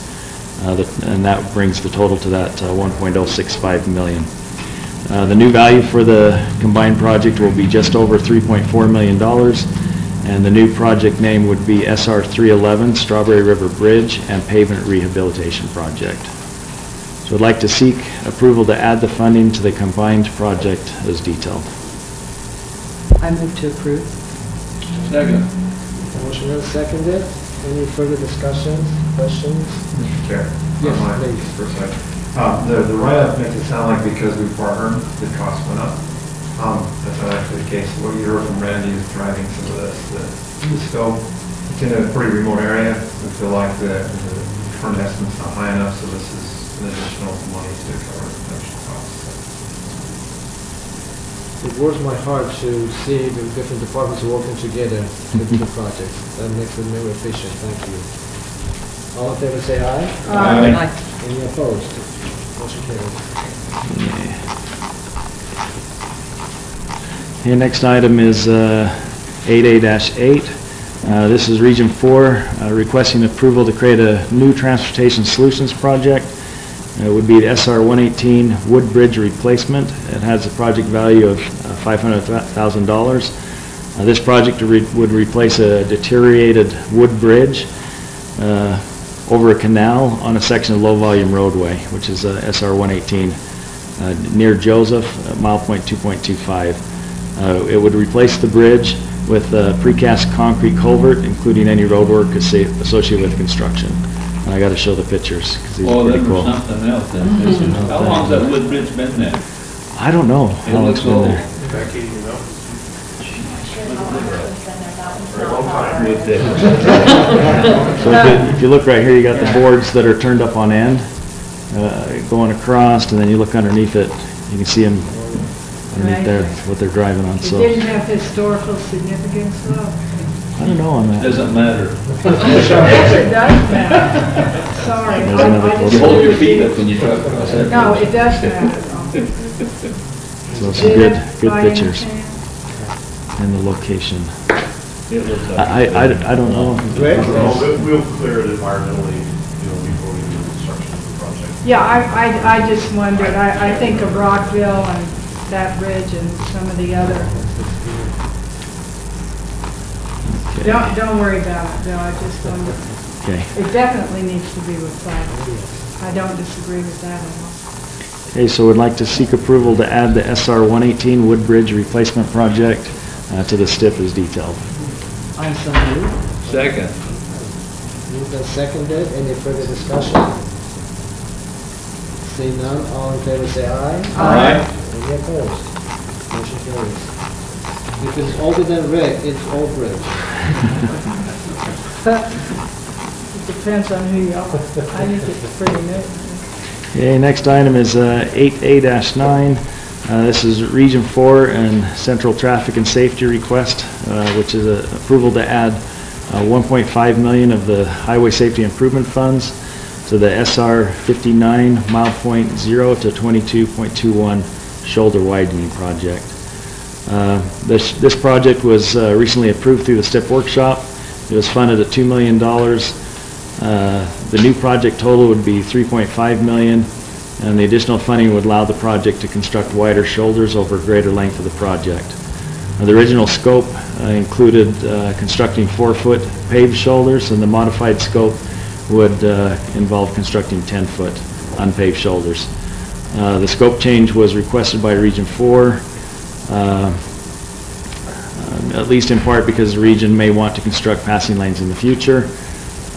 And that brings the total to that $1.065 million. The new value for the combined project will be just over $3.4 million, and the new project name would be SR 311 Strawberry River Bridge and Pavement Rehabilitation Project. So I'd like to seek approval to add the funding to the combined project as detailed. I move to approve. Second. Motion is seconded. Any further discussions, questions? Mr. Chair? Yes, please. For a second. The write-up makes it sound like because we partnered, the cost went up. That's not actually the case. What you heard from Randy is driving some of this. The scope, it's in a pretty remote area. We feel like the current estimate's not high enough, so this is an additional money to cover potential costs. It warms my heart to see the different departments working together to do the project. That makes it more efficient. Thank you. All in favor say aye. Aye. Any opposed? Motion carries. Okay, next item is 8A-8. This is Region 4 requesting approval to create a new transportation solutions project. It would be the SR 118 Wood Bridge replacement. It has a project value of $500,000. This project would replace a deteriorated wood bridge over a canal on a section of low-volume roadway, which is SR 118 near Joseph, mile point 2.25. It would replace the bridge with a precast concrete culvert, including any roadwork associated with construction. And I got to show the pictures because these are pretty cool. Something else then. How long's that wood bridge been there? I don't know how long it's been there. Becky, you know? So if you look right here, you got the boards that are turned up on end, going across, and then you look underneath it, you can see them underneath there, what they're driving on. It So didn't have historical significance, though. I don't know on that. Doesn't matter. It does matter. Sorry. There's another photo. You hold your feet up when you talk about that. No, it does matter. So some good pictures and the location. I don't know. We'll clear it environmentally, before we do the construction of the project. Yeah, I just wondered, I think of Rockville and that bridge and some of the other. Okay. Don't worry about it, Bill, I just wondered. Okay. It definitely needs to be replaced. I don't disagree with that at all. Okay, so we'd like to seek approval to add the SR 118 Wood Bridge replacement project to the STIP as detailed. I so move. Second. Moved and seconded. Any further discussion? Seeing none, all in favor say aye. Aye. Any opposed? Motion carries. If it's older than Rick, it's Old Bridge. It depends on who you are. I think it's pretty new. Okay, next item is 8A-9. This is Region 4 and Central Traffic and Safety request, which is approval to add $1.5 million of the Highway Safety Improvement Funds to the SR 59 mile point 0 to 22.21 shoulder widening project. This project was recently approved through the STIP workshop. It was funded at $2 million. The new project total would be $3.5 million, and the additional funding would allow the project to construct wider shoulders over a greater length of the project. The original scope included constructing 4-foot paved shoulders, and the modified scope would involve constructing 10-foot unpaved shoulders. The scope change was requested by Region 4, at least in part because the region may want to construct passing lanes in the future,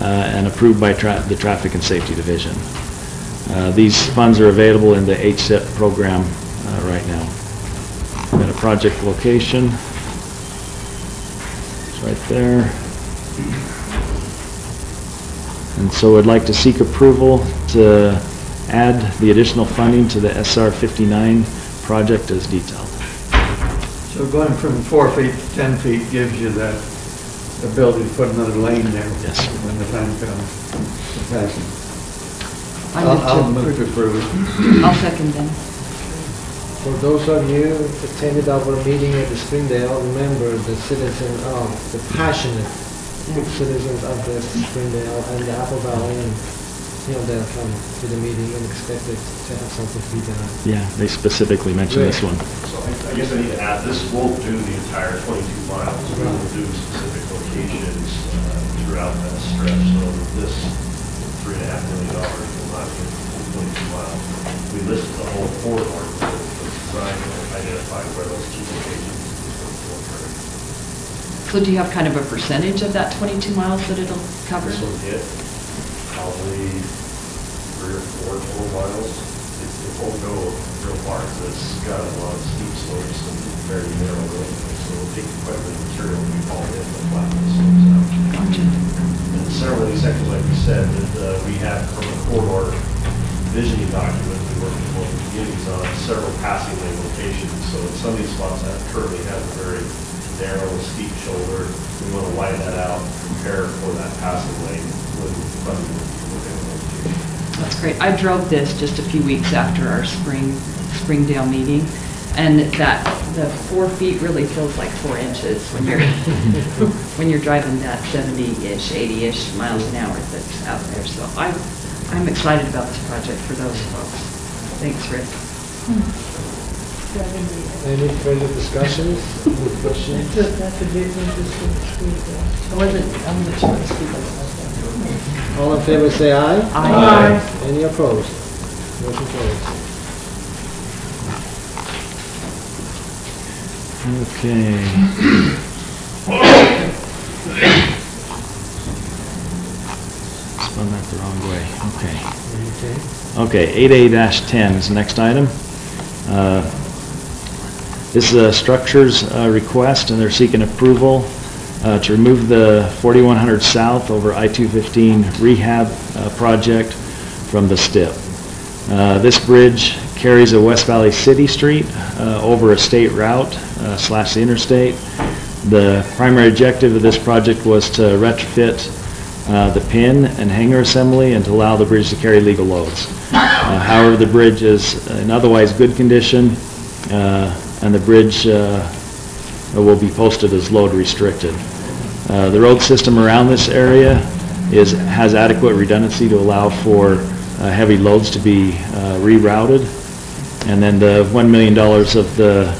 and approved by the Traffic and Safety Division. These funds are available in the HSIP program right now. We've got a project location. It's right there. And so I'd like to seek approval to add the additional funding to the SR 59 project as detailed. So going from 4 feet to 10 feet gives you that ability to put another lane there. Yes. When the time comes to pass it. I'll move to approve it. I'll second them. For those of you who attended our meeting at the Springdale, remember the passionate citizens of the Springdale and the Apple Valley, and they'll come to the meeting and expect it to have something to be done. Yeah, they specifically mentioned this one. So I guess I need to add, this won't do the entire 22 miles. We will do specific locations throughout that stretch. So this $3.5 million will not get 22 miles. We listed the whole corridor, but trying to identify where those key locations will occur. So do you have kind of a percentage of that 22 miles that it'll cover? This will hit probably 3 or 4 total miles. It won't go real far because it's got a lot of steep slopes and very narrow roadways. So it'll take quite a bit of material to be hauled in to flatten the slopes out. Gotcha. And several of these sections, like you said, that we have from a corridor visioning document we work with local communities on several passing lane locations. So in some of these spots that currently have a very narrow, steep shoulder, we want to widen that out, prepare for that passing lane when funding within the location. That's great. I drove this just a few weeks after our Springdale meeting, and that the 4 feet really feels like 4 inches when you're, when you're driving that 70-ish, 80-ish miles an hour that's out there. So I'm excited about this project for those folks. Thanks, Rick. Any further discussions? Any questions? I wasn't sure to speak on that. All in favor say aye. Aye. Any opposed? Motion carries. Okay. Spun that the wrong way. Okay. Okay, 8A-10 is the next item. This is a structures request, and they're seeking approval to remove the 4100 South over I-215 rehab project from the STIP. This bridge carries a West Valley City Street over a state route / the interstate. The primary objective of this project was to retrofit the pin and hanger assembly and to allow the bridge to carry legal loads. However, the bridge is in otherwise good condition, and the bridge will be posted as load restricted. The road system around this area has adequate redundancy to allow for heavy loads to be rerouted, and then the $1 million of the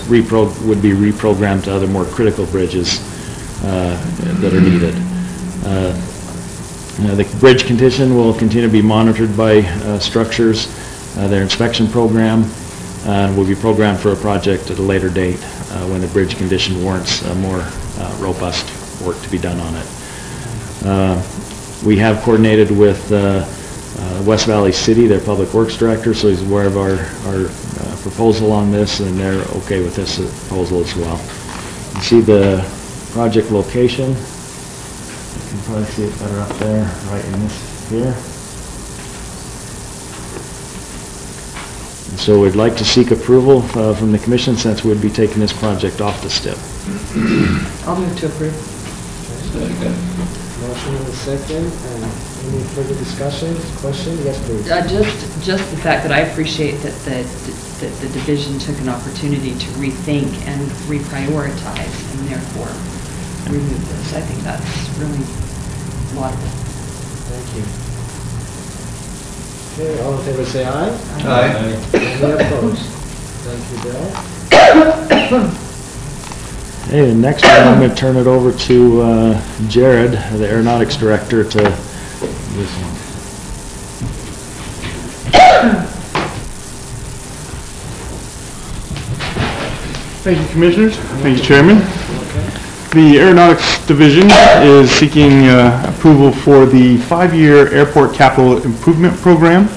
would be reprogrammed to other more critical bridges that are needed. The bridge condition will continue to be monitored by structures, their inspection program, and will be programmed for a project at a later date when the bridge condition warrants more robust work to be done on it. We have coordinated with West Valley City, their public works director, so he's aware of our proposal on this, and they're okay with this proposal as well. You see the project location. You can probably see it better up there, right in this here. And so we'd like to seek approval from the commission since we'd be taking this project off the STIP. I'll move to approve. Motion and a second. Any further discussion, question? Yes, please. Just the fact that I appreciate that the division took an opportunity to rethink and reprioritize and therefore remove this. I think that's really laudable. Thank you. Okay, all in favor say aye. Aye. Any opposed? Thank you, Bill. Hey, the next one, I'm going to turn it over to Jared, the aeronautics director, to this one. Thank you, Commissioners. Thank you, Chairman. The Aeronautics Division is seeking approval for the 5-year Airport Capital Improvement Program,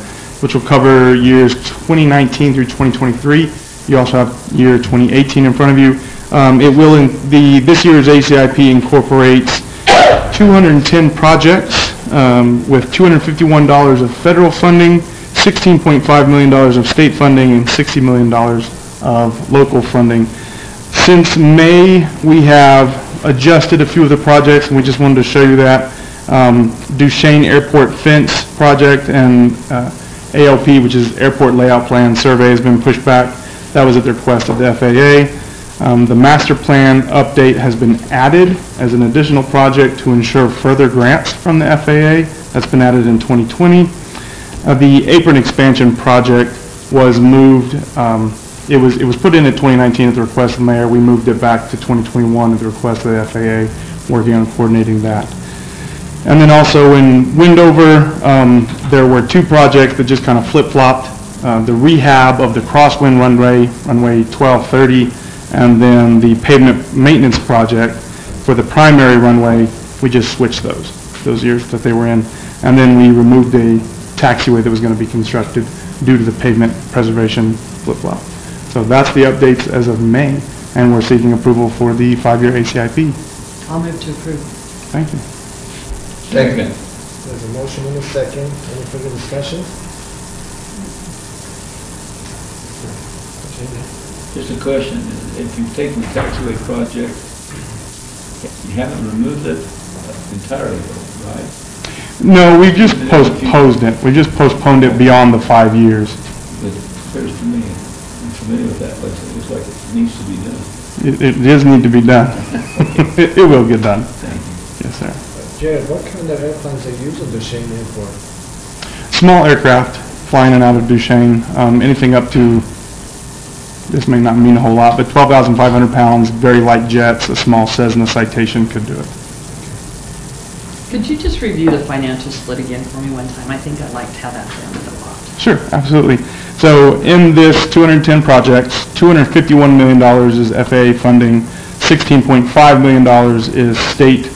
which will cover years 2019 through 2023. You also have year 2018 in front of you. It will, this year's ACIP incorporates 210 projects with $251 of federal funding, $16.5 million of state funding, and $60 million of local funding. Since May, we have adjusted a few of the projects, and we just wanted to show you that. Duchesne Airport Fence Project and ALP, which is Airport Layout Plan Survey, has been pushed back. That was at the request of the FAA. The master plan update has been added as an additional project to ensure further grants from the FAA. That's been added in 2020. The apron expansion project was moved. It was put in at 2019 at the request of the mayor. We moved it back to 2021 at the request of the FAA, working on coordinating that. And then also in Windover, there were 2 projects that just kind of flip-flopped. The rehab of the crosswind runway 1230, and then the pavement maintenance project for the primary runway. We just switched those years that they were in. And then we removed a taxiway that was going to be constructed due to the pavement preservation flip-flop. So that's the updates as of May, and we're seeking approval for the 5-year ACIP. I'll move to approve. Thank you. Second. There's a motion and a second. Any further discussion? Just a question, if you've taken the taxiway project, you haven't removed it entirely, right? No, we've just postponed it. We just postponed it beyond the 5 years. But it appears to me, I'm familiar with that, but it looks like it needs to be done. It does need to be done. It will get done. Yes, sir. Jared, what kind of airplanes are used at Duchesne Airport? Small aircraft flying in and out of Duchesne, anything up to, this may not mean a whole lot, but 12,500 pounds, very light jets, a small Cessna Citation could do it. Could you just review the financial split again for me one time? I think I liked how that sounded a lot. Sure, absolutely. So in this 210 projects, $251 million is FAA funding, $16.5 million is state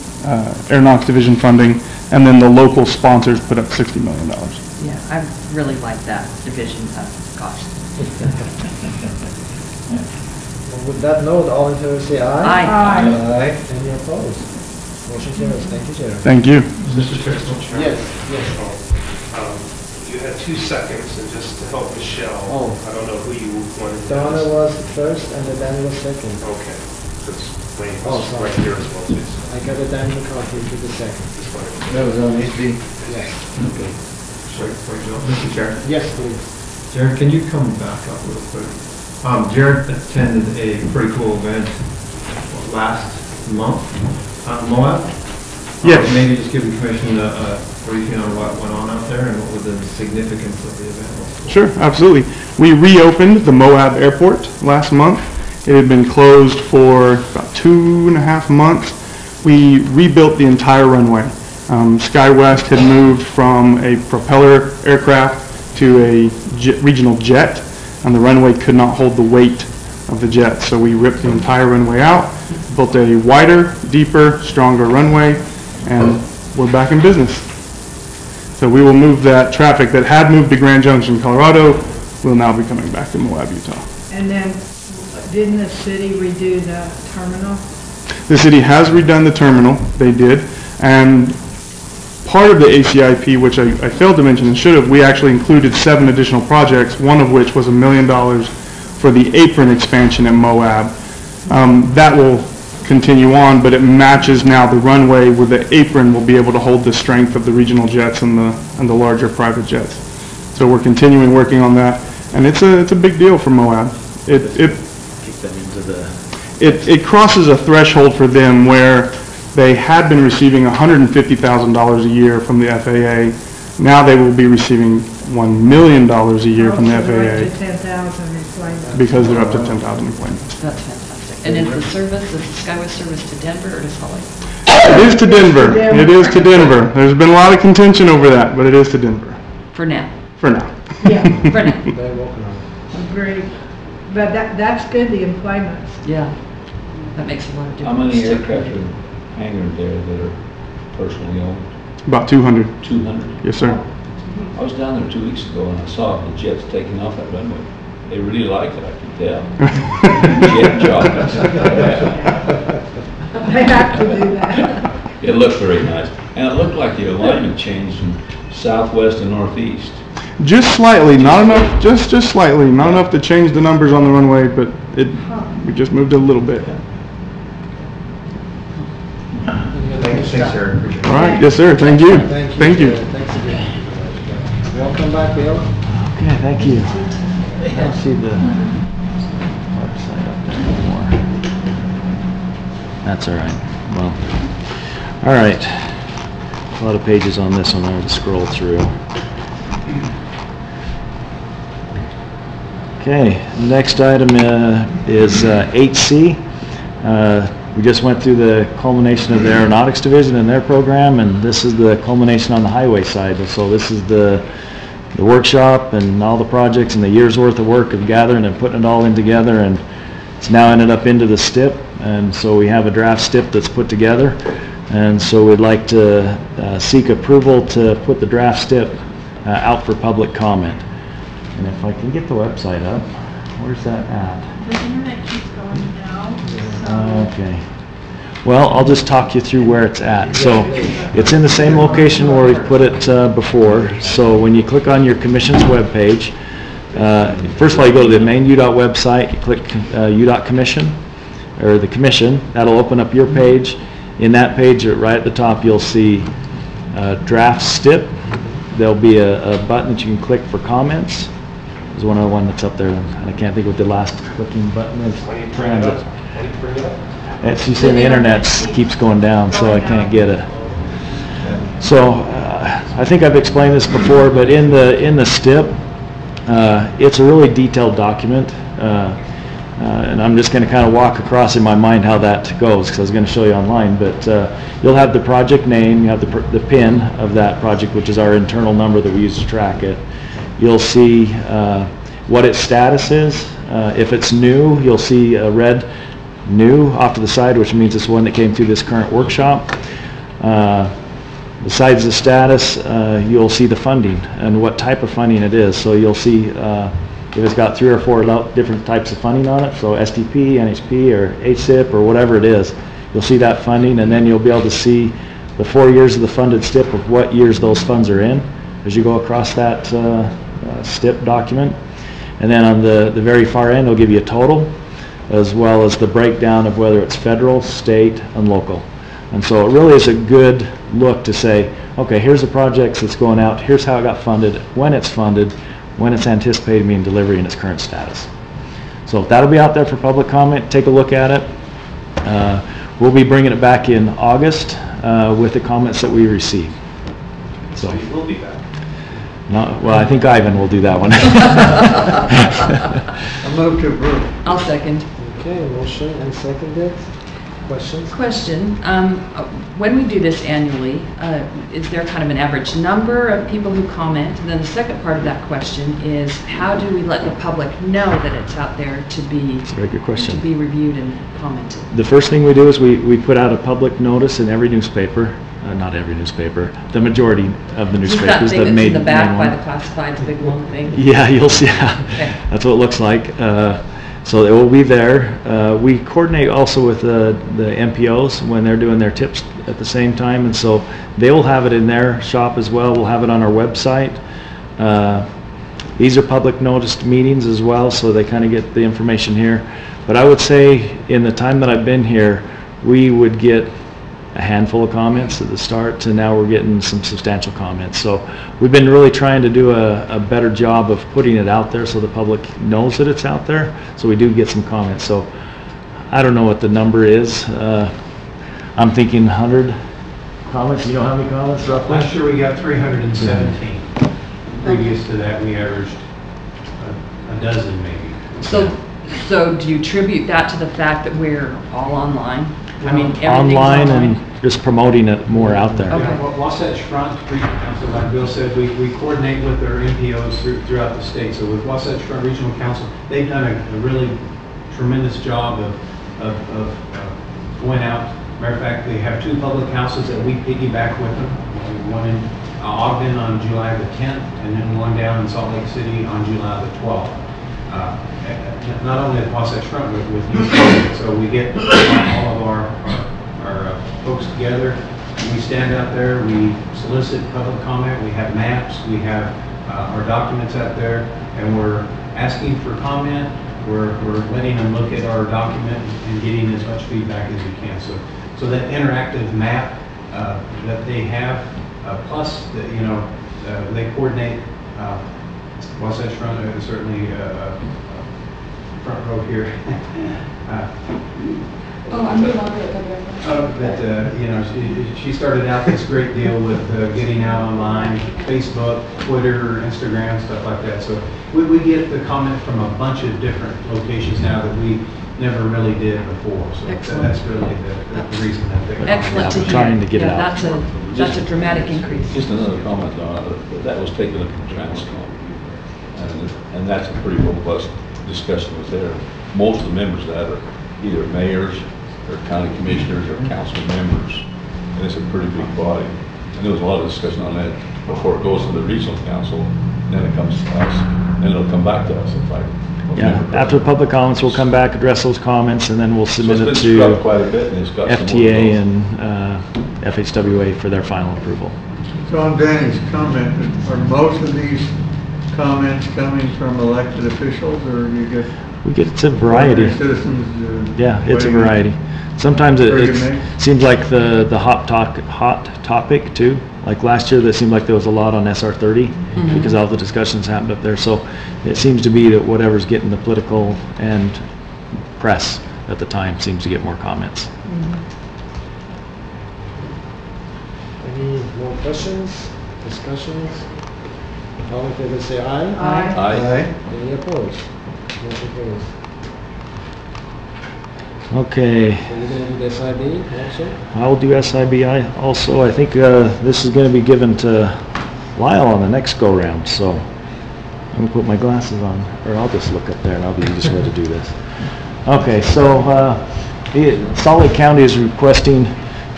Aeronautics Division funding, and then the local sponsors put up $60 million. Yeah, I really like that division of cost. Well, with that note, all in favor say aye. Aye. Aye. Any opposed? Motion carries. Thank you, Jared. Thank you. Mr. Chairman? Yes. You had 2 seconds, and just to help Michelle, I don't know who you wanted to Donna ask. was first and then Danny was second. Okay. Because Wayne Oh, was sorry. right here as well, too. I got a Danny McCarthy to the second. Just wanted to- That was on HB? Yes. Okay. Sorry, before you go, Mr. Chair. Yes, please. Jared, can you come back up real quick? Jared attended a pretty cool event last month on Moab. Yes. Maybe just give the commission a briefing on what went on out there and what was the significance of the event. Sure, absolutely. We reopened the Moab Airport last month. It had been closed for about 2.5 months. We rebuilt the entire runway. SkyWest had moved from a propeller aircraft to a regional jet, and the runway could not hold the weight of the jet. So we ripped the entire runway out, built a wider, deeper, stronger runway, and we're back in business. So we will move that traffic that had moved to Grand Junction, Colorado, will now be coming back to Moab, Utah. And then, didn't the city redo the terminal? The city has redone the terminal, they did, and part of the ACIP, which I failed to mention and should have, we actually included 7 additional projects, one of which was $1 million for the apron expansion at Moab. That will continue on, but it matches now the runway where the apron will be able to hold the strength of the regional jets and the larger private jets. So we're continuing working on that, and it's a big deal for Moab. It crosses a threshold for them where they had been receiving $150,000 a year from the FAA. Now they will be receiving $1 million a year from the FAA. Up to 10,000 employees. Because they're up to 10,000 employees. That's fantastic. And is the SkyWest service to Denver or to Salt Lake? It is to Denver. It is to Denver. There's been a lot of contention over that, but it is to Denver. For now. For now. Yeah. For now. They're working on it. Great. But that's good, the employment. Yeah. That makes a lot of difference. How many aircraft are hangared there that are personally owned? About 200. 200? Yes, sir. I was down there 2 weeks ago and I saw the jets taking off that runway. They really liked it, I could tell. Jet jockeys. They have to do that. It looked very nice. And it looked like the alignment changed from southwest to northeast. Just slightly, not enough, just slightly, not enough to change the numbers on the runway, but we just moved it a little bit. Thanks, sir. All right, yes, sir, thank you. Thank you. Thanks again. Welcome back, Bill. Okay, thank you. I don't see the website up there anymore. That's all right. Well, all right. A lot of pages on this one I have to scroll through. Okay, the next item is 8C. We just went through the culmination of the Aeronautics Division and their program, and this is the culmination on the highway side. So this is the workshop and all the projects and the year's worth of work of gathering and putting it all in together, and it's now ended up into the STIP, and so we have a draft STIP that's put together, and so we'd like to seek approval to put the draft STIP out for public comment. And if I can get the website up, where's that at? The internet keeps going now, so. Okay. Well, I'll just talk you through where it's at. So it's in the same location where we've put it before. So when you click on your commission's webpage, first of all, you go to the main UDOT website, you click UDOT Commission, or the Commission. That'll open up your page. In that page, right at the top, you'll see Draft STIP. There'll be a button that you can click for comments. There's one other one that's up there, and I can't think what the last clicking button is. Transit. As you see, the internet keeps going down, so I can't get it. So I think I've explained this before, but in the STIP, it's a really detailed document, and I'm just going to kind of walk across in my mind how that goes, because I was going to show you online. But you'll have the project name, you have the PIN of that project, which is our internal number that we use to track it. You'll see what its status is. If it's new, you'll see a red new off to the side, which means it's one that came through this current workshop. Besides the status, you'll see the funding and what type of funding it is. So you'll see if it's got 3 or 4 different types of funding on it, so STP, NHP, or HSIP, or whatever it is, you'll see that funding, and then you'll be able to see the 4 years of the funded STIP of what years those funds are in as you go across that STIP document. And then on the very far end, it'll give you a total, as well as the breakdown of whether it's federal, state, and local. And so it really is a good look to say, okay, here's the projects that's going out, here's how it got funded, when it's anticipated being delivery, and its current status. So that'll be out there for public comment. Take a look at it. We'll be bringing it back in August with the comments that we receive. So you will be back. No, well, I think Ivan will do that one. I move to approve. I'll second. Okay, motion and seconded. Questions? Question, when we do this annually, is there kind of an average number of people who comment? And then the second part of that question is, how do we let the public know that it's out there to be, That's a very good question. to be reviewed and commented? The first thing we do is we put out a public notice in every newspaper, not every newspaper, the majority of the newspapers. That thing that that's made in the back by one. the classifieds, big long thing? Yeah, you'll see. Okay. That's what it looks like. So it will be there. We coordinate also with the MPOs when they're doing their tips at the same time, and so they will have it in their shop as well. We'll have it on our website. These are public noticed meetings as well, so they kind of get the information here. But I would say in the time that I've been here, we would get a handful of comments at the start to now we're getting some substantial comments. So we've been really trying to do a better job of putting it out there so the public knows that it's out there. So we do get some comments. So I don't know what the number is. I'm thinking 100 comments. You know how many comments roughly? Last year we got 317. Previous to that we averaged a dozen maybe. So do you attribute that to the fact that we're all online? I mean, online and just promoting it more out there. Okay. Yeah, Wasatch Front Regional Council, like Bill said, we coordinate with our MPOs throughout the state. So with Wasatch Front Regional Council, they've done a really tremendous job of going out. Matter of fact, they have 2 public houses that we piggyback with them. One in Ogden on July the 10th, and then one down in Salt Lake City on July the 12th. Not only at Wasatch Front, but with you. So we get all of our folks together. We stand out there. We solicit public comment. We have maps. We have our documents out there, and we're asking for comment. We're letting them look at our document and getting as much feedback as we can. So that interactive map that they have, plus they coordinate. Wasatch Front certainly front row here. I'm no longer a she started out this great deal with getting out online, Facebook, Twitter, Instagram, stuff like that. So we get the comment from a bunch of different locations now that we never really did before. So that's really the reason that they're excellent to hear. Trying to get it out. That's a dramatic increase. Just another comment on it, that was taken up from Transcom. And that's a pretty robust discussion was there. Most of the members of that are either mayors or county commissioners or council members. And it's a pretty big body. And there was a lot of discussion on that before it goes to the regional council, then it comes to us, and it'll come back to us if I after the public comments, we'll come back, address those comments, and then we'll submit it to quite a bit, and it's got FTA and FHWA for their final approval. So on Danny's comment, are most of these comments coming from elected officials, or you get? It's a variety. Citizens. Yeah, it's a variety. Sometimes it seems like the hot topic too. Like last year, there seemed like there was a lot on SR 30 because all the discussions happened up there. So it seems to be that whatever's getting the political and press at the time seems to get more comments. Any more questions, discussions? All in favor say aye. Aye. Aye. Any opposed? Motion carries. Okay. So you're going to do the SIB also? I'll do SIBI also. I think this is going to be given to Lyle on the next go-round, so I'm going to put my glasses on, or I'll just look up there and I'll be the easiest way to do this. Okay, so Salt Lake County is requesting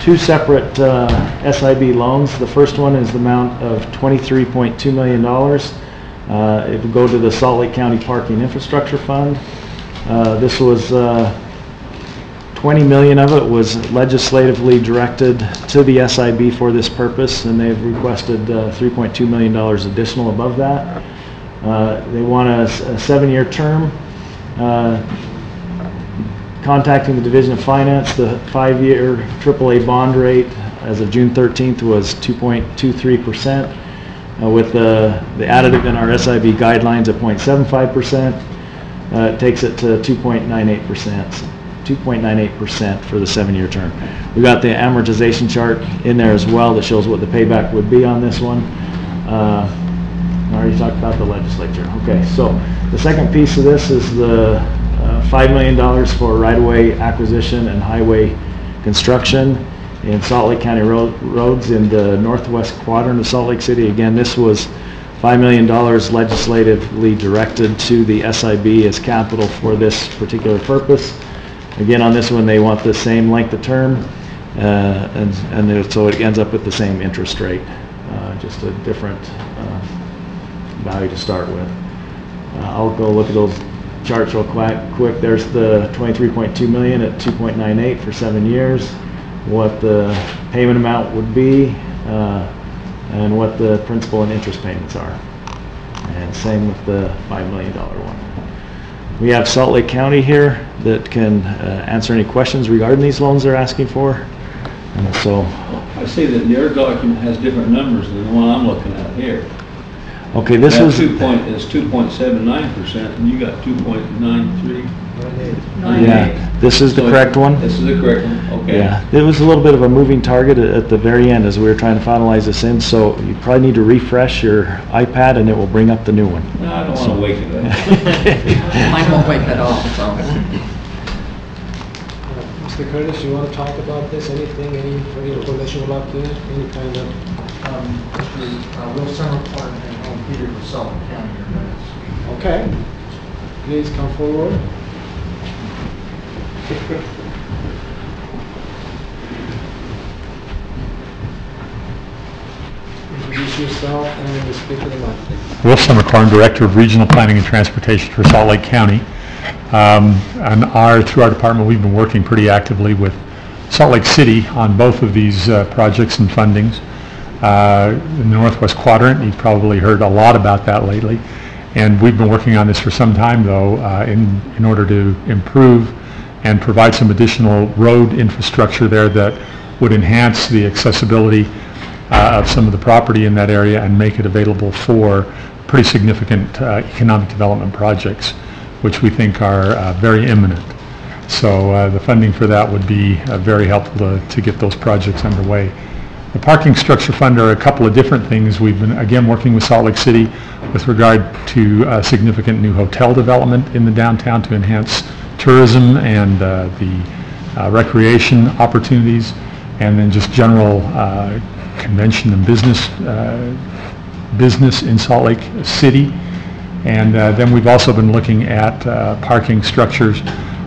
two separate SIB loans. The first one is the amount of $23.2 million. It will go to the Salt Lake County Parking Infrastructure Fund. This was 20 million of it was legislatively directed to the SIB for this purpose, and they've requested $3.2 million additional above that. They want a 7-year term. Contacting the Division of Finance, the 5-year AAA bond rate as of June 13th was 2.23%, with the additive in our SIB guidelines at 0.75%. It takes it to 2.98%. 2.98% for the 7-year term. We got the amortization chart in there as well that shows what the payback would be on this one. I already talked about the legislature. Okay, so the second piece of this is the $5 million for right-of-way acquisition and highway construction in Salt Lake County roads in the northwest quadrant of Salt Lake City. Again, this was $5 million legislatively directed to the SIB as capital for this particular purpose. Again, on this one, they want the same length of term, and so it ends up with the same interest rate, just a different value to start with. I'll go look at those charts real quick. There's the 23.2 million at 2.98 for 7 years, what the payment amount would be, and what the principal and interest payments are. And same with the $5 million one. We have Salt Lake County here that can answer any questions regarding these loans they're asking for. And so I see that their document has different numbers than the one I'm looking at here. Okay, this was... It's 2.79%, and you got 2.93. Yeah, this is the correct one. This is the correct one, okay. Yeah, it was a little bit of a moving target at the very end as we were trying to finalize this in, so you probably need to refresh your iPad and it will bring up the new one. No, I don't want to wake it up. Mine won't wake at all, so. Mr. Curtis, you want to talk about this? Anything, any information about this? Any kind of... Will Summerport and Home Peter with Salt Lake County are minutes. Okay. Please come forward. Introduce yourself and speak to the mic, please. Will Summercorn, Director of Regional Planning and Transportation for Salt Lake County. Through our department, we've been working pretty actively with Salt Lake City on both of these projects and fundings. In the Northwest Quadrant, you've probably heard a lot about that lately. And we've been working on this for some time, though, in order to improve and provide some additional road infrastructure there that would enhance the accessibility of some of the property in that area and make it available for pretty significant economic development projects, which we think are very imminent. So the funding for that would be very helpful to get those projects underway. The Parking Structure Fund are a couple of different things. We've been, again, working with Salt Lake City with regard to significant new hotel development in the downtown to enhance tourism and the recreation opportunities, and then just general convention and business in Salt Lake City. And then we've also been looking at parking structures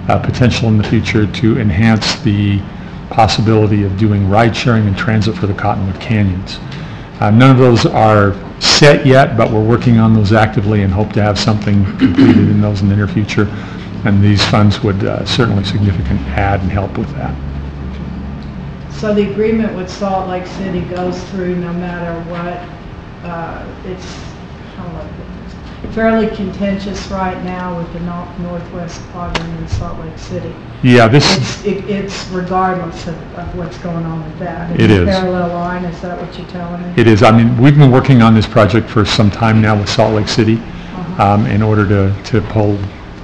potential in the future to enhance the possibility of doing ride sharing and transit for the Cottonwood Canyons. None of those are set yet, but we're working on those actively and hope to have something completed in those in the near future. And these funds would certainly significantly add and help with that. So the agreement with Salt Lake City goes through no matter what. It's fairly contentious right now with the northwest quadrant in Salt Lake City. Yeah, it's regardless of what's going on with that. It is. Parallel line, is that what you're telling me? It is. I mean, we've been working on this project for some time now with Salt Lake City in order to pull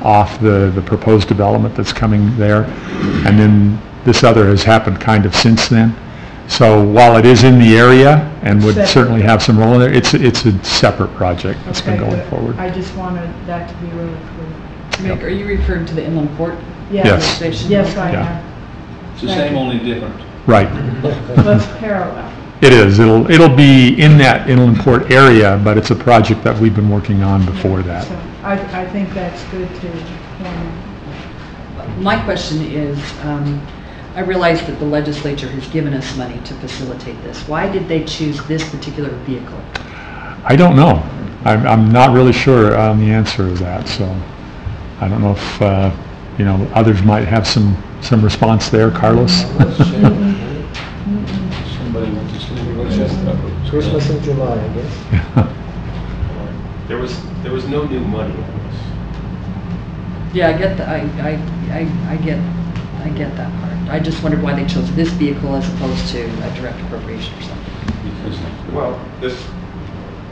off the proposed development that's coming there. And then this other has happened kind of since then. So while it is in the area and would certainly have some role in there, it's a separate project that's been going forward. I just wanted that to be really clear. Mick, are you referring to the inland port? Yes. Station? Yes, I Yeah. am. It's the same, only different. Right. Let's parallel. It is. It'll be in that inland port area, but it's a project that we've been working on before that. So I think that's good to point out. My question is, I realize that the legislature has given us money to facilitate this. Why did they choose this particular vehicle? I don't know. I'm not really sure on the answer to that, so I don't know if, others might have some response there. Carlos? Somebody went to sleep. Christmas in July, I guess. There was no new money on this. Yeah, I get that. I get that part. I just wondered why they chose this vehicle as opposed to a direct appropriation or something. Well, this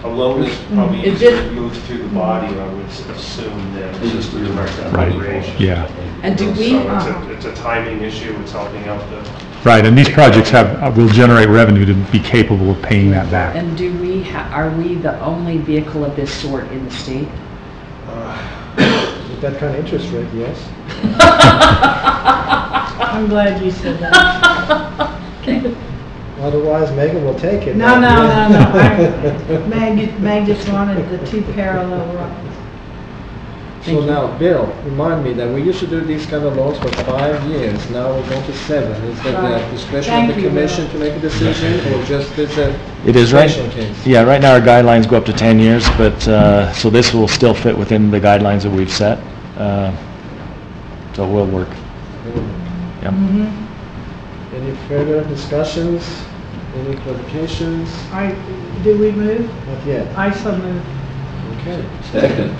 alone is probably It easier did- to move through the body, I would assume, than just a direct appropriation. Yeah. And do we- So it's a timing issue, it's helping out the. Right, and these projects will generate revenue to be capable of paying that back. And do we are we the only vehicle of this sort in the state? With that kind of interest rate, yes. I'm glad you said that. Okay. Otherwise, Megan will take it. No. Meg just wanted the two parallel routes. So now, Bill, remind me that we used to do these kind of loans for 5 years. Now we're going to 7. Is that Right. the discretion Thank of the you, commission Bill. to make a decision, or just it's a It is right. special case? Yeah, right now our guidelines go up to 10 years, but, so this will still fit within the guidelines that we've set. So it will work. Yep. Any further discussions? Any clarifications? Do we move? Not yet. I so move. Okay. Second.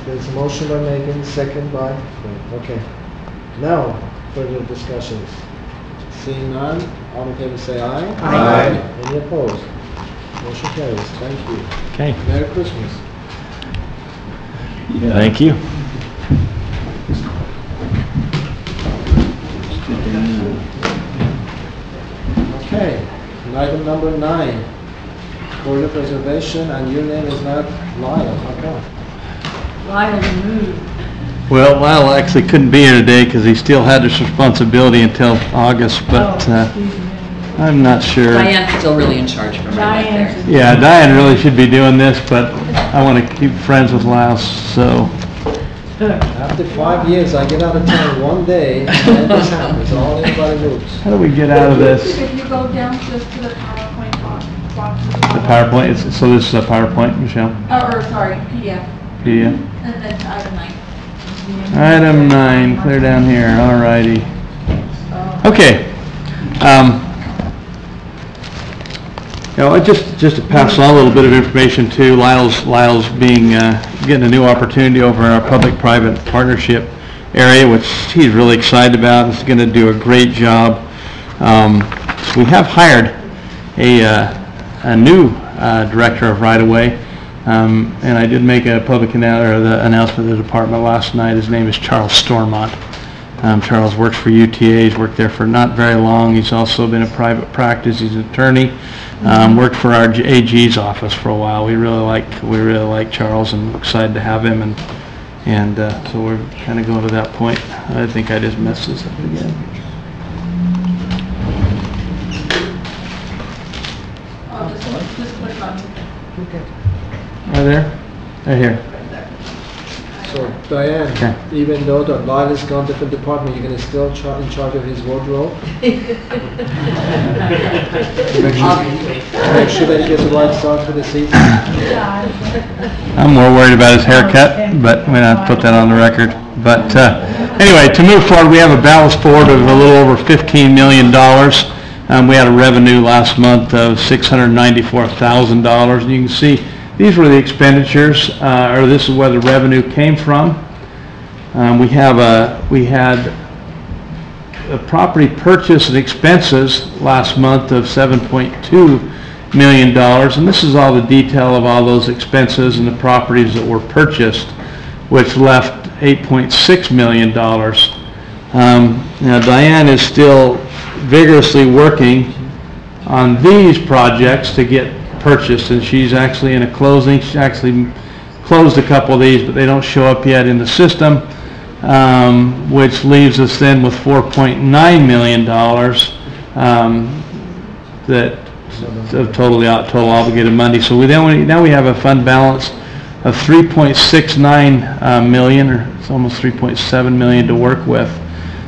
There's a motion by Megan, second by Frank. Okay. Now, further discussions. Seeing none, all in favor say aye. Aye. Any opposed? Motion carries. Thank you. Okay. Merry Christmas. Thank you. Okay. Item number 9. Border preservation, and your name is not Lyle. How come? Lyle moved. Well, Lyle actually couldn't be here today because he still had this responsibility until August, but I'm not sure. Diane's still really in charge from right there. Yeah, Diane really should be doing this, but I want to keep friends with Lyle, so. After 5 years, I get out of town one day, and this happens. All anybody moves. How do we get out of this? If you go down just to the PowerPoint box. The PowerPoint, so this is a PowerPoint, Michelle? Or sorry, PDF. PDF. And then to item 9. Item 9, clear down here, all righty. Okay. Just to pass on a little bit of information too, Lyle's being, getting a new opportunity over in our public-private partnership area, which he's really excited about. He's going to do a great job. So we have hired a new director of right-of-way. And I did make a public announcement to the department last night. His name is Charles Stormont. Charles works for UTA. He's worked there for not very long. He's also been in private practice. He's an attorney. Worked for our AG's office for a while. We really like Charles, and excited to have him. And so we're kind of going to that point. I think I just messed this up again. Just click on it. Okay. Right there? Right here. So, Diane, even though the Lyle is gone to different department, you're going to still in charge of his wardrobe? Make sure that he gets the right start for the season. I'm more worried about his haircut, but I'm going to put that on the record. But anyway, to move forward, we have a balance forward of a little over $15 million. We had a revenue last month of $694,000. And you can see these were the expenditures, or this is where the revenue came from. We had a property purchase and expenses last month of $7.2 million, and this is all the detail of all those expenses and the properties that were purchased, which left $8.6 million. Now Diane is still vigorously working on these projects to get purchased, and she's actually in a closing. She actually closed a couple of these, but they don't show up yet in the system, which leaves us then with $4.9 million that of total obligated money. So now we have a fund balance of $3.69 million, or it's almost $3.7 million to work with.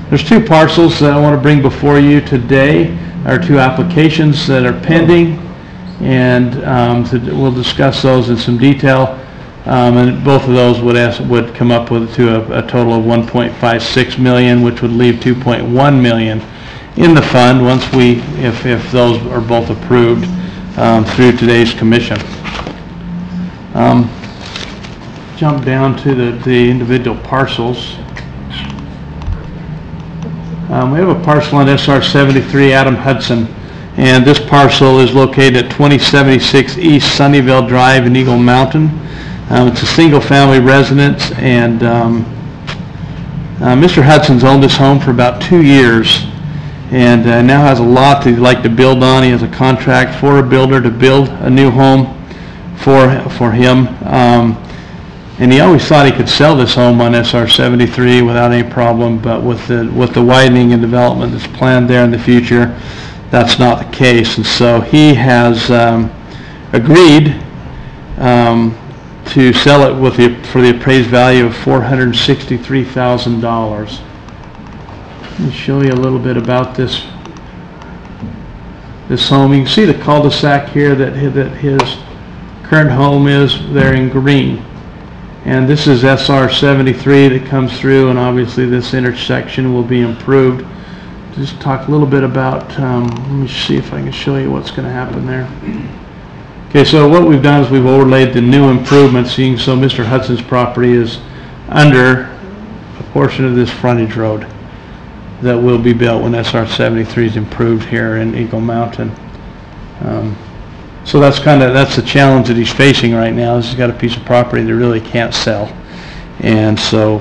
There's two parcels that I want to bring before you today, or two applications that are pending, and we'll discuss those in some detail. And both of those would come up with to a total of $1.56 million, which would leave $2.1 million in the fund once if those are both approved through today's commission. Jump down to the individual parcels. We have a parcel on SR 73, Adam Hudson, and this parcel is located at 2076 East Sunnyvale Drive in Eagle Mountain. It's a single-family residence, and Mr. Hudson's owned this home for about 2 years, and now has a lot that he'd like to build on. He has a contract for a builder to build a new home for him, and he always thought he could sell this home on SR 73 without any problem, but with the widening and development that's planned there in the future, that's not the case. And so he has agreed to sell it for the appraised value of $463,000. Let me show you a little bit about this home. You can see the cul-de-sac here that his current home is there in green. And this is SR 73 that comes through, and obviously this intersection will be improved. Just talk a little bit about, let me see if I can show you what's going to happen there. Okay, so what we've done is we've overlaid the new improvements, so Mr. Hudson's property is under a portion of this frontage road that will be built when SR 73 is improved here in Eagle Mountain. So that's the challenge that he's facing right now. He's got a piece of property that really can't sell, and so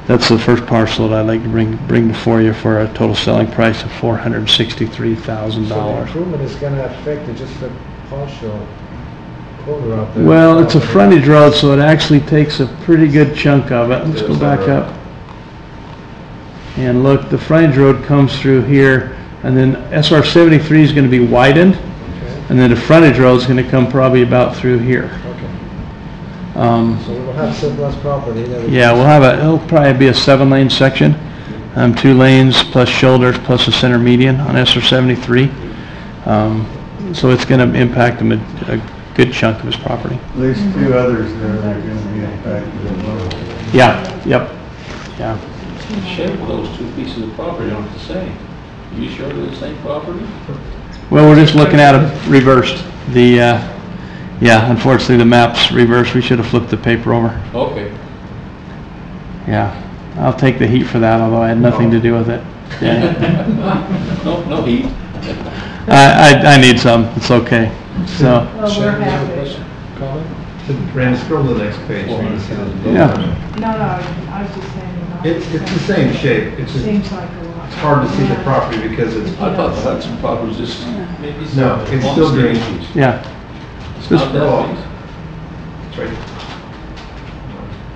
that's the first parcel that I'd like to bring before you for a total selling price of $463,000. So the improvement is going to affect just the partial corner out there. Well, it's a frontage road, so it actually takes a pretty good chunk of it. Let's go back up. And look, the frontage road comes through here, and then SR 73 is going to be widened, and then the frontage road is going to come probably about through here. Okay. So we'll have surplus property. Yeah, it'll probably be a 7-lane section, 2 lanes plus shoulders plus a center median on SR 73. So it's going to impact him a good chunk of his property. At least 2 others there that are going to be impacted as well. Yeah, yep, yeah. The shape of those 2 pieces of property aren't the same. Are you sure they're the same property? Well, we're just looking at them reversed. Unfortunately the map's reversed. We should have flipped the paper over. Okay. Yeah, I'll take the heat for that, although I had nothing to do with it. Yeah. No heat. I need some. It's okay. So. Well, we're happy. Brandon, scroll to the next page. No, I was just saying. It's the same shape. It's seems like a lot. It's hard to see the property because it's. I thought the Hudson property was just maybe. No, it's still green. Yeah. It's not that big. It's right.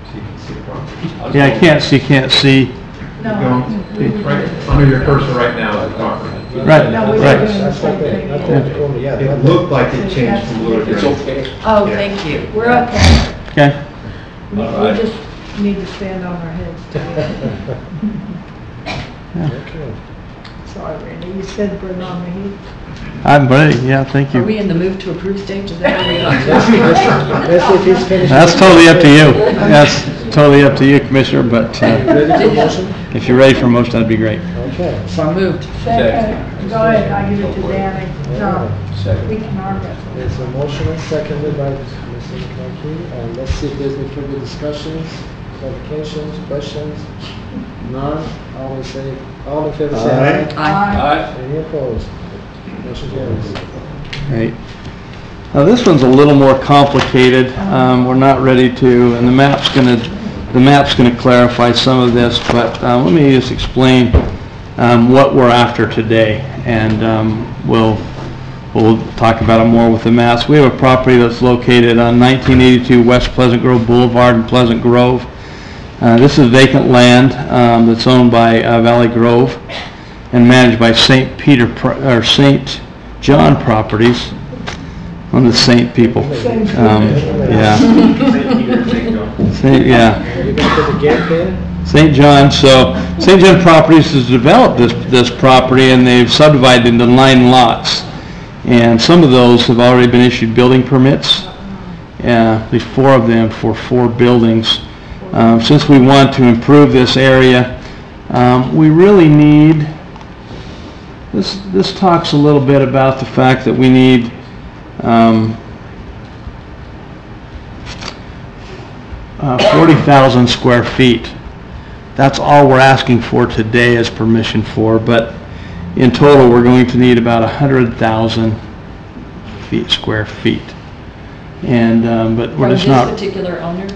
So you can see the property. Yeah, you can't see. No. Right under your cursor right now is the property. Right. No, we Right. were doing the same thing. It looked like it changed from blue to green. It's okay. Oh, thank you. We're okay. Okay. We Alright. just need to stand on our heads. Okay. Sorry, Randy, you said bring on the heat. I'm ready. Yeah, thank Are you. we in the move to approve stage? Is that where we got Let's see if he's finished. That's totally up to you. That's totally up to you, Commissioner, but Ready for motion? if you're ready for motion, that'd be great. Okay. So moved. Second. Go ahead, I give it to Danny. No, we can argue. There's a motion seconded by Mr. McCarthy. Let's see if there's any further discussions, clarifications, questions. None. All in favor say aye. Aye. Any opposed? Motion carries. Right. Now this one's a little more complicated. We're not ready to, and the map's going to the map's going to clarify some of this, but let me just explain what we're after today, and we'll talk about it more with the maps. We have a property that's located on 1982 West Pleasant Grove Boulevard in Pleasant Grove. This is vacant land that's owned by Valley Grove and managed by St. John Properties. On the Saint people. Yeah. St. John. So St. John Properties has developed this property, and they've subdivided into 9 lots. And some of those have already been issued building permits. At least 4 of them for 4 buildings. Since we want to improve this area, we really need. This talks a little bit about the fact that we need 40,000 square feet. That's all we're asking for today as permission for, but in total we're going to need about 100,000 square feet. And but we're just not. From this particular owner?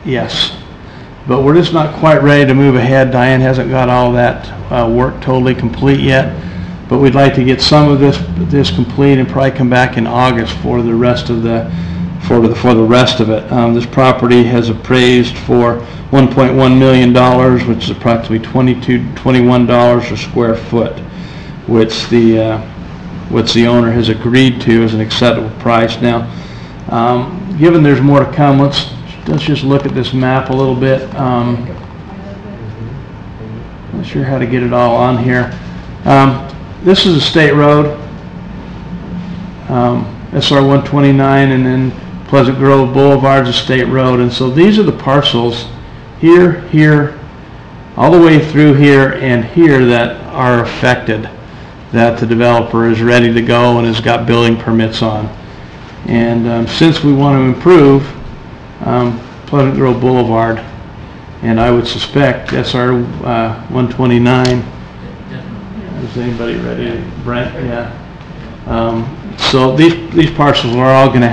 Yes, but we're just not quite ready to move ahead. Diane hasn't got all that work totally complete yet. But we'd like to get some of this complete and probably come back in August for the rest of it. This property has appraised for $1.1 million, which is approximately $21 a square foot, which the owner has agreed to as an acceptable price. Now, given there's more to come, let's just look at this map a little bit. Not sure how to get it all on here. This is a state road, SR 129, and then Pleasant Grove Boulevard is a state road. And so these are the parcels here, all the way through here and here that are affected, that the developer is ready to go and has got building permits on. And since we want to improve Pleasant Grove Boulevard, and I would suspect SR 129, is anybody ready? Brent? Yeah. So these parcels are all going to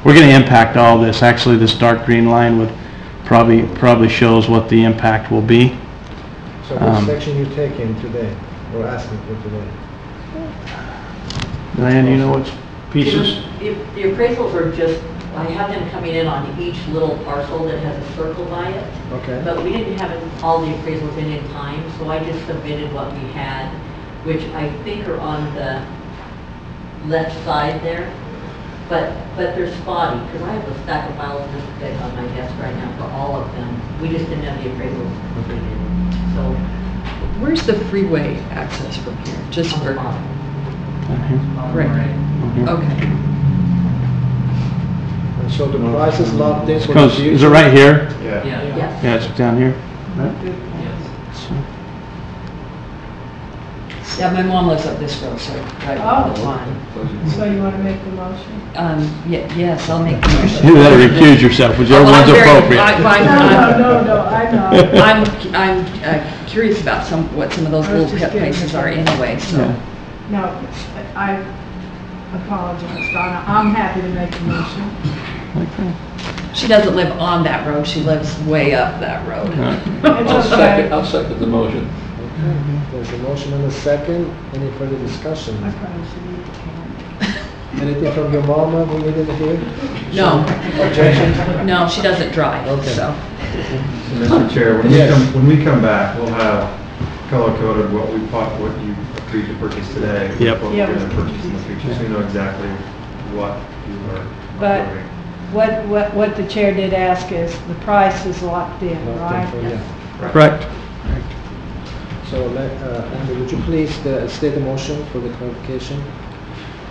we're going to impact all this. Actually, this dark green line would probably shows what the impact will be. So which section you taking today, or asking for today? Diane, you know which pieces? The appraisals are just, I have them coming in on each little parcel that has a circle by it. Okay. But we didn't have all the appraisals in time, so I just submitted what we had, which I think are on the left side there. But they're spotty, because I have a stack of files this big on my desk right now for all of them. We just didn't have the appraisals completed. So, where's the freeway access from here? Just for bottom. Right. Okay. And so the price is locked in for the future? Is it right here? Yeah. Yeah, it's down here. Right? Yeah, my mom lives up this road, so I drive all the time. So you want to make the motion? Yes, I'll make the motion. You better recuse yourself, whichever one's appropriate. No, I'm not. I'm curious about what some of those little pet places are anyway, so. No, I apologize, Donna. I'm happy to make the motion. Okay. She doesn't live on that road, she lives way up that road. I'll second the motion. Okay. There's a motion and a second. Any further discussion? I probably should need to count. Anything from your mama we needed to hear? No. Objections? No, she doesn't drive, Okay. so. Mr. Chair, when we come back, we'll have color-coded what you agreed to purchase today. Yep. What we're going to purchase in the future, so we know exactly what you are But approving. what the chair did ask is, the price is locked in, right? Correct. So, Andrew, would you please state the motion for the clarification?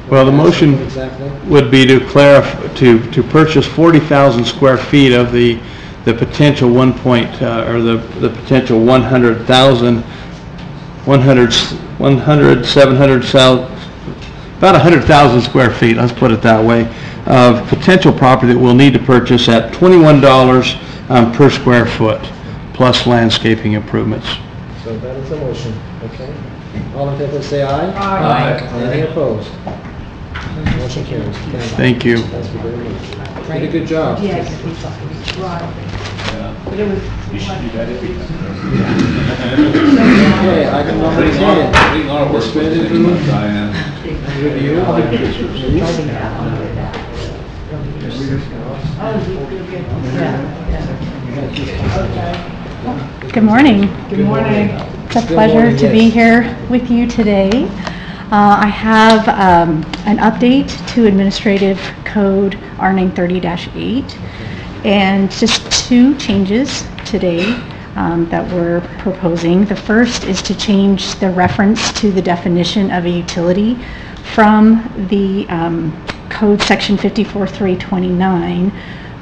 Well, the motion exactly would be to to purchase 40,000 square feet of the potential the potential 100,000, 700 about 100,000 square feet. Let's put it that way, of potential property that we'll need to purchase at $21 per square foot, plus landscaping improvements. So that is the motion, okay? All in favor say aye. Aye. Any opposed? Motion carries. Thank you. Thank you very much. Did a good job. Yes, right. But it was. You should do that every time. Okay, item number 10. Bring our work with it, Diane. Review. Good morning. Good morning. It's a pleasure to be here with you today. I have an update to Administrative Code R930-8 and just two changes today that we're proposing. The first is to change the reference to the definition of a utility from the Code Section 54.329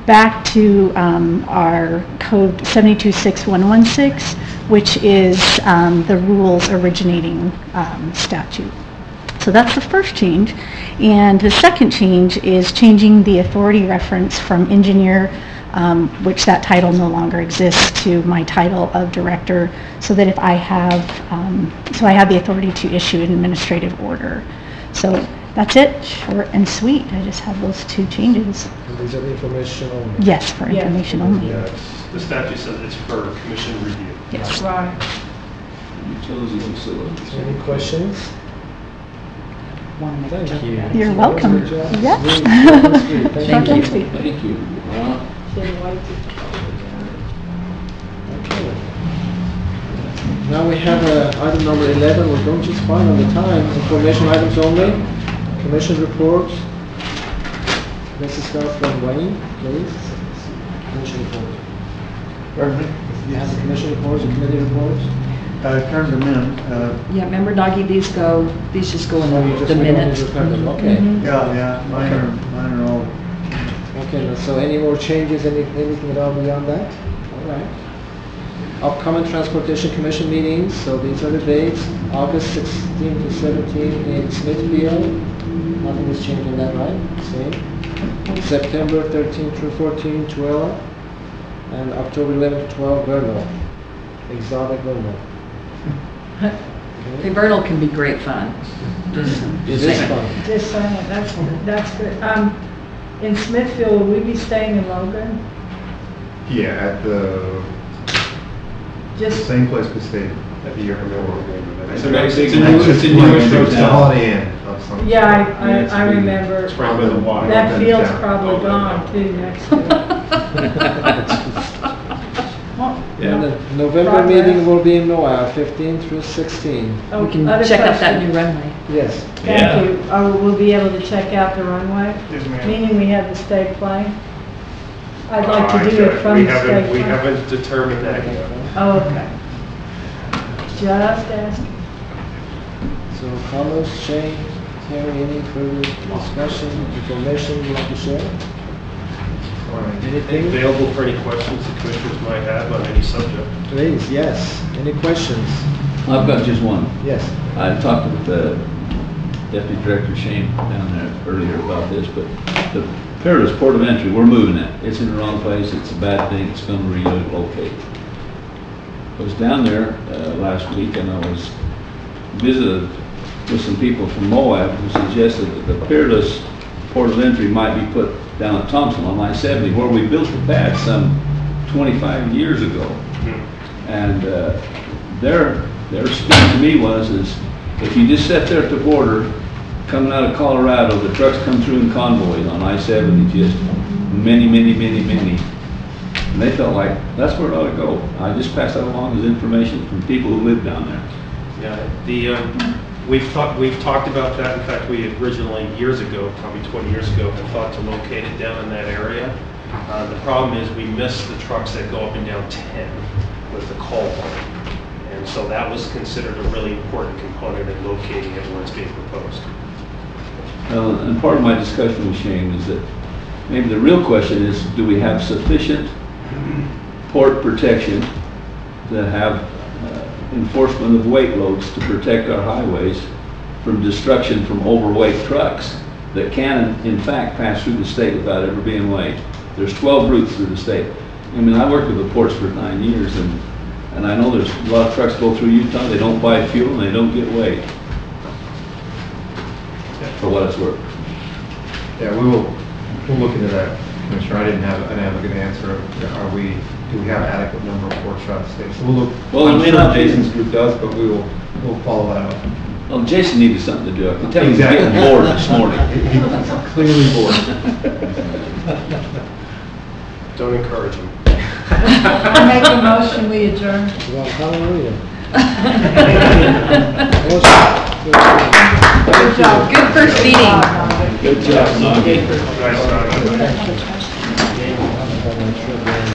back to our Code 726116, which is the rules originating statute. So that's the first change. And the second change is changing the authority reference from engineer, which that title no longer exists, to my title of director, so that if I have, I have the authority to issue an administrative order. So that's it, short and sweet. I just have those two changes. And these are information only? Yes, for information only. Yeah, the statute says it's for commission review. Yes. Right. Utilities and facilities. Any questions? Thank you. You're welcome. Good job. Yes. Thank you. Thank you. Thank you. Okay. Now we have item number 11. We're going just fine on the time. Information items only. Commission reports. Let's start from Wayne, please. Commission report. Pardon me? You have the commission reports and committee reports? I turned them in. Yeah, remember, Nagi, these just go in You just the went on minutes. to repair them. Okay. Yeah, mine are all. Okay, so any more changes, anything at all beyond that? All right. Upcoming Transportation Commission meetings, so these are the dates, August 16 to 17 in Smithfield. Nothing has changed on that, right? Same. September 13 through 14, Tuella. And October 11 to 12, Vernal. Exotic Vernal. Hey, Vernal can be great fun. It is fun. Just saying, that's good. In Smithfield, will we be staying in Logan? Yeah, at the same place we stayed at the year before. It's a nice It's big- a it's the Holiday Inn. Yeah, I remember. It's right by the water. That field's probably gone too next year. And the November meeting will be in Noah, 15 through 16. Oh, We can other check out that question. new runway. Yes. Thank you. We'll be able to check out the runway? Yes, ma'am. Meaning we have the state plane? I'd like to do it from the state plane. We haven't determined that yet. Oh, okay. Just asking. So Carlos, Shane, Terry, any further discussion, information you'd like to share? Anything? Available for any questions the commissioners might have on any subject. Please, yes. Any questions? I've got just one. Yes. I talked with Deputy Director Shane down there earlier about this, but the Paradise Port of Entry, we're moving it. It's in the wrong place. It's a bad thing. It's going to relocate. I was down there last week and I was visited with some people from Moab who suggested that the Paradise Port of Entry might be put down at Thompson on I-70, where we built the pad some 25 years ago. And their speech to me was, if you just sit there at the border, coming out of Colorado, the trucks come through in convoys on I-70, just many. And they felt like that's where it ought to go. I just passed that along as information from people who live down there. Yeah, we've talked about that. In fact, we originally, years ago, probably 20 years ago, had thought to locate it down in that area. The problem is we miss the trucks that go up and down 10 with the call point. And so that was considered a really important component in locating it where it's being proposed. And part of my discussion with Shane is that maybe the real question is, do we have sufficient port protection to have enforcement of weight loads to protect our highways from destruction from overweight trucks that can, in fact, pass through the state without ever being weighed. There's 12 routes through the state. I mean, I worked with the ports for 9 years, and I know there's a lot of trucks go through Utah. They don't buy fuel and they don't get weighed. For what it's worth. Yeah, we'll look into that. Commissioner, I didn't have a good answer. Do we have adequate number of ports throughout the state? So we'll look, Well, I'm it may sure not be. Jason's group does, but we'll follow that up. Well, Jason needed something to do. I can tell he's Exactly. getting bored this morning. He's clearly bored. Don't encourage him. I make a motion, we adjourn. Well, hallelujah. Good job. Good first meeting. Good job. Nice,